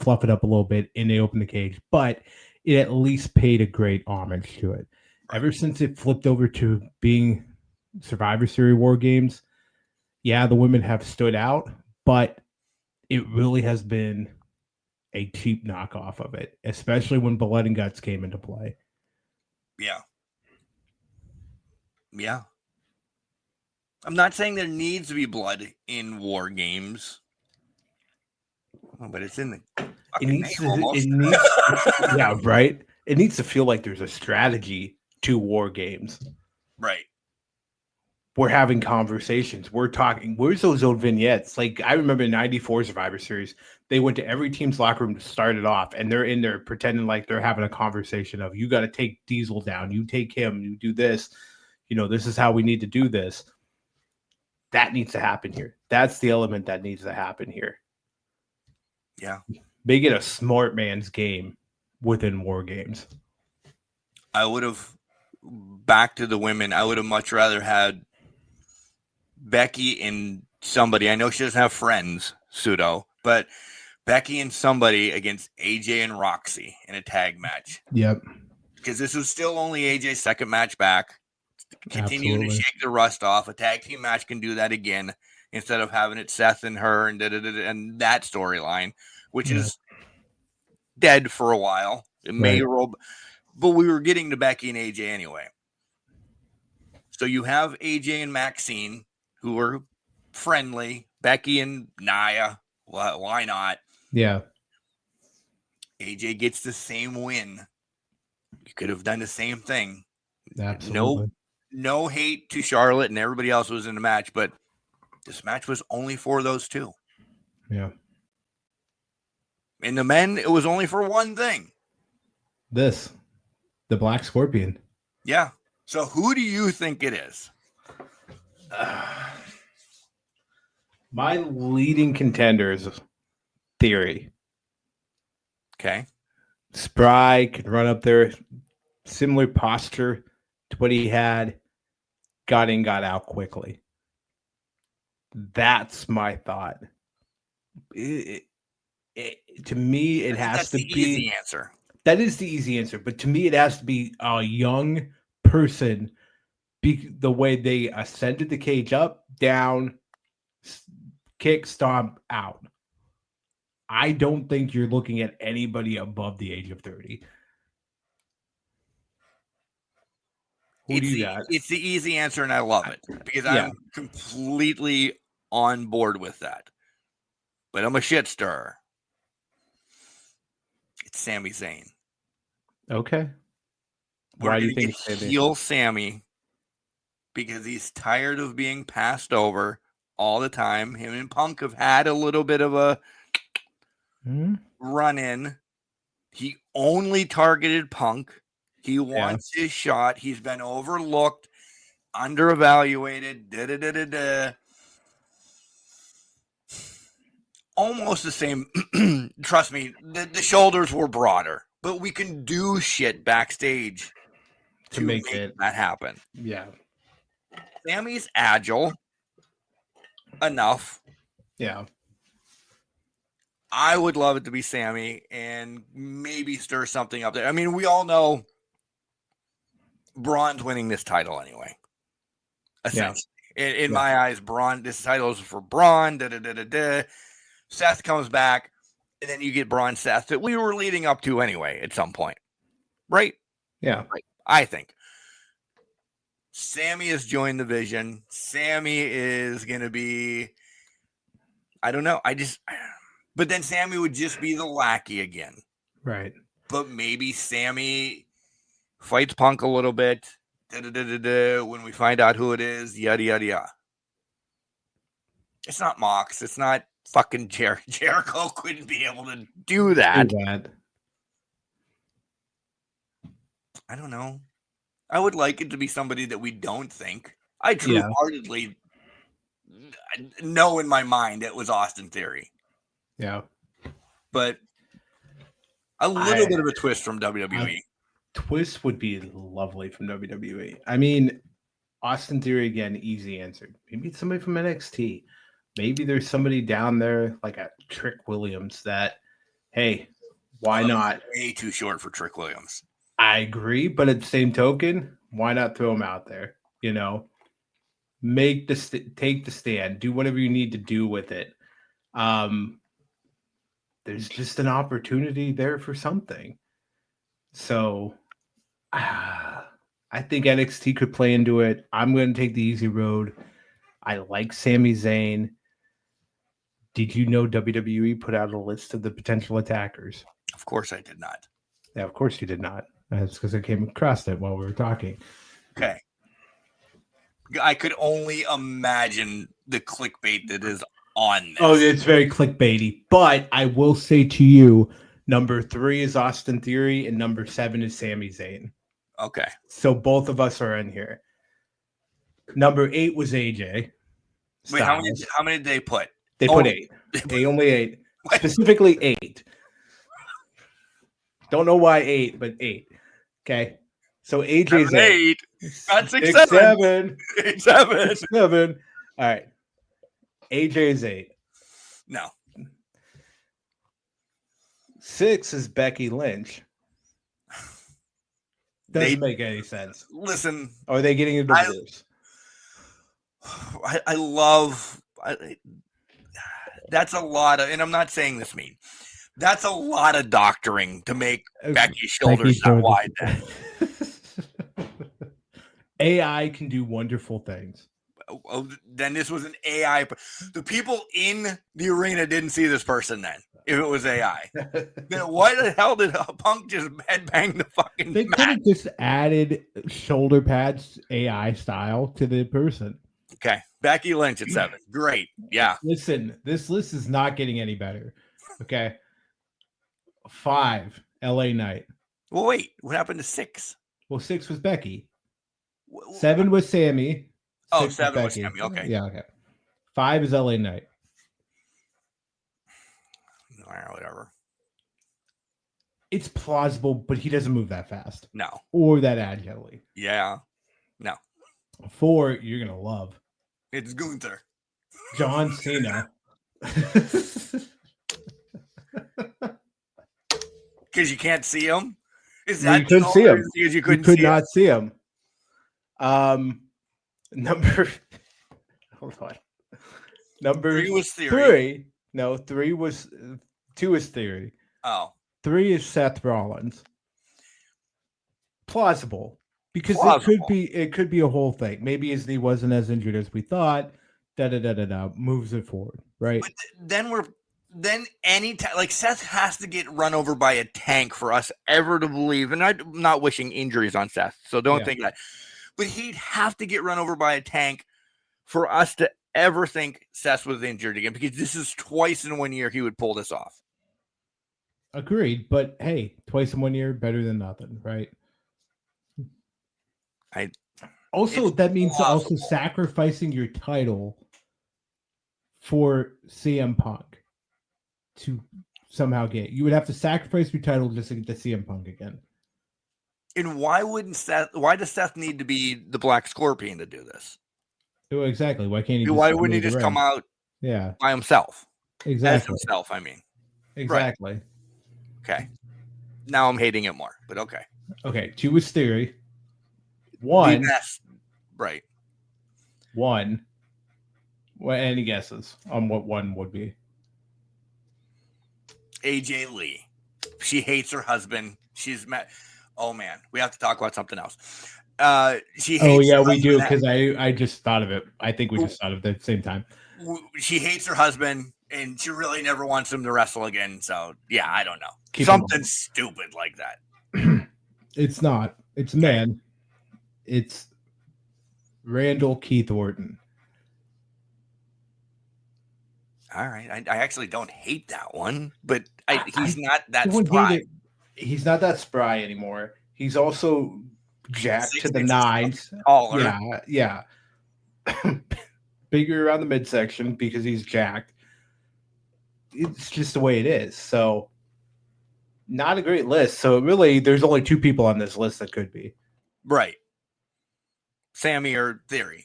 fluff it up a little bit, and they opened the cage, but it at least paid a great homage to it. Right. Ever since it flipped over to being Survivor Series War Games, the women have stood out, but it really has been a cheap knockoff of it, especially when Blood and Guts came into play. Yeah. Yeah. I'm not saying there needs to be blood in War Games, but it's in the yeah, right. It needs to feel like there's a strategy to War Games. Right. We're having conversations. We're talking. Where's those old vignettes? Like, I remember in '94 Survivor Series, they went to every team's locker room to start it off, and they're in there pretending like they're having a conversation of, you got to take Diesel down. You take him. You do this. This is how we need to do this. That needs to happen here. That's the element that needs to happen here. Yeah. Make it a smart man's game within War Games. I would have, back to the women, I would have much rather had Becky and somebody. I know she doesn't have friends, pseudo, but Becky and somebody against AJ and Roxy in a tag match. Yep. Because this was still only AJ's second match back. Continuing to shake the rust off. A tag team match can do that again instead of having it Seth and her and that storyline, which is dead for a while. It may roll, but we were getting to Becky and AJ anyway. So you have AJ and Maxine, who are friendly. Becky and Nia, why not? Yeah. AJ gets the same win. You could have done the same thing. Absolutely. No hate to Charlotte and everybody else who was in the match, but this match was only for those two. Yeah. In the men, it was only for one thing. The Black Scorpion. Yeah. So who do you think it is? My leading contenders theory. Okay. Spry could run up there, similar posture to what he had, got in, got out quickly. That's my thought. And To me, it has that's to the be easy answer. That is the easy answer, but to me, it has to be a young person. The way they ascended the cage up, down, kick, stomp, out. I don't think you're looking at anybody above the age of 30. Who do you got? It's the easy answer, and I love it because I'm completely on board with that. But I'm a shit stirrer. It's Sami Zayn. Okay. We're Why do you going think to heal Sammy because he's tired of being passed over all the time. Him and Punk have had a little bit of a run-in. He only targeted Punk. He wants his shot. He's been overlooked, underevaluated, almost the same. Trust me, the shoulders were broader, but we can do shit backstage to make that happen. Yeah. Sammy's agile enough. Yeah. I would love it to be Sammy and maybe stir something up there. I mean, we all know Braun's winning this title anyway. Essentially. Yeah. In my eyes, Braun, this title is for Braun. Seth comes back, and then you get Braun Seth that we were leading up to anyway at some point. Right? Yeah. Right. I think. Sammy has joined the Vision. Sammy is going to be, I don't know. But then Sammy would just be the lackey again. Right. But maybe Sammy fights Punk a little bit. When we find out who it is, yada, yada, yada. It's not Mox. It's not fucking Jericho couldn't be able to do that. I don't know. I would like it to be somebody that we don't think. I true-heartedly know in my mind it was Austin Theory. Yeah. But a little bit of a twist from WWE. Twist would be lovely from WWE. I mean, Austin Theory, again, easy answer. Maybe it's somebody from NXT. Maybe there's somebody down there like a Trick Williams that, hey, why not? Way too short for Trick Williams. I agree, but at the same token, why not throw him out there? You know, take the stand, do whatever you need to do with it. There's just an opportunity there for something. So I think NXT could play into it. I'm going to take the easy road. I like Sami Zayn. Did you know WWE put out a list of the potential attackers? Of course I did not. Yeah, of course you did not. That's because I came across it while we were talking. Okay. I could only imagine the clickbait that is on this. Oh, it's very clickbaity. But I will say to you, number 3 is Austin Theory and number 7 is Sami Zayn. Okay. So both of us are in here. Number 8 was AJ. Wait, how many did they put? They put 8. They only 8. What? Specifically 8. Don't know why 8, but 8. Okay. So AJ's 8. Not 6, 7. 8, 7. 6, 7. All right. AJ's 8. No. 6 is Becky Lynch. Doesn't make any sense. Listen. Are they getting a divorce? I love. That's a lot of, and I'm not saying this mean. That's a lot of doctoring to make Becky's shoulders that wide. AI can do wonderful things. Oh, then this was an AI. The people in the arena didn't see this person then. If it was AI, then why the hell did Punk just headbang the fucking? They could have just added shoulder pads AI style to the person. Okay, Becky Lynch at 7. Great, yeah. Listen, this list is not getting any better. Okay, 5 LA Knight. Well, wait, what happened to 6? Well, 6 was Becky. 7 was Sammy. 7 was Sammy. Okay, yeah, okay. 5 is LA Knight. All right, whatever. It's plausible, but he doesn't move that fast. No. Or that agilely. Yeah. No. 4, you're going to love. It's Gunther. John Cena. because you can't see him? Is Well, that you couldn't see him. because you You could not see him. Number hold on. Number 3 was Theory. 3. No, 3 was 2 is Theory. Oh. 3 is Seth Rollins. Plausible. Because it could be a whole thing. Maybe his knee wasn't as injured as we thought. Moves it forward, right? But then any time, like Seth has to get run over by a tank for us ever to believe. And I'm not wishing injuries on Seth, so don't think that. But he'd have to get run over by a tank for us to ever think Seth was injured again, because this is twice in 1 year he would pull this off. Agreed, but hey, twice in 1 year, better than nothing, right? That means also sacrificing your title for CM Punk to somehow get. You would have to sacrifice your title just to get the CM Punk again. And why does Seth need to be the Black Scorpion to do this? Oh, exactly. Why can't he? Why wouldn't he just come out? Yeah, by himself. Exactly. As himself, I mean. Exactly. Right. Okay. Now I'm hating it more, but okay. Okay. 2 was Theory. 1. Right. 1. Well, any guesses on what 1 would be? AJ Lee. She hates her husband. She's mad. Oh man, we have to talk about something else. She hates. Oh yeah, we do, because I just thought of it. I think we just thought of it at the same time. She hates her husband, and she really never wants him to wrestle again. So yeah, I don't know. Something stupid like that. It's not. It's man. It's Randall Keith Orton. All right, I actually don't hate that one, but he's not that spry. He's not that spry anymore. He's also jacked to the nines. Taller. Yeah. Bigger around the midsection because he's jacked. It's just the way it is. So, not a great list. So, really, there's only 2 people on this list that could be. Right. Sammy or Theory.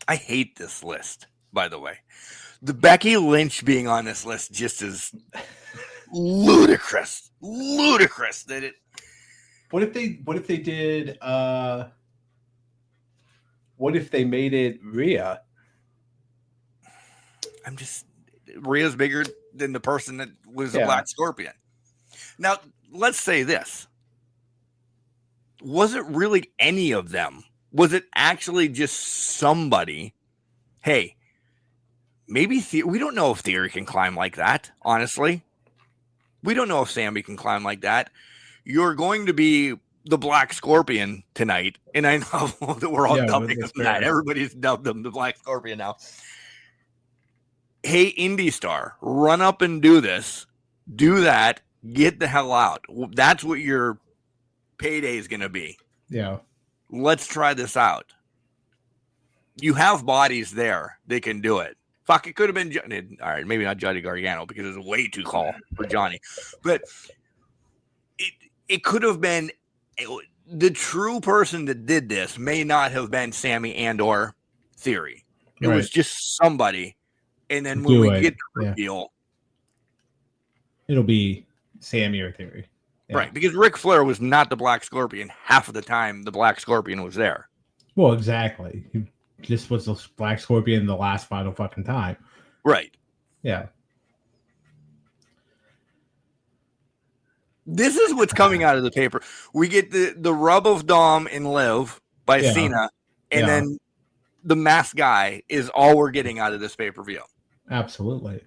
I hate this list, by the way. The Becky Lynch being on this list just is ludicrous. Ludicrous that it. What if they did what if they made it Rhea? Rhea's bigger than the person that was a Black Scorpion. Now, let's say this. Was it really any of them? Was it actually just somebody? Hey, maybe we don't know if Theory can climb like that, honestly. We don't know if Sammy can climb like that. You're going to be the Black Scorpion tonight, and I know that we're all dubbing him that. Everybody's dubbed him the Black Scorpion now. Hey, Indie Star, run up and do this. Do that. Get the hell out. That's what your payday is going to be. Yeah. Let's try this out. You have bodies there. They can do it. Fuck, it could have been... All right, maybe not Johnny Gargano because it was way too tall for Johnny. But it could have been... The true person that did this may not have been Sammy and or Theory. It was just somebody. And then when we get the reveal... It'll be Sammy or Theory. Yeah. Right, because Ric Flair was not the Black Scorpion half of the time the Black Scorpion was there. Well, exactly. He just was the Black Scorpion the last final fucking time. Right. Yeah. This is what's coming out of the paper. We get the rub of Dom and Liv by Cena, and then the masked guy is all we're getting out of this pay-per-view. Absolutely.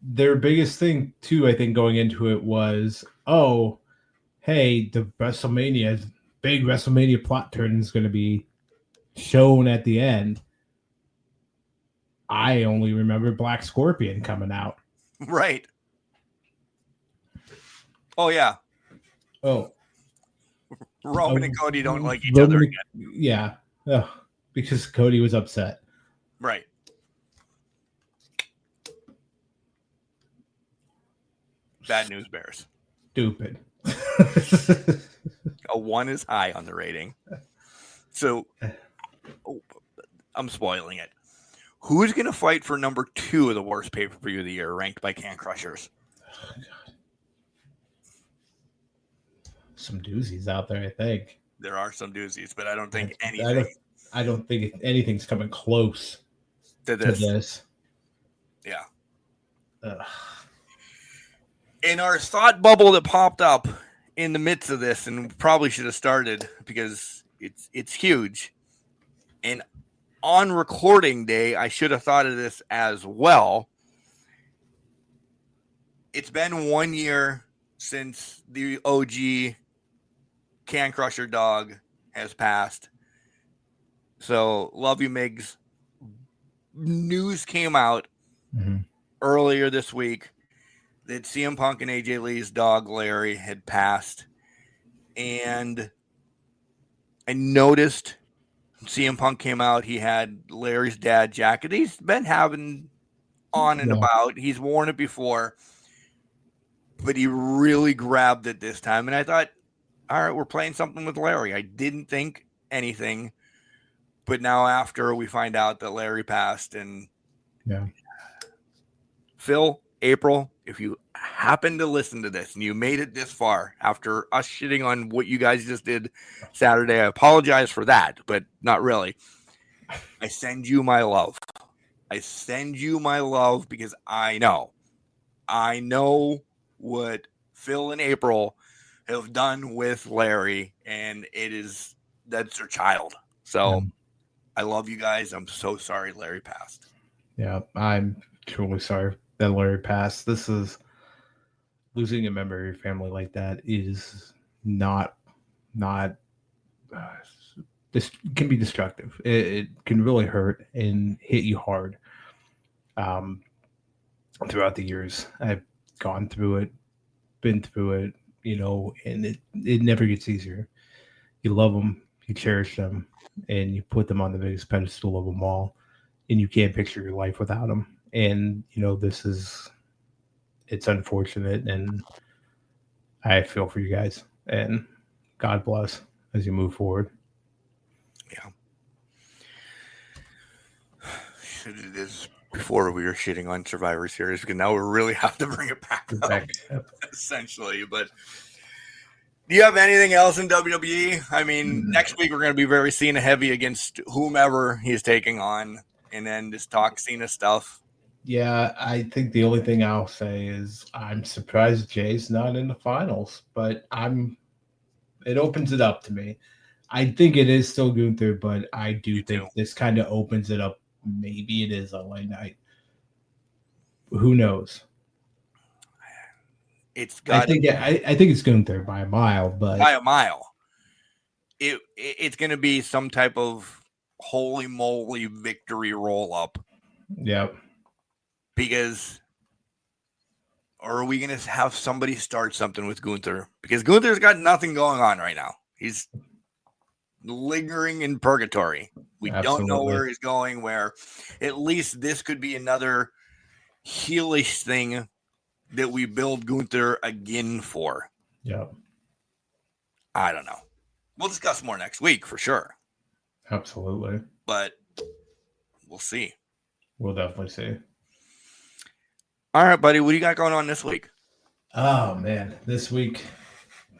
Their biggest thing, too, I think, going into it was, hey, the big WrestleMania plot turn is going to be shown at the end. I only remember Black Scorpion coming out. Right. Oh, yeah. Oh. Roman and Cody don't like each other again. Yeah. Because Cody was upset. Right. Bad news bears. Stupid. A 1 is high on the rating. So I'm spoiling it. Who's going to fight for number 2 of the worst pay-per-view of the year, ranked by Can Crushers? Oh, God. Some doozies out there, I think. There are some doozies, but I don't think anything. I don't think anything's coming close to to this. Yeah. Ugh. In our thought bubble that popped up in the midst of this, and probably should have started because it's huge. And on recording day, I should have thought of this as well. It's been 1 year since the OG Can Crusher dog has passed. So, love you, Migs. News came out earlier this week that CM Punk and AJ Lee's dog, Larry, had passed. And I noticed CM Punk came out. He had Larry's dad jacket. He's been having on and about. He's worn it before. But he really grabbed it this time. And I thought, all right, we're playing something with Larry. I didn't think anything. But now after we find out that Larry passed, and Phil, April, if you happen to listen to this and you made it this far after us shitting on what you guys just did Saturday, I apologize for that, but not really. I send you my love. I send you my love because I know what Phil and April have done with Larry, and that's their child. So I love you guys. I'm so sorry Larry passed. Yeah, I'm truly sorry that Larry passed. This is losing a member of your family like that is not this can be destructive. It can really hurt and hit you hard. Throughout the years, I've gone through it, been through it, and it never gets easier. You love them, you cherish them, and you put them on the biggest pedestal of them all, and you can't picture your life without them. And it's unfortunate, and I feel for you guys, and God bless as you move forward. Yeah. It is before we were shitting on Survivor Series, because now we really have to bring it back up, essentially. But do you have anything else in WWE? I mean, next week we're going to be very Cena heavy against whomever he's taking on, and then just talk Cena stuff. Yeah, I think the only thing I'll say is I'm surprised Jay's not in the finals, but it opens it up to me. I think it is still Gunther, but I do think this kind of opens it up. Maybe it is LA Knight. Who knows? I think it's Gunther by a mile, but by a mile. It's going to be some type of holy moly victory roll up. Yep. Because, or are we going to have somebody start something with Gunther? Because Gunther's got nothing going on right now. He's lingering in purgatory. We don't know where he's going, where at least this could be another heelish thing that we build Gunther again for. Yeah. I don't know. We'll discuss more next week for sure. Absolutely. But we'll see. We'll definitely see. All right, buddy. What do you got going on this week? Oh, man. This week,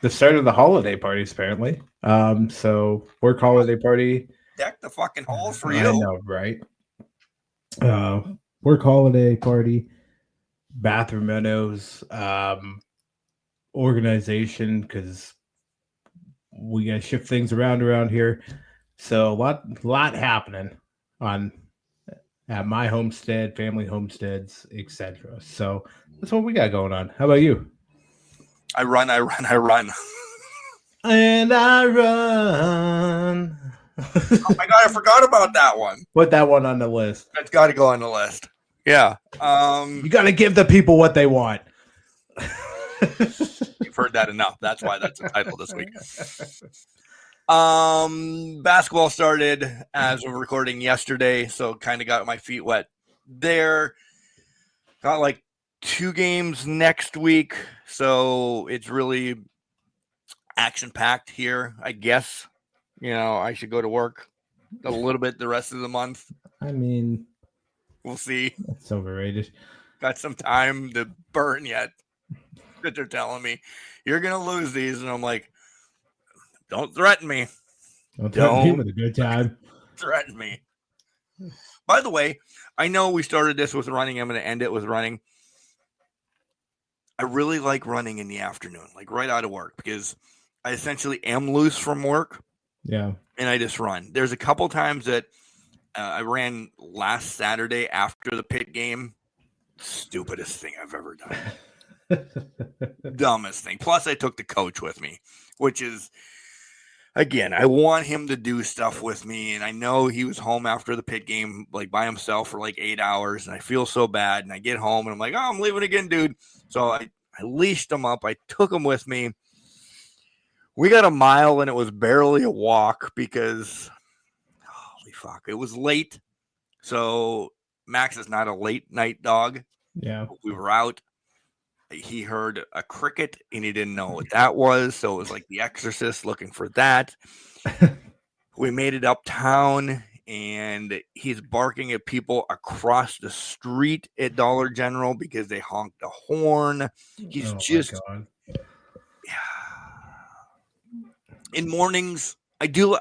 the start of the holiday parties, apparently. So work holiday party. Deck the fucking halls for you. I know, right? Work holiday party. Bathroom Meadows organization, because we got to shift things around here. So a lot happening at my homestead, family homesteads, etc. So that's what we got going on. How about you? I run. And I run. Oh my God, I forgot about that one. Put that one on the list. That's got to go on the list. Yeah. You got to give the people what they want. You've heard that enough. That's why that's the title this week. Basketball started as we're recording yesterday, so kind of got my feet wet there. Got like 2 games next week, so it's really action-packed here, I guess. I should go to work a little bit the rest of the month. I mean, We'll see. That's overrated. Got some time to burn yet. That they're telling me you're gonna lose these, and I'm like, don't threaten me. Don't with a good time. Threaten me. By the way, I know we started this with running. I'm going to end it with running. I really like running in the afternoon, like right out of work, because I essentially am loose from work. Yeah. And I just run. There's a couple times that I ran last Saturday after the pit game. Stupidest thing I've ever done. Dumbest thing. Plus, I took the coach with me, which is, again, I want him to do stuff with me. And I know he was home after the pit game, like by himself for like 8 hours. And I feel so bad. And I get home and I'm like, oh, I'm leaving again, dude. So I leashed him up. I took him with me. We got a mile and it was barely a walk because, holy fuck, it was late. So Max is not a late night dog. Yeah. We were out. He heard a cricket and he didn't know what that was. So it was like The Exorcist looking for that. We made it uptown and he's barking at people across the street at Dollar General because they honked the horn. He's just, in mornings, I do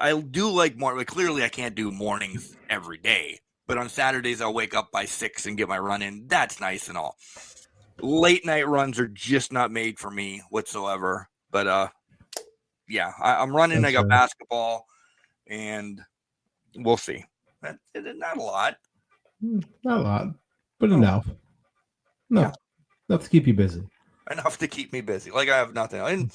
like more. Like, clearly I can't do mornings every day, but on Saturdays I'll wake up by 6 and get my run in. That's nice and all. Late night runs are just not made for me whatsoever. But yeah, I'm running. I got basketball, and we'll see. Not a lot. Not a lot, but enough. Enough to keep you busy. Enough to keep me busy. Like I have nothing. And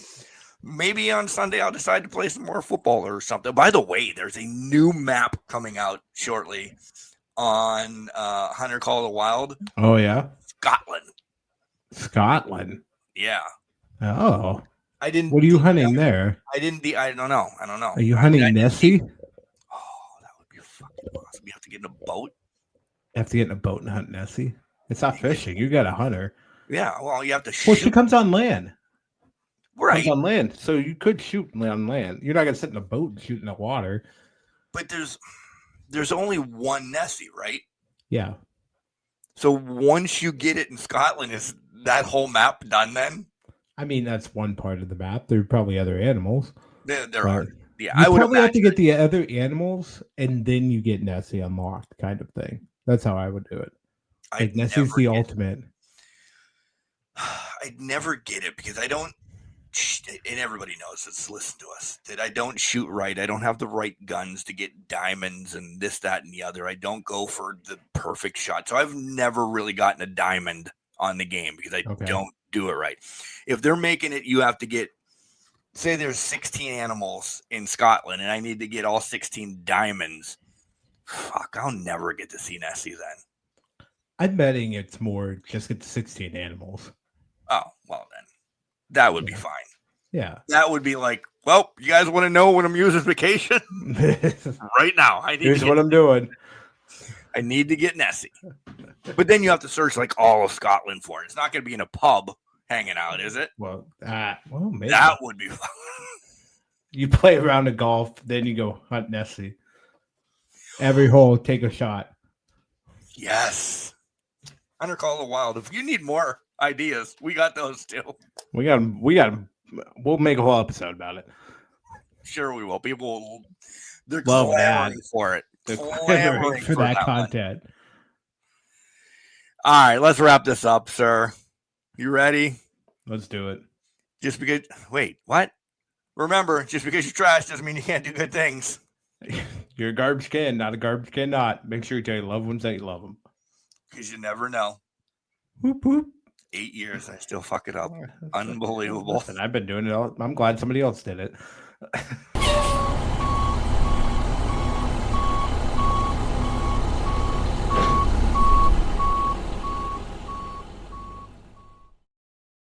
maybe on Sunday I'll decide to play some more football or something. By the way, there's a new map coming out shortly on Hunter Call of the Wild. Oh yeah, Scotland. Yeah. Oh. I didn't. What are you hunting there? I don't know. Are you hunting Nessie? Oh, that would be fucking awesome. You have to get in a boat. Have to get in a boat and hunt Nessie. It's not fishing. You got a hunter. Yeah. Well, you have to shoot. Well, she comes on land. Right. Comes on land, so you could shoot on land. You're not gonna sit in a boat and shoot in the water. But there's only one Nessie, right? Yeah. So once you get it in Scotland, is that whole map done then? I mean, that's one part of the map. There are probably other animals. There are. Yeah, I would probably have to get the other animals, and then you get Nessie unlocked, kind of thing. That's how I would do it. Like Nessie's the ultimate. I'd never get it because I don't. And everybody knows this. Listen to us. That I don't shoot right. I don't have the right guns to get diamonds and this, that, and the other. I don't go for the perfect shot. So I've never really gotten a diamond on the game because I don't do it right. If they're making it, you have to get, say there's 16 animals in Scotland and I need to get all 16 diamonds. Fuck, I'll never get to see Nessie then. I'm betting it's more just get 16 animals. Oh, well then. That would be fine. Yeah. That would be like, well, you guys want to know when I'm using vacation? Right now. Here's what I'm doing. I need to get Nessie. But then you have to search like all of Scotland for it. It's not going to be in a pub hanging out, is it? Well, maybe. That would be fun. You play a round of golf, then you go hunt Nessie. Every hole, take a shot. Yes. Hunter Call of the Wild. If you need more ideas, we got those too. We got them. We'll make a whole episode about it. Sure we will. People, they're love clamoring that. For it. They're clamoring for that content. One. All right, let's wrap this up, sir. You ready? Let's do it. Just because, wait, what? Remember, just because you're trash doesn't mean you can't do good things. You're a garbage can, not a garbage can not. Make sure you tell your loved ones that you love them. Because you never know. Whoop, whoop. 8 years, I still fuck it up. Unbelievable. Listen, I've been doing it all. I'm glad somebody else did it.